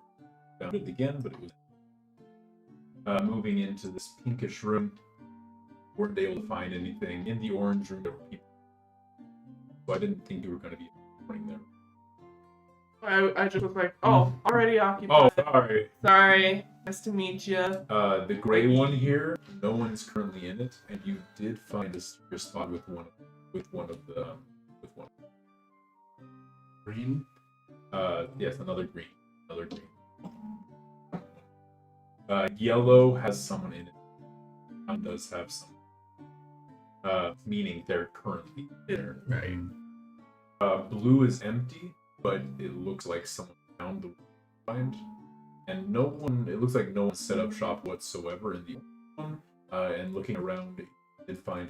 Found it again, but it was. Moving into this pinkish room, weren't able to find anything. In the orange room, there were people. So I didn't think you were going to be running there. I just was like, oh, already occupied. Oh, sorry. Sorry. Nice to meet you. The gray one here, no one's currently in it, and you did find a secure spot with one of the. Green? Yes, another green. Yellow has someone in it. One does have some. Meaning they're currently there. Right. Blue is empty, but it looks like someone found the find. And no one, it looks like no one set up shop whatsoever in the one. And looking around, you did find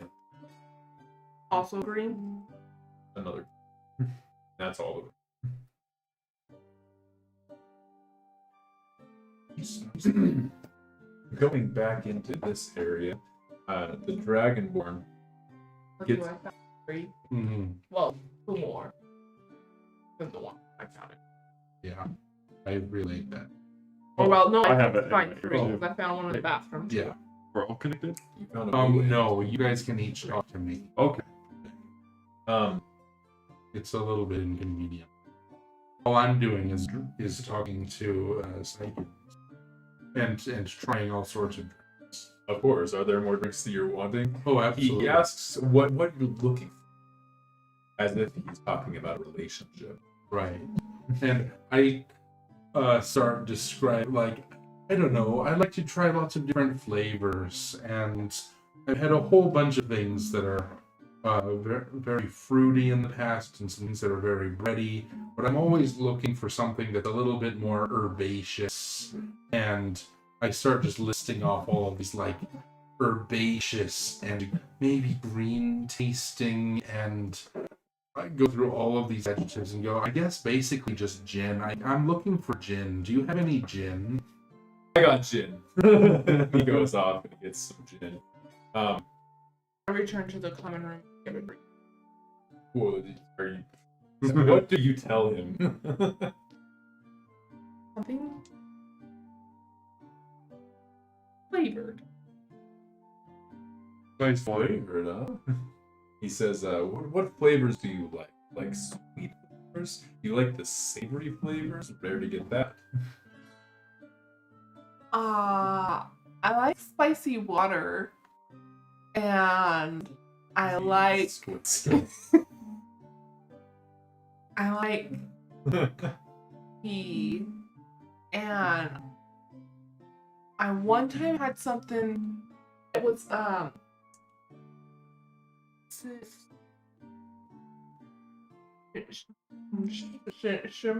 Also green. another. That's all of it. Going back into this area, the Dragonborn. What Gets- do I found? 3. Mm-hmm. Well, 2 more than the one I counted. Yeah. I relate that. Oh well, no, I I have have it find anyway. 3 because I found one in the bathroom. Yeah. We're all connected? You found a blue one. No, you guys can each talk to me. Okay. It's a little bit inconvenient. All I'm doing is talking to Psychic and trying all sorts of drinks. Of course. Are there more drinks that you're wanting? Oh, absolutely. He asks what you're looking for, as if he's talking about a relationship. Right. And I start describe like, I don't know, I like to try lots of different flavors, and I've had a whole bunch of things that are very, very fruity in the past and some things that are very bready, but I'm always looking for something that's a little bit more herbaceous, and I start just listing off all of these like herbaceous and maybe green tasting and I go through all of these adjectives and go, I guess basically just gin. I'm looking for gin. Do you have any gin? I got gin. He goes off and gets some gin. I return to the common room. Give it a break. What do you tell him? Something flavored. Nice Flavored, huh? He says, what flavors do you like? Like sweet flavors? Do you like the savory flavors? Rare to get that. I like spicy water. And I like tea. And I one time had something. It was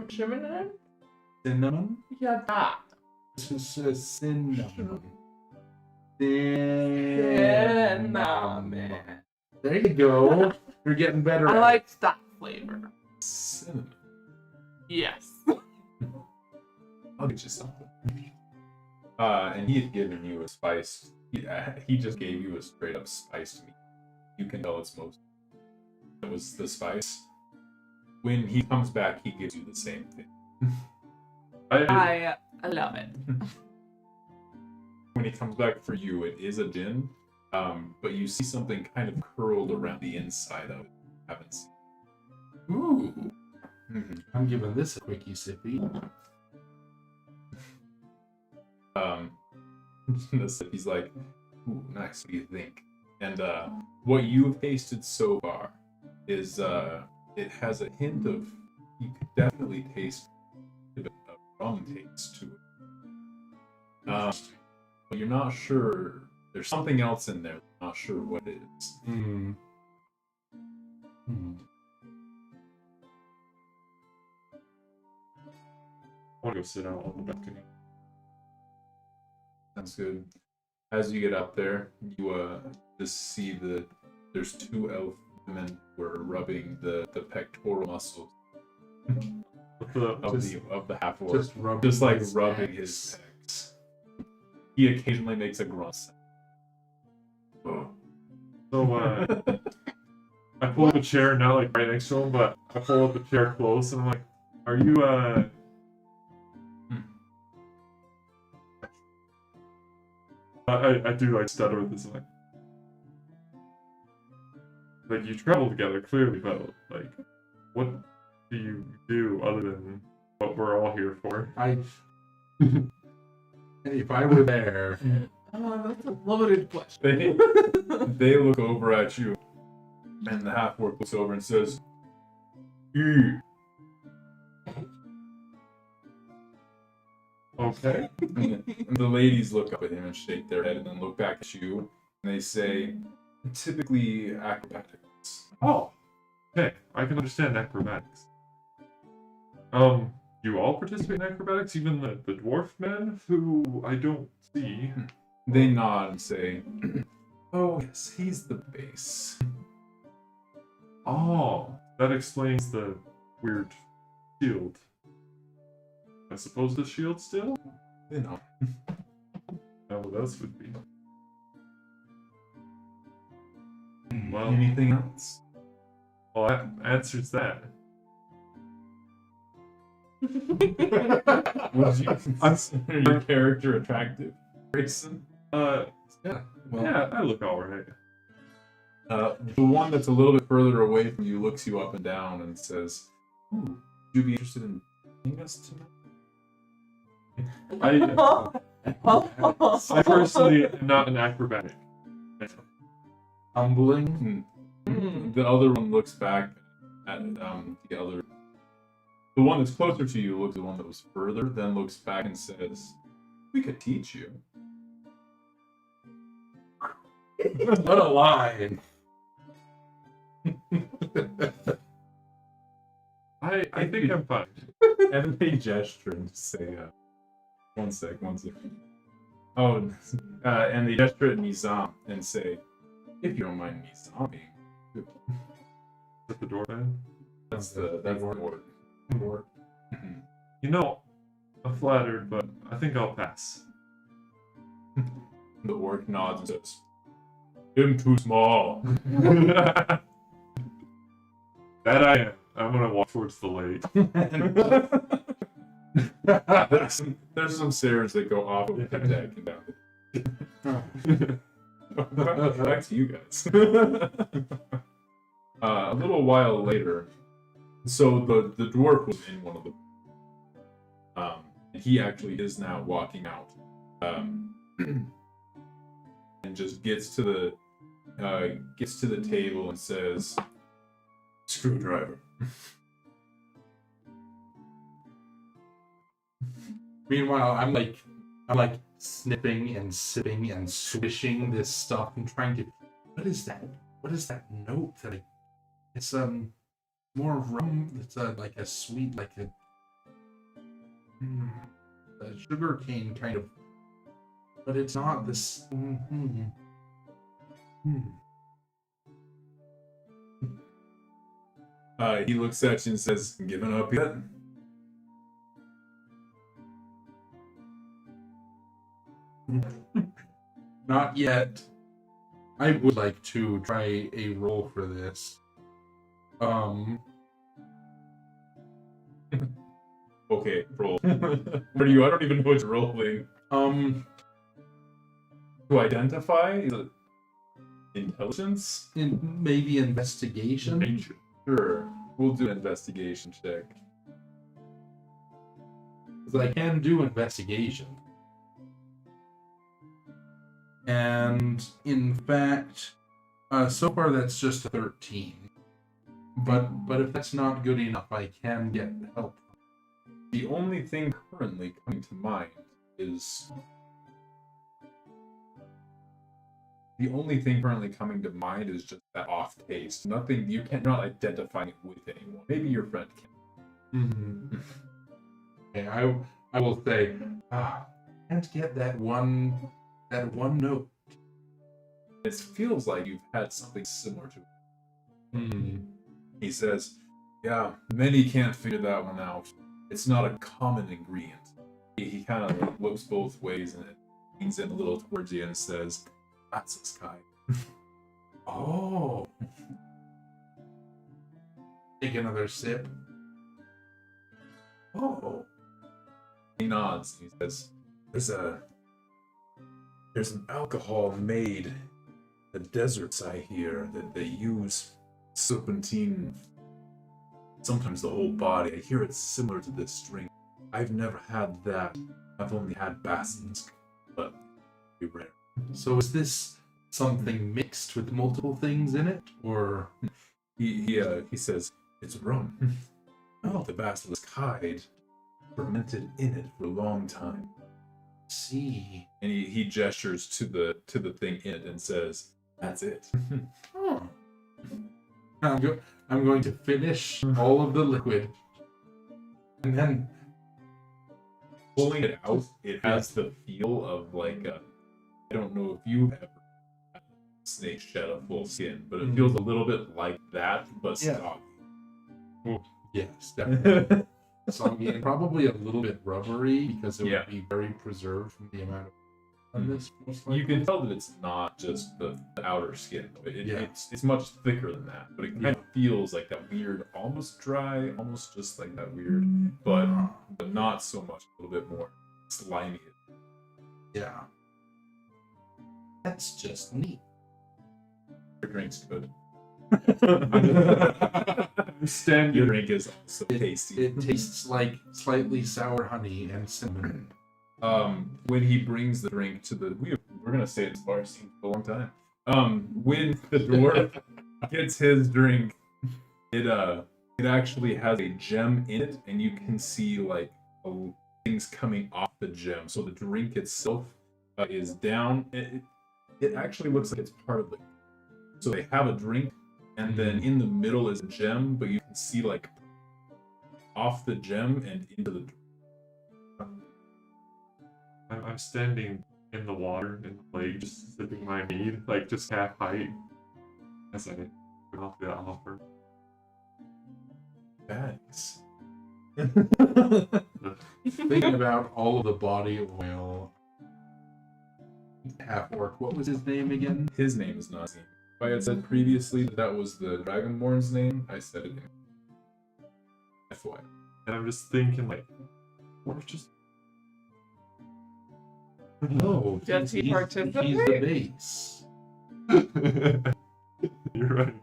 cinnamon? Cinnamon? Yeah, that. This is cinnamon. Cinnamon. There you go. You're getting better. I at like that flavor. Cinnamon. Yes. I'll get you something. And he had given you a spice. He just gave you a straight up spiced meat. You can tell it's most. It was the spice. When he comes back, he gives you the same thing. I love it. When he comes back for you, it is a gin, but you see something kind of curled around the inside of it. You haven't seen. Ooh. I'm giving this a quickie sippy. The sippy's like, ooh, nice, what do you think? And what you've tasted so far is it has a hint of, you could definitely taste a bit of rum taste to it. But you're not sure, there's something else in there, not sure what it is. Hmm. I want to go sit out on the balcony. Sounds good. As you get out there, you just see there's two elf women who are rubbing the pectoral muscles of the half orc. Just like rubbing his pecs. He occasionally makes a grunt sound. So, I pull up a chair, not like right next to him, but I pull up a chair close and I'm like, are you, I do like stutter with this, I'm like you travel together clearly, but like, what do you do other than what we're all here for? If I were there, That's a loaded question. They look over at you, and the half orc looks over and says, "Ew." Okay. And the ladies look up at him and shake their head and then look back at you and they say, typically acrobatics. Oh, okay. I can understand acrobatics. You all participate in acrobatics, even the dwarf men who I don't see. They nod and say, oh yes, he's the base. Oh, that explains the weird shield. I suppose the shield still? You know. Now what else would be? Well, Anything else? well, that answers that. Would you consider your character attractive, Grayson? Yeah, Well, yeah, I look alright. the one that's a little bit further away from you looks you up and down and says, ooh, would you be interested in seeing us tonight? I personally am not an acrobatic. humbling. The other one looks back at the one that's closer to you looks at the one that was further, then looks back and says, we could teach you. What a lie. I think I'm fine. And they gesture and say, one sec. Oh, and they gesture at Nizam and say, if you don't mind Nizam being At the door then? That's the orc. You know, I'm flattered, but I think I'll pass. The orc nods and says, "Him too small." That I am. I'm gonna walk towards the lake. There's some stairs that go off of the deck and down. Back to you guys. A little while later, so the dwarf was in one of the. He actually is now walking out, and just gets to the table and says, "Screwdriver." Meanwhile, I'm like snipping and sipping and swishing this stuff and trying to. What is that? What is that note that it's more rum. It's like a sweet, like a sugar cane kind of, but it's not this. He looks at you and says, "Giving up yet?" Not yet. I would like to try a roll for this. Okay, roll. What are you? I don't even know what you're rolling. To identify? Is it intelligence? Maybe investigation. Sure. We'll do an investigation check. Because I can do investigation. And in fact, so far that's just a 13. But if that's not good enough, I can get help. The only thing currently coming to mind is... just that off taste. Nothing, you cannot identify it with anyone. Maybe your friend can. Okay, I will say, can't get that one note. It feels like you've had something similar to it. He says, "Yeah, many can't figure that one out. It's not a common ingredient." He kind of looks both ways and leans in a little towards you and says, "That's this guy." Oh. Take another sip. Oh. He nods. He says, There's an alcohol made in the deserts, I hear, that they use serpentine. Sometimes the whole body. I hear it's similar to this drink. I've never had that. I've only had basins, but pretty rare." So is this something mixed with multiple things in it, or He says, "It's rum. Oh, the basilisk hide fermented in it for a long time." see? And he gestures to the thing in it and says, "That's it." Oh. I'm going to finish all of the liquid, and then Pulling it out, it has the feel of like a. I don't know if you've ever had a snake shed a full skin, but it feels a little bit like that, but Yeah. soft. yes, definitely. So I mean, probably a little bit rubbery because it Yeah. would be very preserved from the amount of on this. Most You can tell that it's not just the outer skin. Yeah. It's much thicker than that, but it kind of feels like that weird, almost dry, almost just like that weird, but not so much. A little bit more slimy. Yeah. That's just neat. Your drink's good. Stand Your drink is also tasty. It tastes like slightly sour honey and cinnamon. When he brings the drink to the we're gonna say it's bar scene for a long time. When the dwarf gets his drink, it actually has a gem in it, and you can see like things coming off the gem. So the drink itself is down. It actually looks like it's part of the. So they have a drink, and then in the middle is a gem, but you can see like off the gem and into the. I'm standing in the water in the lake, just sipping my mead, like just half height, as I go off the offer. Bags. Thinking about all of the body oil. Half orc. What was his name again? His name is not seen. If I had said previously that that was the Dragonborn's name, I said it. FY. And I'm just thinking, like, we're just. No, Does he participate? He's the base. You're right.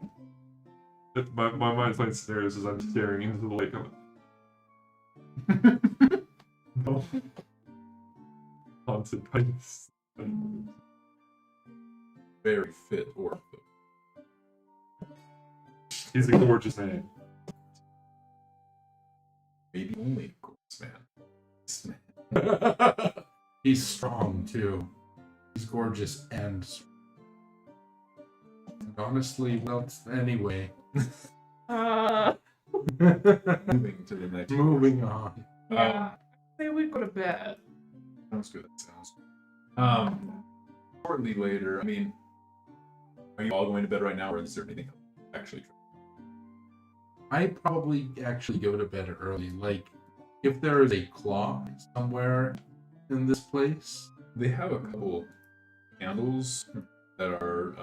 My mind's playing scenarios as I'm staring into the lake. No. Haunted by this. Very fit orc. He's a gorgeous man. Maybe only a gorgeous man. This man. He's strong too. He's gorgeous and honestly, well, anyway. Moving to the next. Moving on. Yeah. Say we go to bed. Sounds good. Sounds good. Shortly later, I mean, are you all going to bed right now, or is there anything else? Actually, I probably actually go to bed early. Like, if there is a clock somewhere in this place. they have a couple candles that are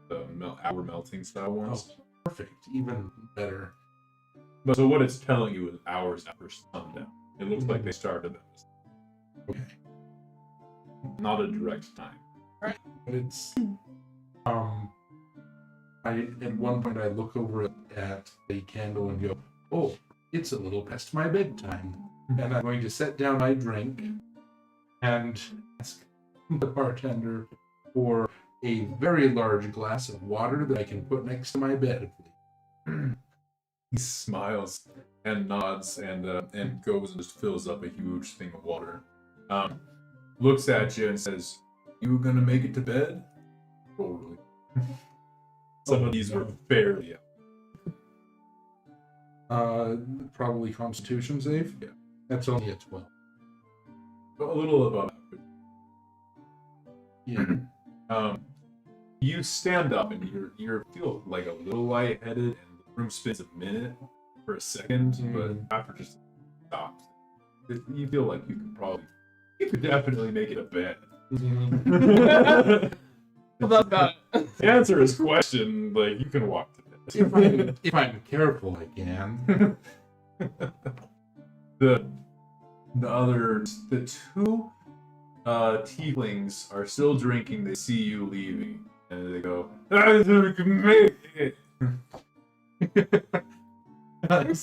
the hour melting style ones. Oh, perfect. Even better. But so what it's telling you is hours after sundown. It looks like they started that. Okay. Not a direct time. But it's I at one point I look over at the candle and go, oh, it's a little past my bedtime. And I'm going to set down my drink and ask the bartender for a very large glass of water that I can put next to my bed, please. He smiles and nods and goes and just fills up a huge thing of water. Looks at you and says, "You gonna make it to bed?" Totally. Some of these were fairly out. Probably Constitution save. Yeah. That's only a 12. A little above average. Yeah. You stand up and you feel like a little lightheaded, and the room spins a minute for a second, but after just stops, you feel like you could definitely make it a bed. About it. To answer his question, like, you can walk to bed. If I'm careful, I can. The two tieflings are still drinking. They see you leaving, and they go, "I can make it." I'm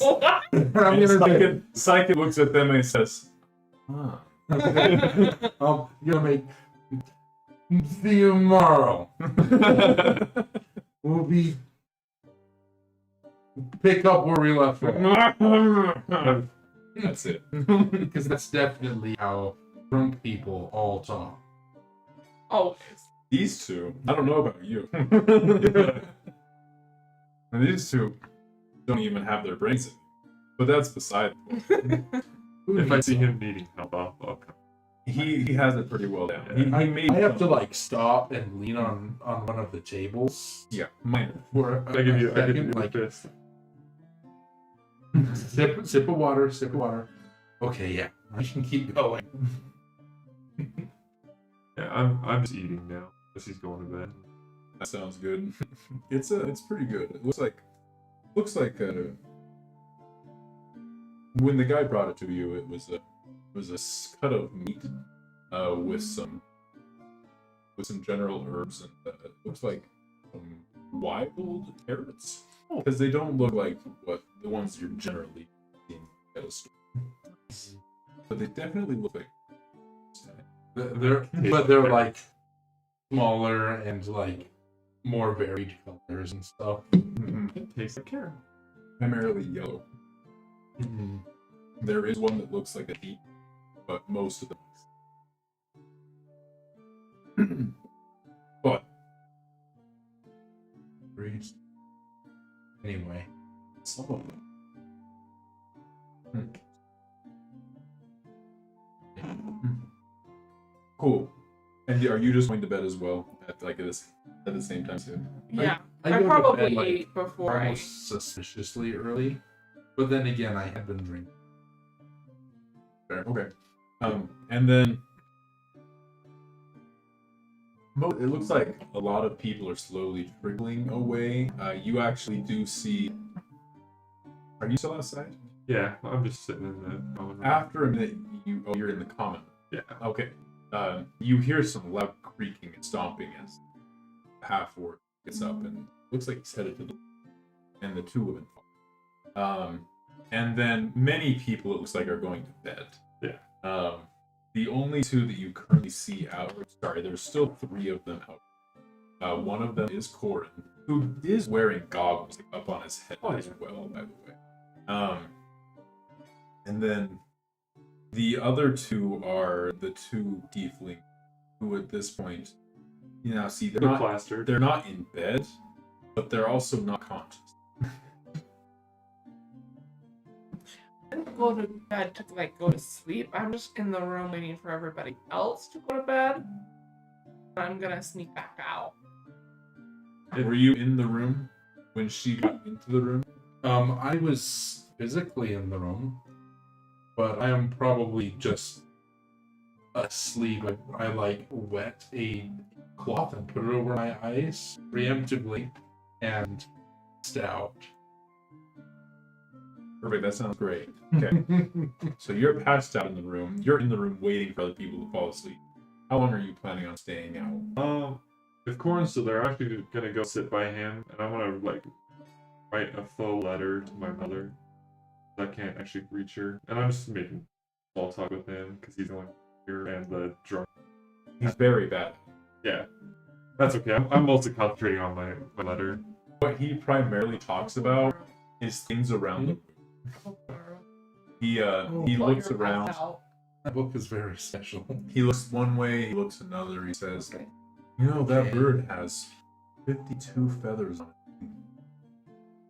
Psychic looks at them and he says, "Huh." I'm gonna make. See you tomorrow. We'll be. Pick up where we left off. That's it. Because that's definitely how drunk people all talk. Always. These two, I don't know about you. And these two don't even have their brains in. But that's beside the point. If I see him needing help, I'll come. He has it pretty well down. I have to like stop and lean on one of the tables. Yeah, minor. For I give you a second, like fist. sip of water. Okay, yeah, I can keep going. Yeah, I'm just eating now. Because he's going to bed. That sounds good. It's pretty good. It looks like when the guy brought it to you, it was a cut of meat with some general herbs, and it looks like some wild carrots, because they don't look like what the ones you're generally seeing at a store. But they definitely look like. They're like smaller and like more varied colors and stuff. It tastes like carrot. Primarily yellow. There is one that looks like a deep, but most of them. But anyway, some of them. Cool. And are you just going to bed as well at the same time too? Yeah. I I go to probably bed, like, eat before I. almost suspiciously early. But then again, I had been drinking. Fair. Okay. And then it looks like a lot of people are slowly trickling away. You actually do see. Are you still outside? Yeah, I'm just sitting in the common room. After a minute, you're in the common room. Yeah. Okay. You hear some loud creaking and stomping as half-orc gets up and looks like he's headed to the and the two women follow. And then many people, it looks like, are going to bed. Yeah. The only two that you currently see out, sorry, there's still three of them out. One of them is Corin, who is wearing goggles up on his head as well, by the way. And then the other two are the two tieflings who at this point, see, They're plastered. they're not in bed, but they're also not conscious. I didn't go to bed to go to sleep. I'm just in the room waiting for everybody else to go to bed. I'm gonna sneak back out. Were you in the room when she got into the room? I was physically in the room, but I am probably just asleep. I wet a cloth and put it over my eyes preemptively and passed out. Perfect, that sounds great. Okay. So you're passed out in the room. You're in the room waiting for other people to fall asleep. How long are you planning on staying out? If Corin's still there, I'm actually gonna go sit by him, and I'm gonna write a faux letter to my mother. I can't actually reach her, and I'm just making small talk with him because he's only here and the drunk. He's very bad. Yeah, that's okay. I'm mostly concentrating on my letter. What he primarily talks about is things around the room. He looks around. That book is very special. He looks one way, he looks another. He says, that bird has 52 feathers on it.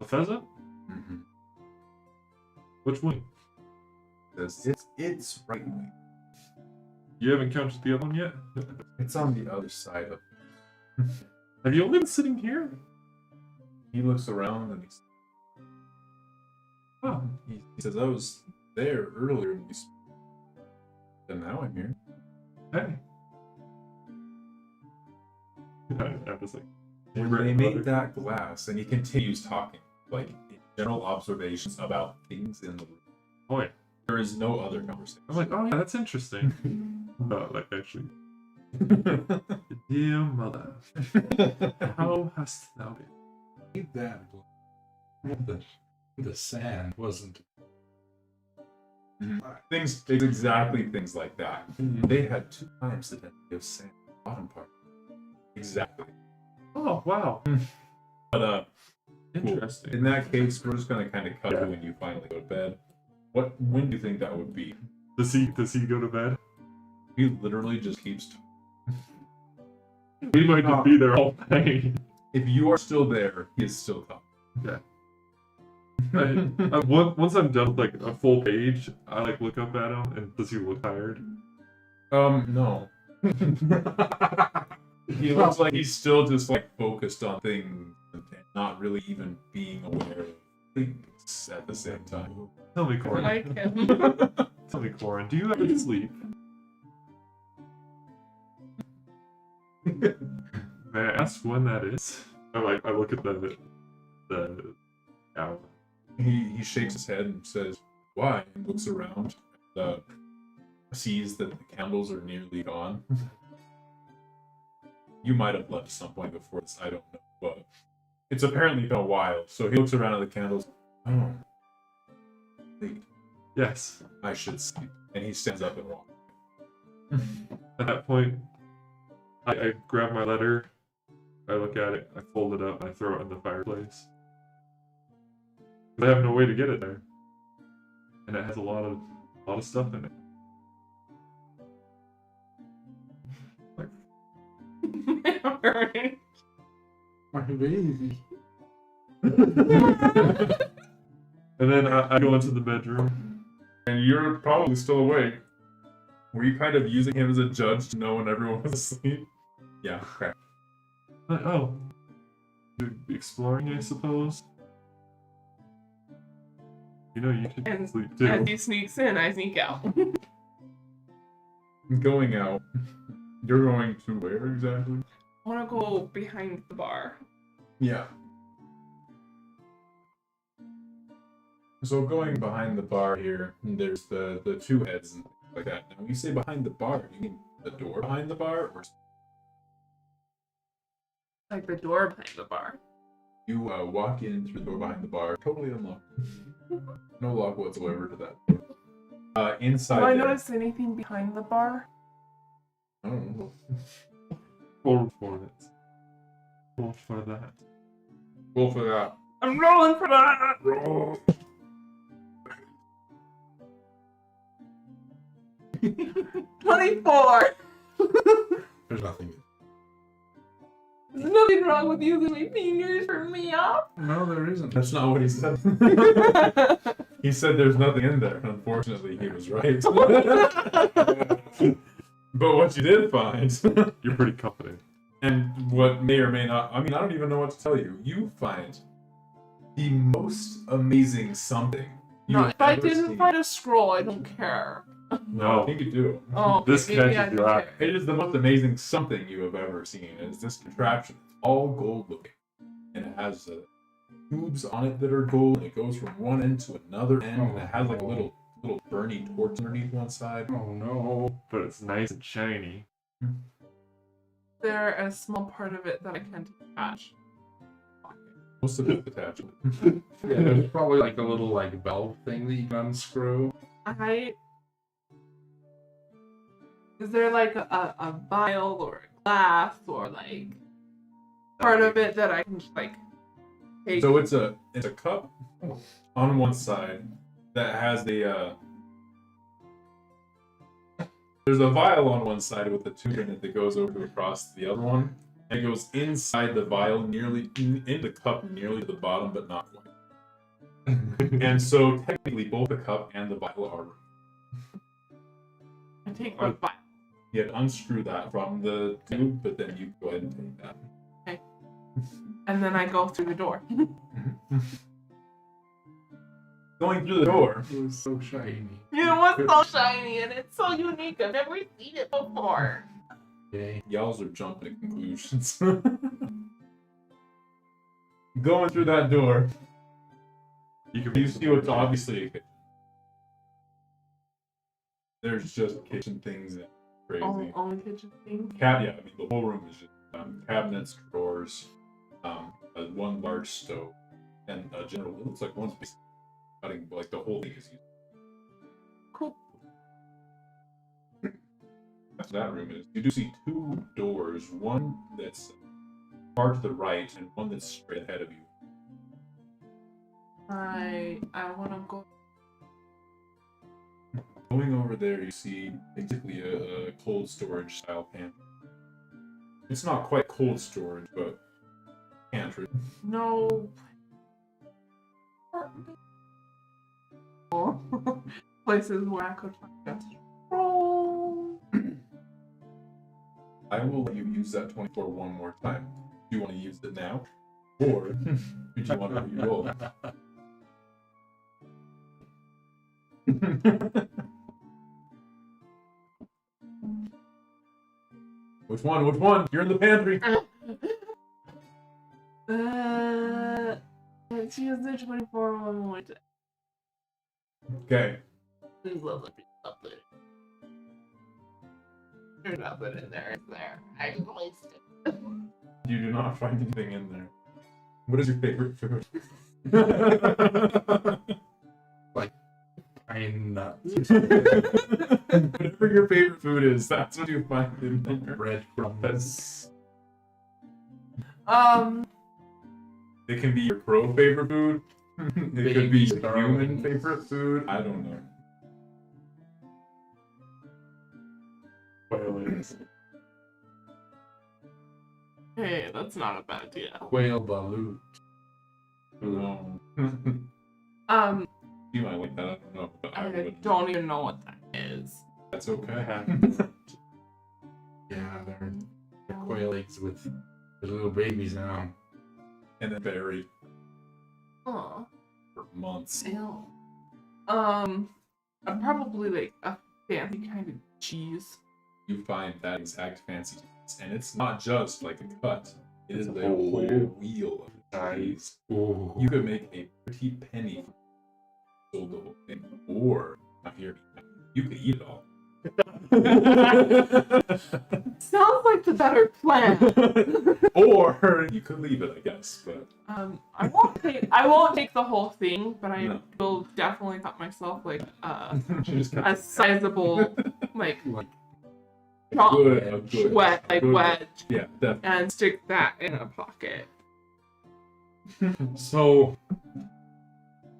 A pheasant? Mm-hmm. Which one? It's right wing. You haven't counted the other one yet? It's on the other side of it. Have you only been sitting here? He looks around and he says, I was there earlier and now I'm here. Hey. I was like, When they made that glass, and he continues talking, general observations about things in the room. Oh yeah. There is no other conversation. I'm like, oh yeah, that's interesting. No, actually. Dear mother, how hast thou been? That the sand wasn't. Things exactly things like that. They had 2 times the density of sand in the bottom part. Exactly. Oh wow. But Interesting. cool. In that case, we're just gonna kind of cut to when you finally go to bed. When do you think that would be? Does he go to bed? He literally just keeps talking. He might just be there all night. If you are still there, he is still talking. Yeah. Once I'm done with a full page, I look up at him, and does he look tired? No. He looks like he's still just focused on things and not really even being aware of things at the same time. Tell me, I Corin. like him. Tell me, Corin, do you ever sleep? May I ask when that is? I look at the owl. He shakes his head and says, "Why?" and looks around and sees that the candles are nearly gone. You might have left at some point before this, I don't know, but it's apparently been a while. So he looks around at the candles. Oh, wait, Yes. I should sleep. And he stands up and walks. At that point, I grab my letter, I look at it, I fold it up, and I throw it in the fireplace. I have no way to get it there. And it has a lot of stuff in it. My baby. And then I go into the bedroom. And you're probably still awake. Were you kind of using him as a judge to know when everyone was asleep? Yeah, okay. Oh. Exploring, I suppose? You know, you should And sleep as too. he sneaks in, I sneak out. Going out. You're going to where exactly? I want to go behind the bar. Yeah. So going behind the bar here, there's the two heads and things like that. Now, when you say behind the bar, do you mean the door behind the bar, or Like the door behind the bar. you walk in through the door behind the bar, totally unlocked, no lock whatsoever to that door. Inside Do I there, notice anything behind the bar? I don't know. Roll for it. Roll for that. Roll for that. I'm rolling for that! Roll. 24! There's nothing. There's nothing wrong with using my fingers for me up. No, there isn't. That's not what he said. He said there's nothing in there. Unfortunately, he was right. But what you did find, You're pretty confident. and what may or may not, I mean, I don't even know what to tell you. You find the most amazing something you No, have if I ever didn't seen. find a scroll, I don't care. No, I think you do. Oh, okay, This maybe I catches don't your eye. care. It is the most amazing something you have ever seen. It's this contraption. It's all gold looking. And it has tubes on it that are gold. And it goes from one end to another end. And it has like a little burning torch underneath one side. Oh no. But it's nice and shiny. There's a small part of it that I can't attach. Most of it's attached. Yeah, there's probably like a little like valve thing that you can unscrew. Is there like a vial or a glass or like part of it that I can just like take? So it's a cup on one side that has there's a vial on one side with a tube in it that goes over across the other one. And it goes inside the vial nearly in the cup nearly to the bottom, but not quite. And so technically both the cup and the vial are. I take the vial. You have to unscrew that from the tube, but then you go ahead and take that. Okay. And then I go through the door. Going through the door, It was so shiny. It was so shiny and it's so unique. I've never seen it before. Okay. y'alls are jumping to conclusions. Going through that door, You can you see what's obviously a kitchen. There's just kitchen things and crazy. Only kitchen thing. Yeah, I mean the whole room is just cabinets, drawers, one large stove, and a general. It looks like one's basically cutting, like the whole thing is used. Cool. That's what that room is. You do see two doors, one that's far to the right and one that's straight ahead of you. I wanna go. Going over there, you see basically a cold storage style pantry. It's not quite cold storage, but pantry. No. Places where I could find a scroll. I will let you use that 24 one more time. Do you want to use it now? Or do you want to re-roll? Which one? Which one? You're in the pantry. Let's use the 24 one more time. Okay. Please let me something. There's nothing in there, is there? I just wasted. You do not find anything in there. What is your favorite food? I'm nuts. Whatever your favorite food is, that's what you find in there. Breadcrumbs. It can be your crow favorite food. It could be Baby your human starlings. favorite food. I don't know. Quailings. Hey, that's not a bad idea. Quail balut. No. You might like that. I don't know. But I I wouldn't. don't even know what that is. That's okay. Yeah, they're quail eggs with the little babies now. And then buried Oh, for months. ew. Probably like a fancy kind of cheese. You find that exact fancy cheese, and it's not just like a cut. It is It's a a whole whole wheel. wheel of cheese. Ooh. You could make a pretty penny from sold the whole thing, or not here. You could eat it all. Sounds like the better plan. Or you could leave it, I guess. But I won't take the whole thing, but I will definitely cut myself like just a sizable like good wedge, yeah, definitely. and stick that in a pocket. So,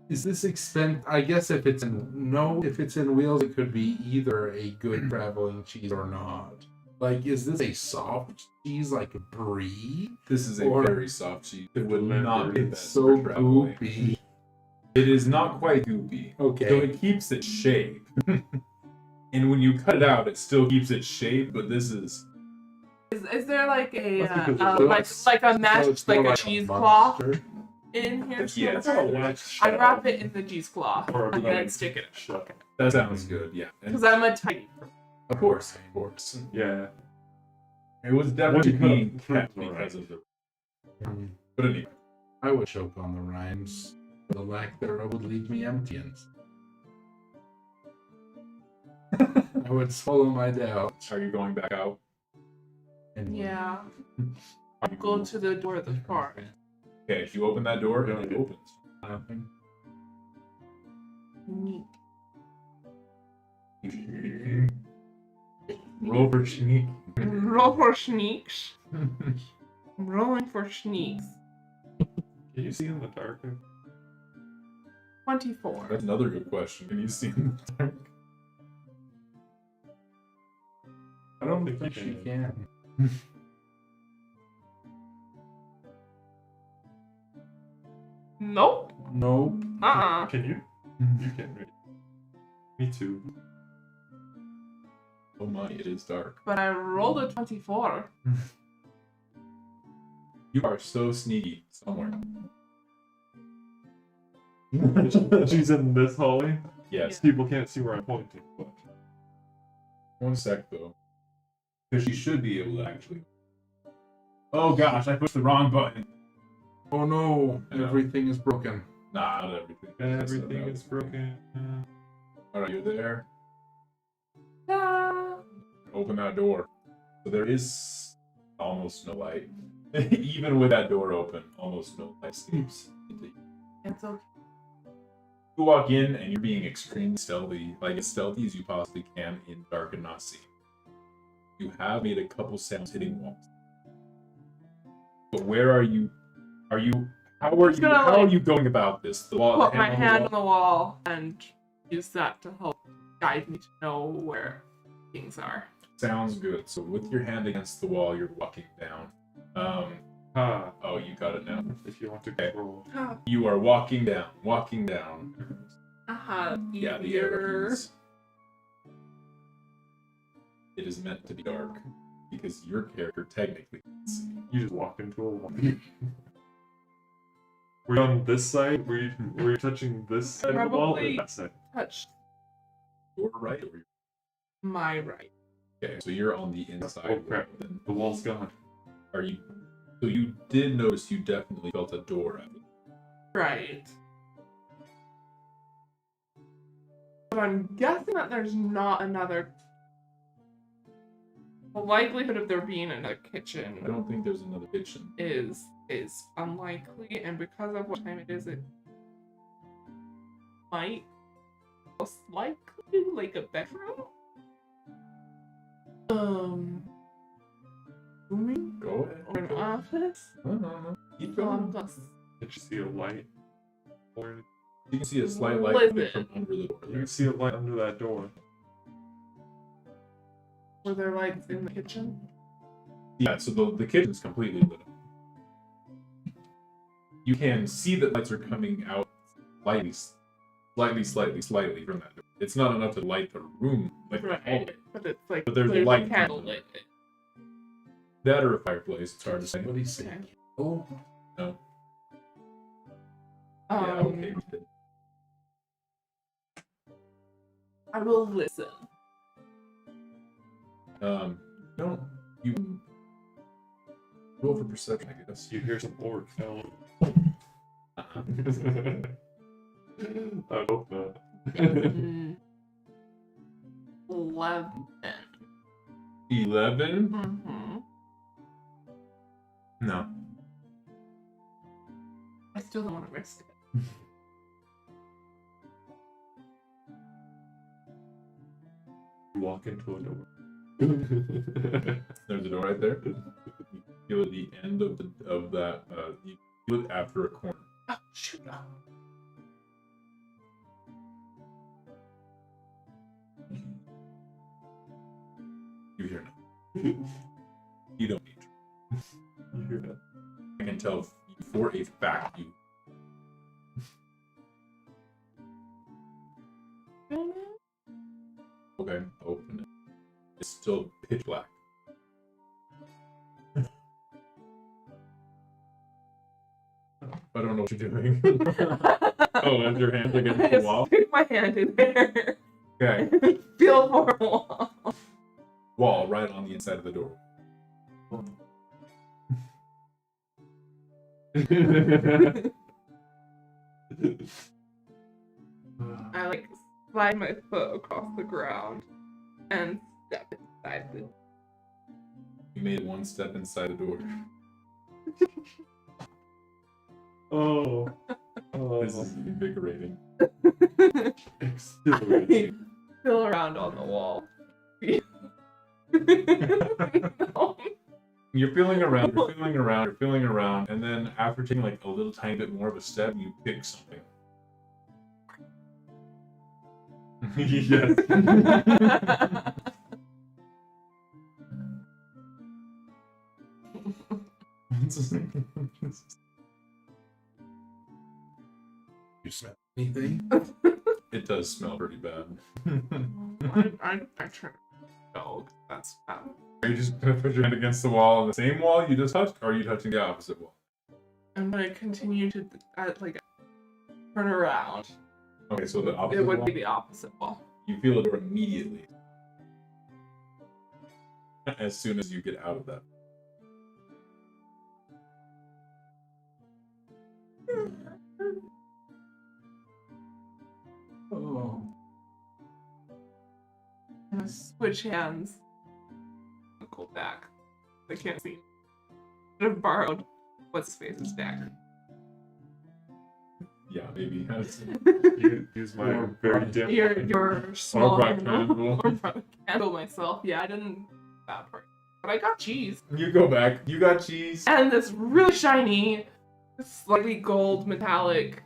is this expense? I guess if it's in wheels, it could be either a good traveling cheese or not. Like, is this a soft cheese, like a brie? This is a Or- very soft cheese. It would not be It's best so for traveling. goopy. It is not quite goopy. Okay. So it keeps its shape. And when you cut it out, it still keeps its shape, but this is... Is there like a That's because like a So mashed it's like more a cheesecloth monster. in here? Yeah, it's somewhere? Oh, I wrap it in the cheesecloth Or and like- then stick it. Shut. That sounds good, yeah. And Because I'm a tiny. of course. Yeah. It was What definitely do you cut? being kept Fruit, because of the... Mm. But anyway, I would choke on the rhymes. The lack thereof would leave me empty. I would swallow my doubts. are you going back out? And Yeah. Are you... Go to the door of the car. Okay, if you open that door, and it opens. Nothing. Neat. Roll for sneak. Roll for sneaks. I'm rolling for sneaks. Can you see in the dark? 24. That's another good question. Can you see in the dark? I don't think think you she can. can. Nope. Nope. Can you? You can. Right? Me too. Oh my, it is dark. But I rolled a 24. You are so sneaky somewhere. She's in this hallway. Yes. People can't see where I'm pointing. But... One sec though. Because she should be able to actually. Oh gosh, I pushed the wrong button. Oh no, I know. everything is broken. Nah, not everything. Everything is broken. Alright, you're there. Ah. Open that door. So there is almost no light. Even with that door open, almost no light seeps into you. It's okay. You walk in and you're being extremely stealthy, like as stealthy as you possibly can in dark and not seen. You have made a couple sounds hitting walls. But where are you? How are you going about this? The wall, Put my hand on the the wall and use that to help guide me to know where things are. Sounds good. So with your hand against the wall, you're walking down. Oh, you got it now. If you want to Okay. control. You are walking down. Yeah, the air is. It is meant to be dark because your character technically can see. You just walk into a wall. Were you on this side? Were you touching this side of the wall or Probably. that side? Touch Your right or your... my right. Okay, so you're on the inside. Oh crap! Then The wall's gone. are you? So you did notice you definitely felt a door at it. Right. But I'm guessing that there's not another. The likelihood of there being another kitchen I don't think there's another kitchen. is unlikely, and because of what time it is, it might most likely like a bedroom. Rooming Go ahead. or an office. No. Keep So going. I'm just Did you see a light? Or You can see a slight light Listen. coming from under the door. you can see a light under that door. were there lights in the kitchen? Yeah, so the kitchen's completely lit up. You can see that lights are coming out slightly from that door. It's not enough to light the room, like the hallway. Right, but it's like But there's a light candle coming. lit. That or a fireplace, it's hard to say. Somebody say, Okay. oh, Yeah, okay. I will listen. Don't you roll for perception, I guess. You hear some orc hell. I hope not. 11. 11? Mm-hmm. No. I still don't want to risk it. You walk into a door. There's a door right there. You feel at the end of that. You feel it after a corner. Oh, shoot. You hear nothing. You don't need to. You hear that? I can tell for a fact you. Okay, open it. It's still pitch black. I don't know what you're doing. Oh, and your hand I against the just wall? stick my hand in there. Okay. Feel for a wall. Wall right on the inside of the door. I like slide my foot across the ground and step inside the. You made one step inside the door. Oh. This is invigorating. Exhilarating. Feel around on the wall. No. You're feeling around, and then after taking like a little tiny bit more of a step, you pick something. Yes. You smell anything? It does smell pretty bad. I turn dog. That's bad. Are you just gonna put your hand against the wall, the same wall you just touched, or are you touching the opposite wall? I'm gonna continue to like turn around. Okay, so the opposite It would wall, be the opposite wall. you feel the door immediately. As soon as you get out of that. Oh. I'm gonna switch hands. Go back. I can't see. I have borrowed what's his face's dagger. Yeah, maybe. You use my very dim. Your small black handle. candle. Or probably handle myself. Yeah, I didn't that part. But I got cheese. You go back. You got cheese. And this really shiny, slightly gold metallic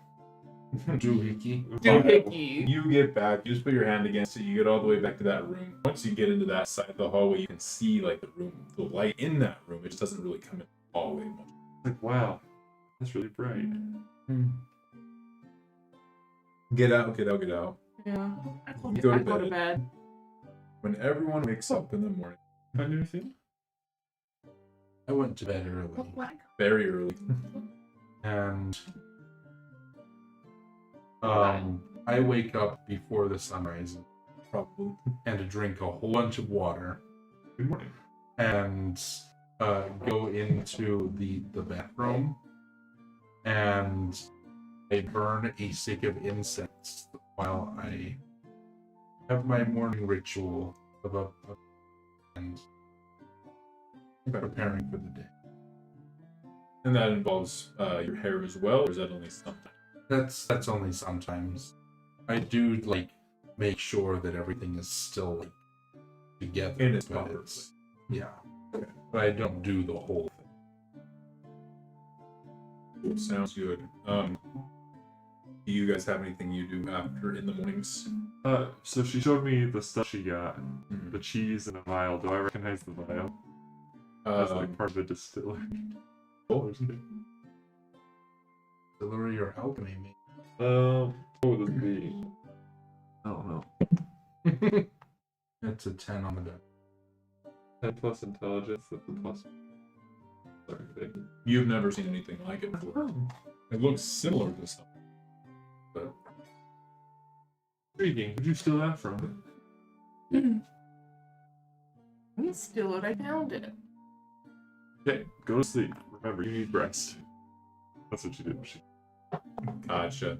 Doohickey. doohickey. You get back. You just put your hand against it. You get all the way back to that room. Once you get into that side of the hallway, you can see like the room, the light in that room. It just doesn't really come in the hallway much. Like, wow, that's really bright. Get out. Get out. Get out. Yeah. I You go to go to bed. bed. When everyone wakes up in the morning, Find anything? I went to bed early. What? very early, And I wake up before the sun rises probably. and to drink a whole bunch of water Good morning. and go into the bathroom and I burn a stick of incense while I have my morning ritual of and preparing for the day. And that involves your hair as well, or is that only sometimes? That's only sometimes. I do like make sure that everything is still like together. In its but proper it's- Yeah. But I don't do the whole thing. Sounds good. Do you guys have anything you do after in the mornings? So she showed me the stuff she got. The cheese and a vial. Do I recognize the vial? As like part of the distillery. Cool. Distillery or alchemy, maybe. What would this be? I don't know. That's a 10 on the die. 10 plus intelligence, that's a plus. Sorry, You've never seen anything like it before. It looks similar to something, but Intriguing. Who'd you steal that from? I didn't steal it, I found it. Okay, go to sleep. Remember, you need rest. That's what you did. Gotcha.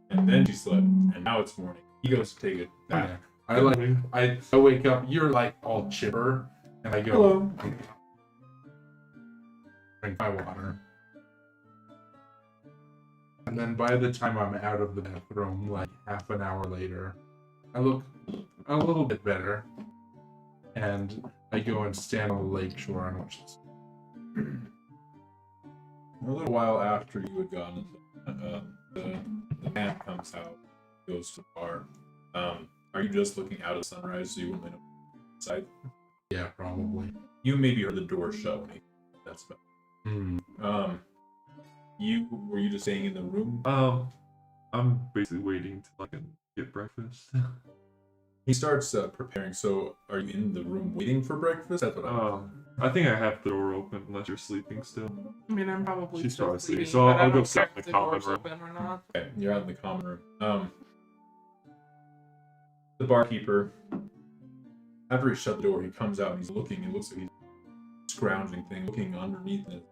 And then she slept, and now it's morning. He goes to take it back. I wake up, you're like all chipper, and I go, Hello. drink my water. And then by the time I'm out of the bathroom, like half an hour later, I look a little bit better. And I go and stand on the lake shore and watch this. A little while after you had gone, the man comes out, goes to the bar. Are you just looking out at sunrise so you wouldn't know inside? Yeah, probably. You maybe heard the door shut when he. That's about. Were you just staying in the room? I'm basically waiting till I can get breakfast. He starts preparing. So, are you in the room waiting for breakfast? That's what I think I have the door open unless you're sleeping still. I mean, I'm probably She's still probably sleeping, sleeping, so but I I'll go don't sit care in if the the door's common room. open or not. Okay, you're out in the common room. The barkeeper, after he shut the door, he comes out and he's looking. It looks like he's scrounging thing, looking underneath it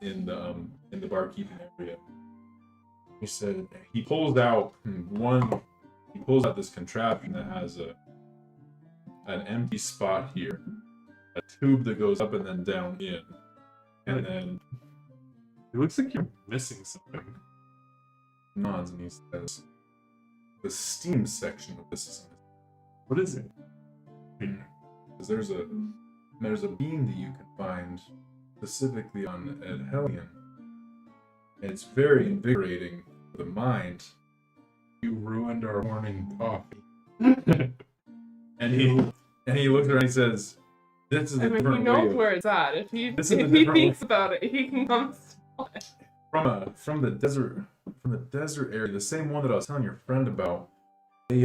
in the barkeeping area. He said he pulls out this contraption that has an empty spot here, a tube that goes up and then down in, and then It looks like you're missing something. nods and he says, "The steam section of this is What is it? because there's a beam that you can find specifically on Ed Hellion. And it's very invigorating for the mind." You ruined our morning coffee. And he looks around and he says, "This is a I mean, he different knows way where it's at. If he This is a if he different thinks about it, he can come steal it. from the desert area, the same one that I was telling your friend about. They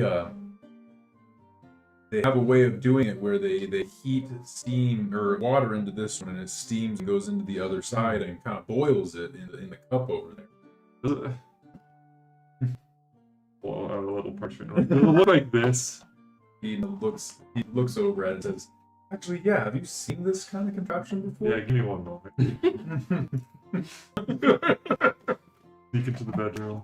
have a way of doing it where they heat steam or water into this one, and it steams and goes into the other side and kind of boils it in the cup over there." Does it... Well, I have a little parchment. Does it look like this? He looks over at it and says, "Actually, yeah. Have you seen this kind of contraption before?" Yeah, give me one moment. Sneak into the bedroom.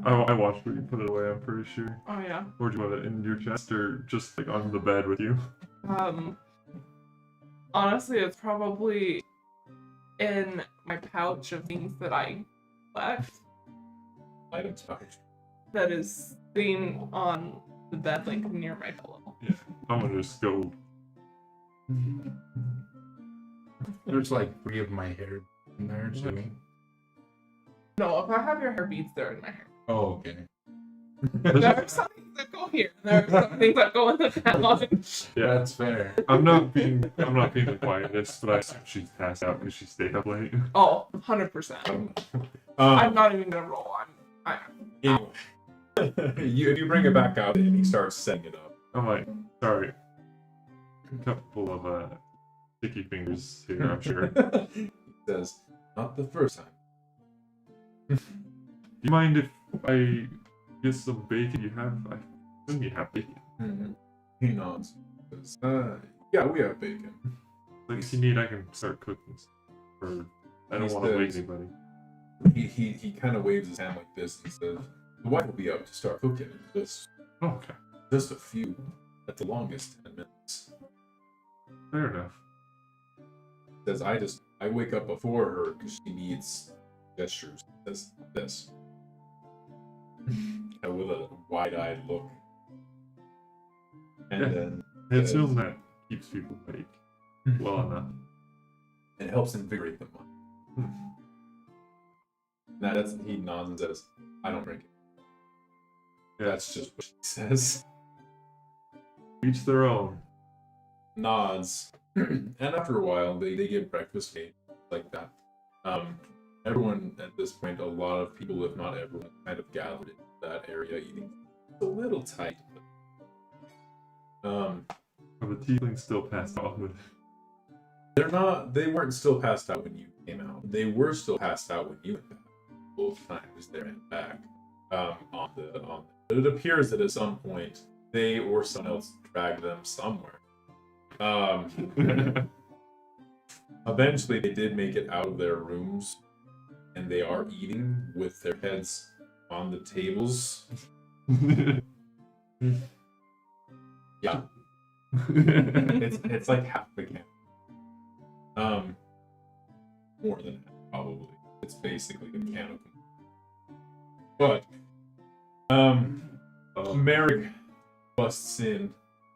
I watched where you put it away, I'm pretty sure. Oh yeah. Where'd you have it? In your chest or just like on the bed with you? Honestly, it's probably in my pouch of things that I collect. Items pouch. That is sitting on the bed, like near my pillow. I'm gonna just go. There's like 3 of my hair in there too. No, if I have your hair beads, they're in my hair. Oh, okay. There are some things that go here. There are some things that go in the pouch. Yeah, That's fair. I'm not being the quietest, but I assume she's passed out because she stayed up late. Oh, 100%. I'm not even gonna roll. If you bring it back out and he starts setting it up. I'm like, sorry. A couple of sticky fingers here, I'm sure. He says, "Not the first time." Do you mind if I get some bacon? You have? I assume you have bacon. He nods. He says, "Yeah, we have bacon." Like, if you need, I can start cooking. Or I don't He want to wake says- anybody. He kind of waves his hand like this and says, "The wife will be up to start cooking in just Oh, okay. a few, at the longest, 10 minutes." Fair enough. He says, I wake up before her because she needs gestures." He says this. And with a wide-eyed look. And Yeah. then I assume that keeps people awake well enough. it helps invigorate the mind. Now he nods and says, "I don't drink it." Yeah. That's just what he says. Each their own. Nods. And after a while, they get breakfast made like that. Everyone at this point, a lot of people, if not everyone, kind of gathered in that area eating. It's a little tight. But, Are the tieflings still passed out with? they weren't still passed out when you came out. They were still passed out when you went back. Both times there and back. On the But it appears that at some point, they or someone else dragged them somewhere. Eventually, they did make it out of their rooms, and they are eating with their heads on the tables. Yeah. It's like half the camp. More than half, probably. It's basically a can of. But Merrick busts in,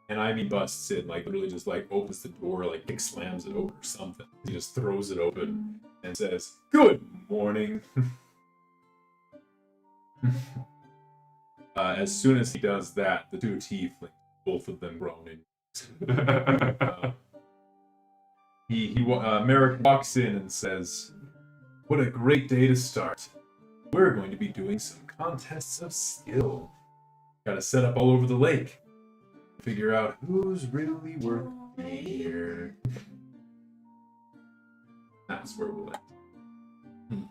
and I mean busts in, like literally just like opens the door, like kick slams it open or something. He just throws it open and says, "Good morning." As soon as he does that, the two tieflings, both of them groaning. Merrick walks in and says, "What a great day to start. We're going to be doing some contests of skill. Gotta set up all over the lake. Figure out who's really worth here." That's where we'll end.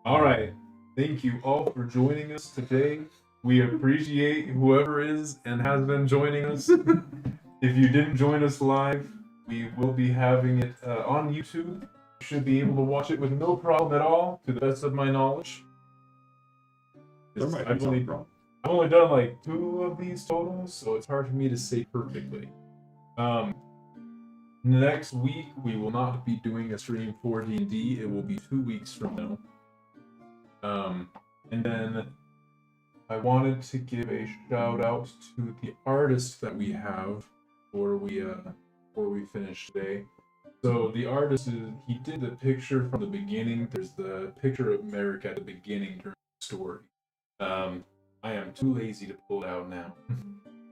Alright. Thank you all for joining us today. We appreciate whoever is and has been joining us. If you didn't join us live, we will be having it on YouTube. You should be able to watch it with no problem at all, to the best of my knowledge. I've only done like 2 of these totals, so it's hard for me to say perfectly. Next week, we will not be doing a stream for D&D. It will be 2 weeks from now. And then I wanted to give a shout out to the artist that we have before we finish today. So the artist he did the picture from the beginning. There's the picture of Merrick at the beginning during the story. I am too lazy to pull it out now.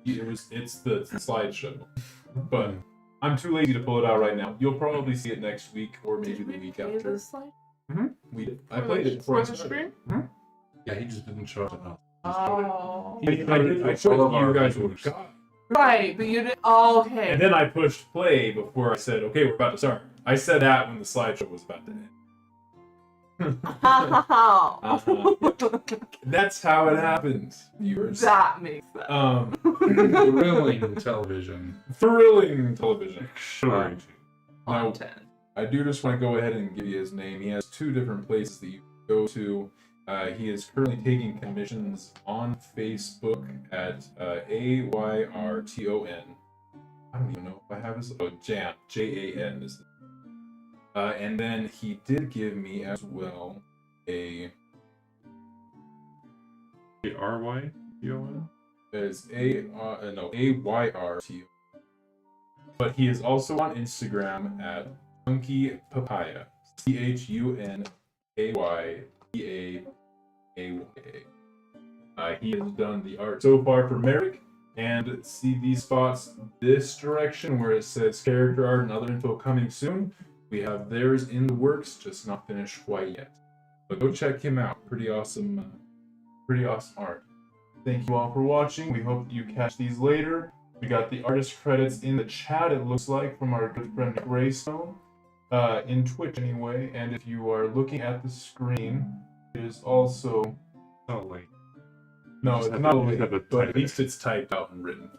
It's the slideshow, but I'm too lazy to pull it out right now. You'll probably see it next week or maybe the week after. I played it before I started. Yeah, he just didn't show it enough. Oh. I showed you guys what we got. Right, but you did. Oh, okay. And then I pushed play before I said, "Okay, we're about to start." I said that when the slideshow was about to end. That's how it happens, viewers. That makes sense. Thrilling television. Thrilling television. Sure. Now, Content. I do just want to go ahead and give you his name. He has 2 different places that you can go to. He is currently taking commissions on Facebook at AYRTON. I don't even know if I have his. Oh, Jan. JAN is. And then he did give me as well a. AYTON? There's AYRTON. But he is also on Instagram at Chunky Papaya. CHUNAYPAAYA. He has done the art so far for Merrick, and see these spots this direction where it says character art and other info coming soon. We have theirs in the works, just not finished quite yet. But go check him out. Pretty awesome art. Thank you all for watching. We hope you catch these later. We got the artist credits in the chat, it looks like, from our good friend Greystone. In Twitch anyway, and if you are looking at the screen, it is also... Oh, wait. No, it's not a link, but at least it's typed out and written.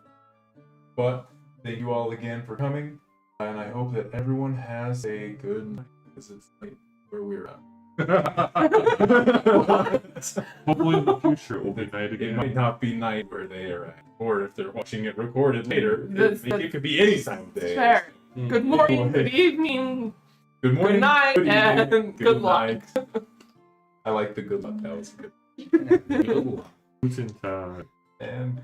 But thank you all again for coming, and I hope that everyone has a good night, because it's late where we're at. Hopefully in the future it will be night again. It might not be night where they are at, or if they're watching it recorded later, That's it could be any time of day. Fair. Good morning, good evening, Good morning, good night, good evening, and good luck. night. I like the good luck. That was good. Good luck. Guten Tag. And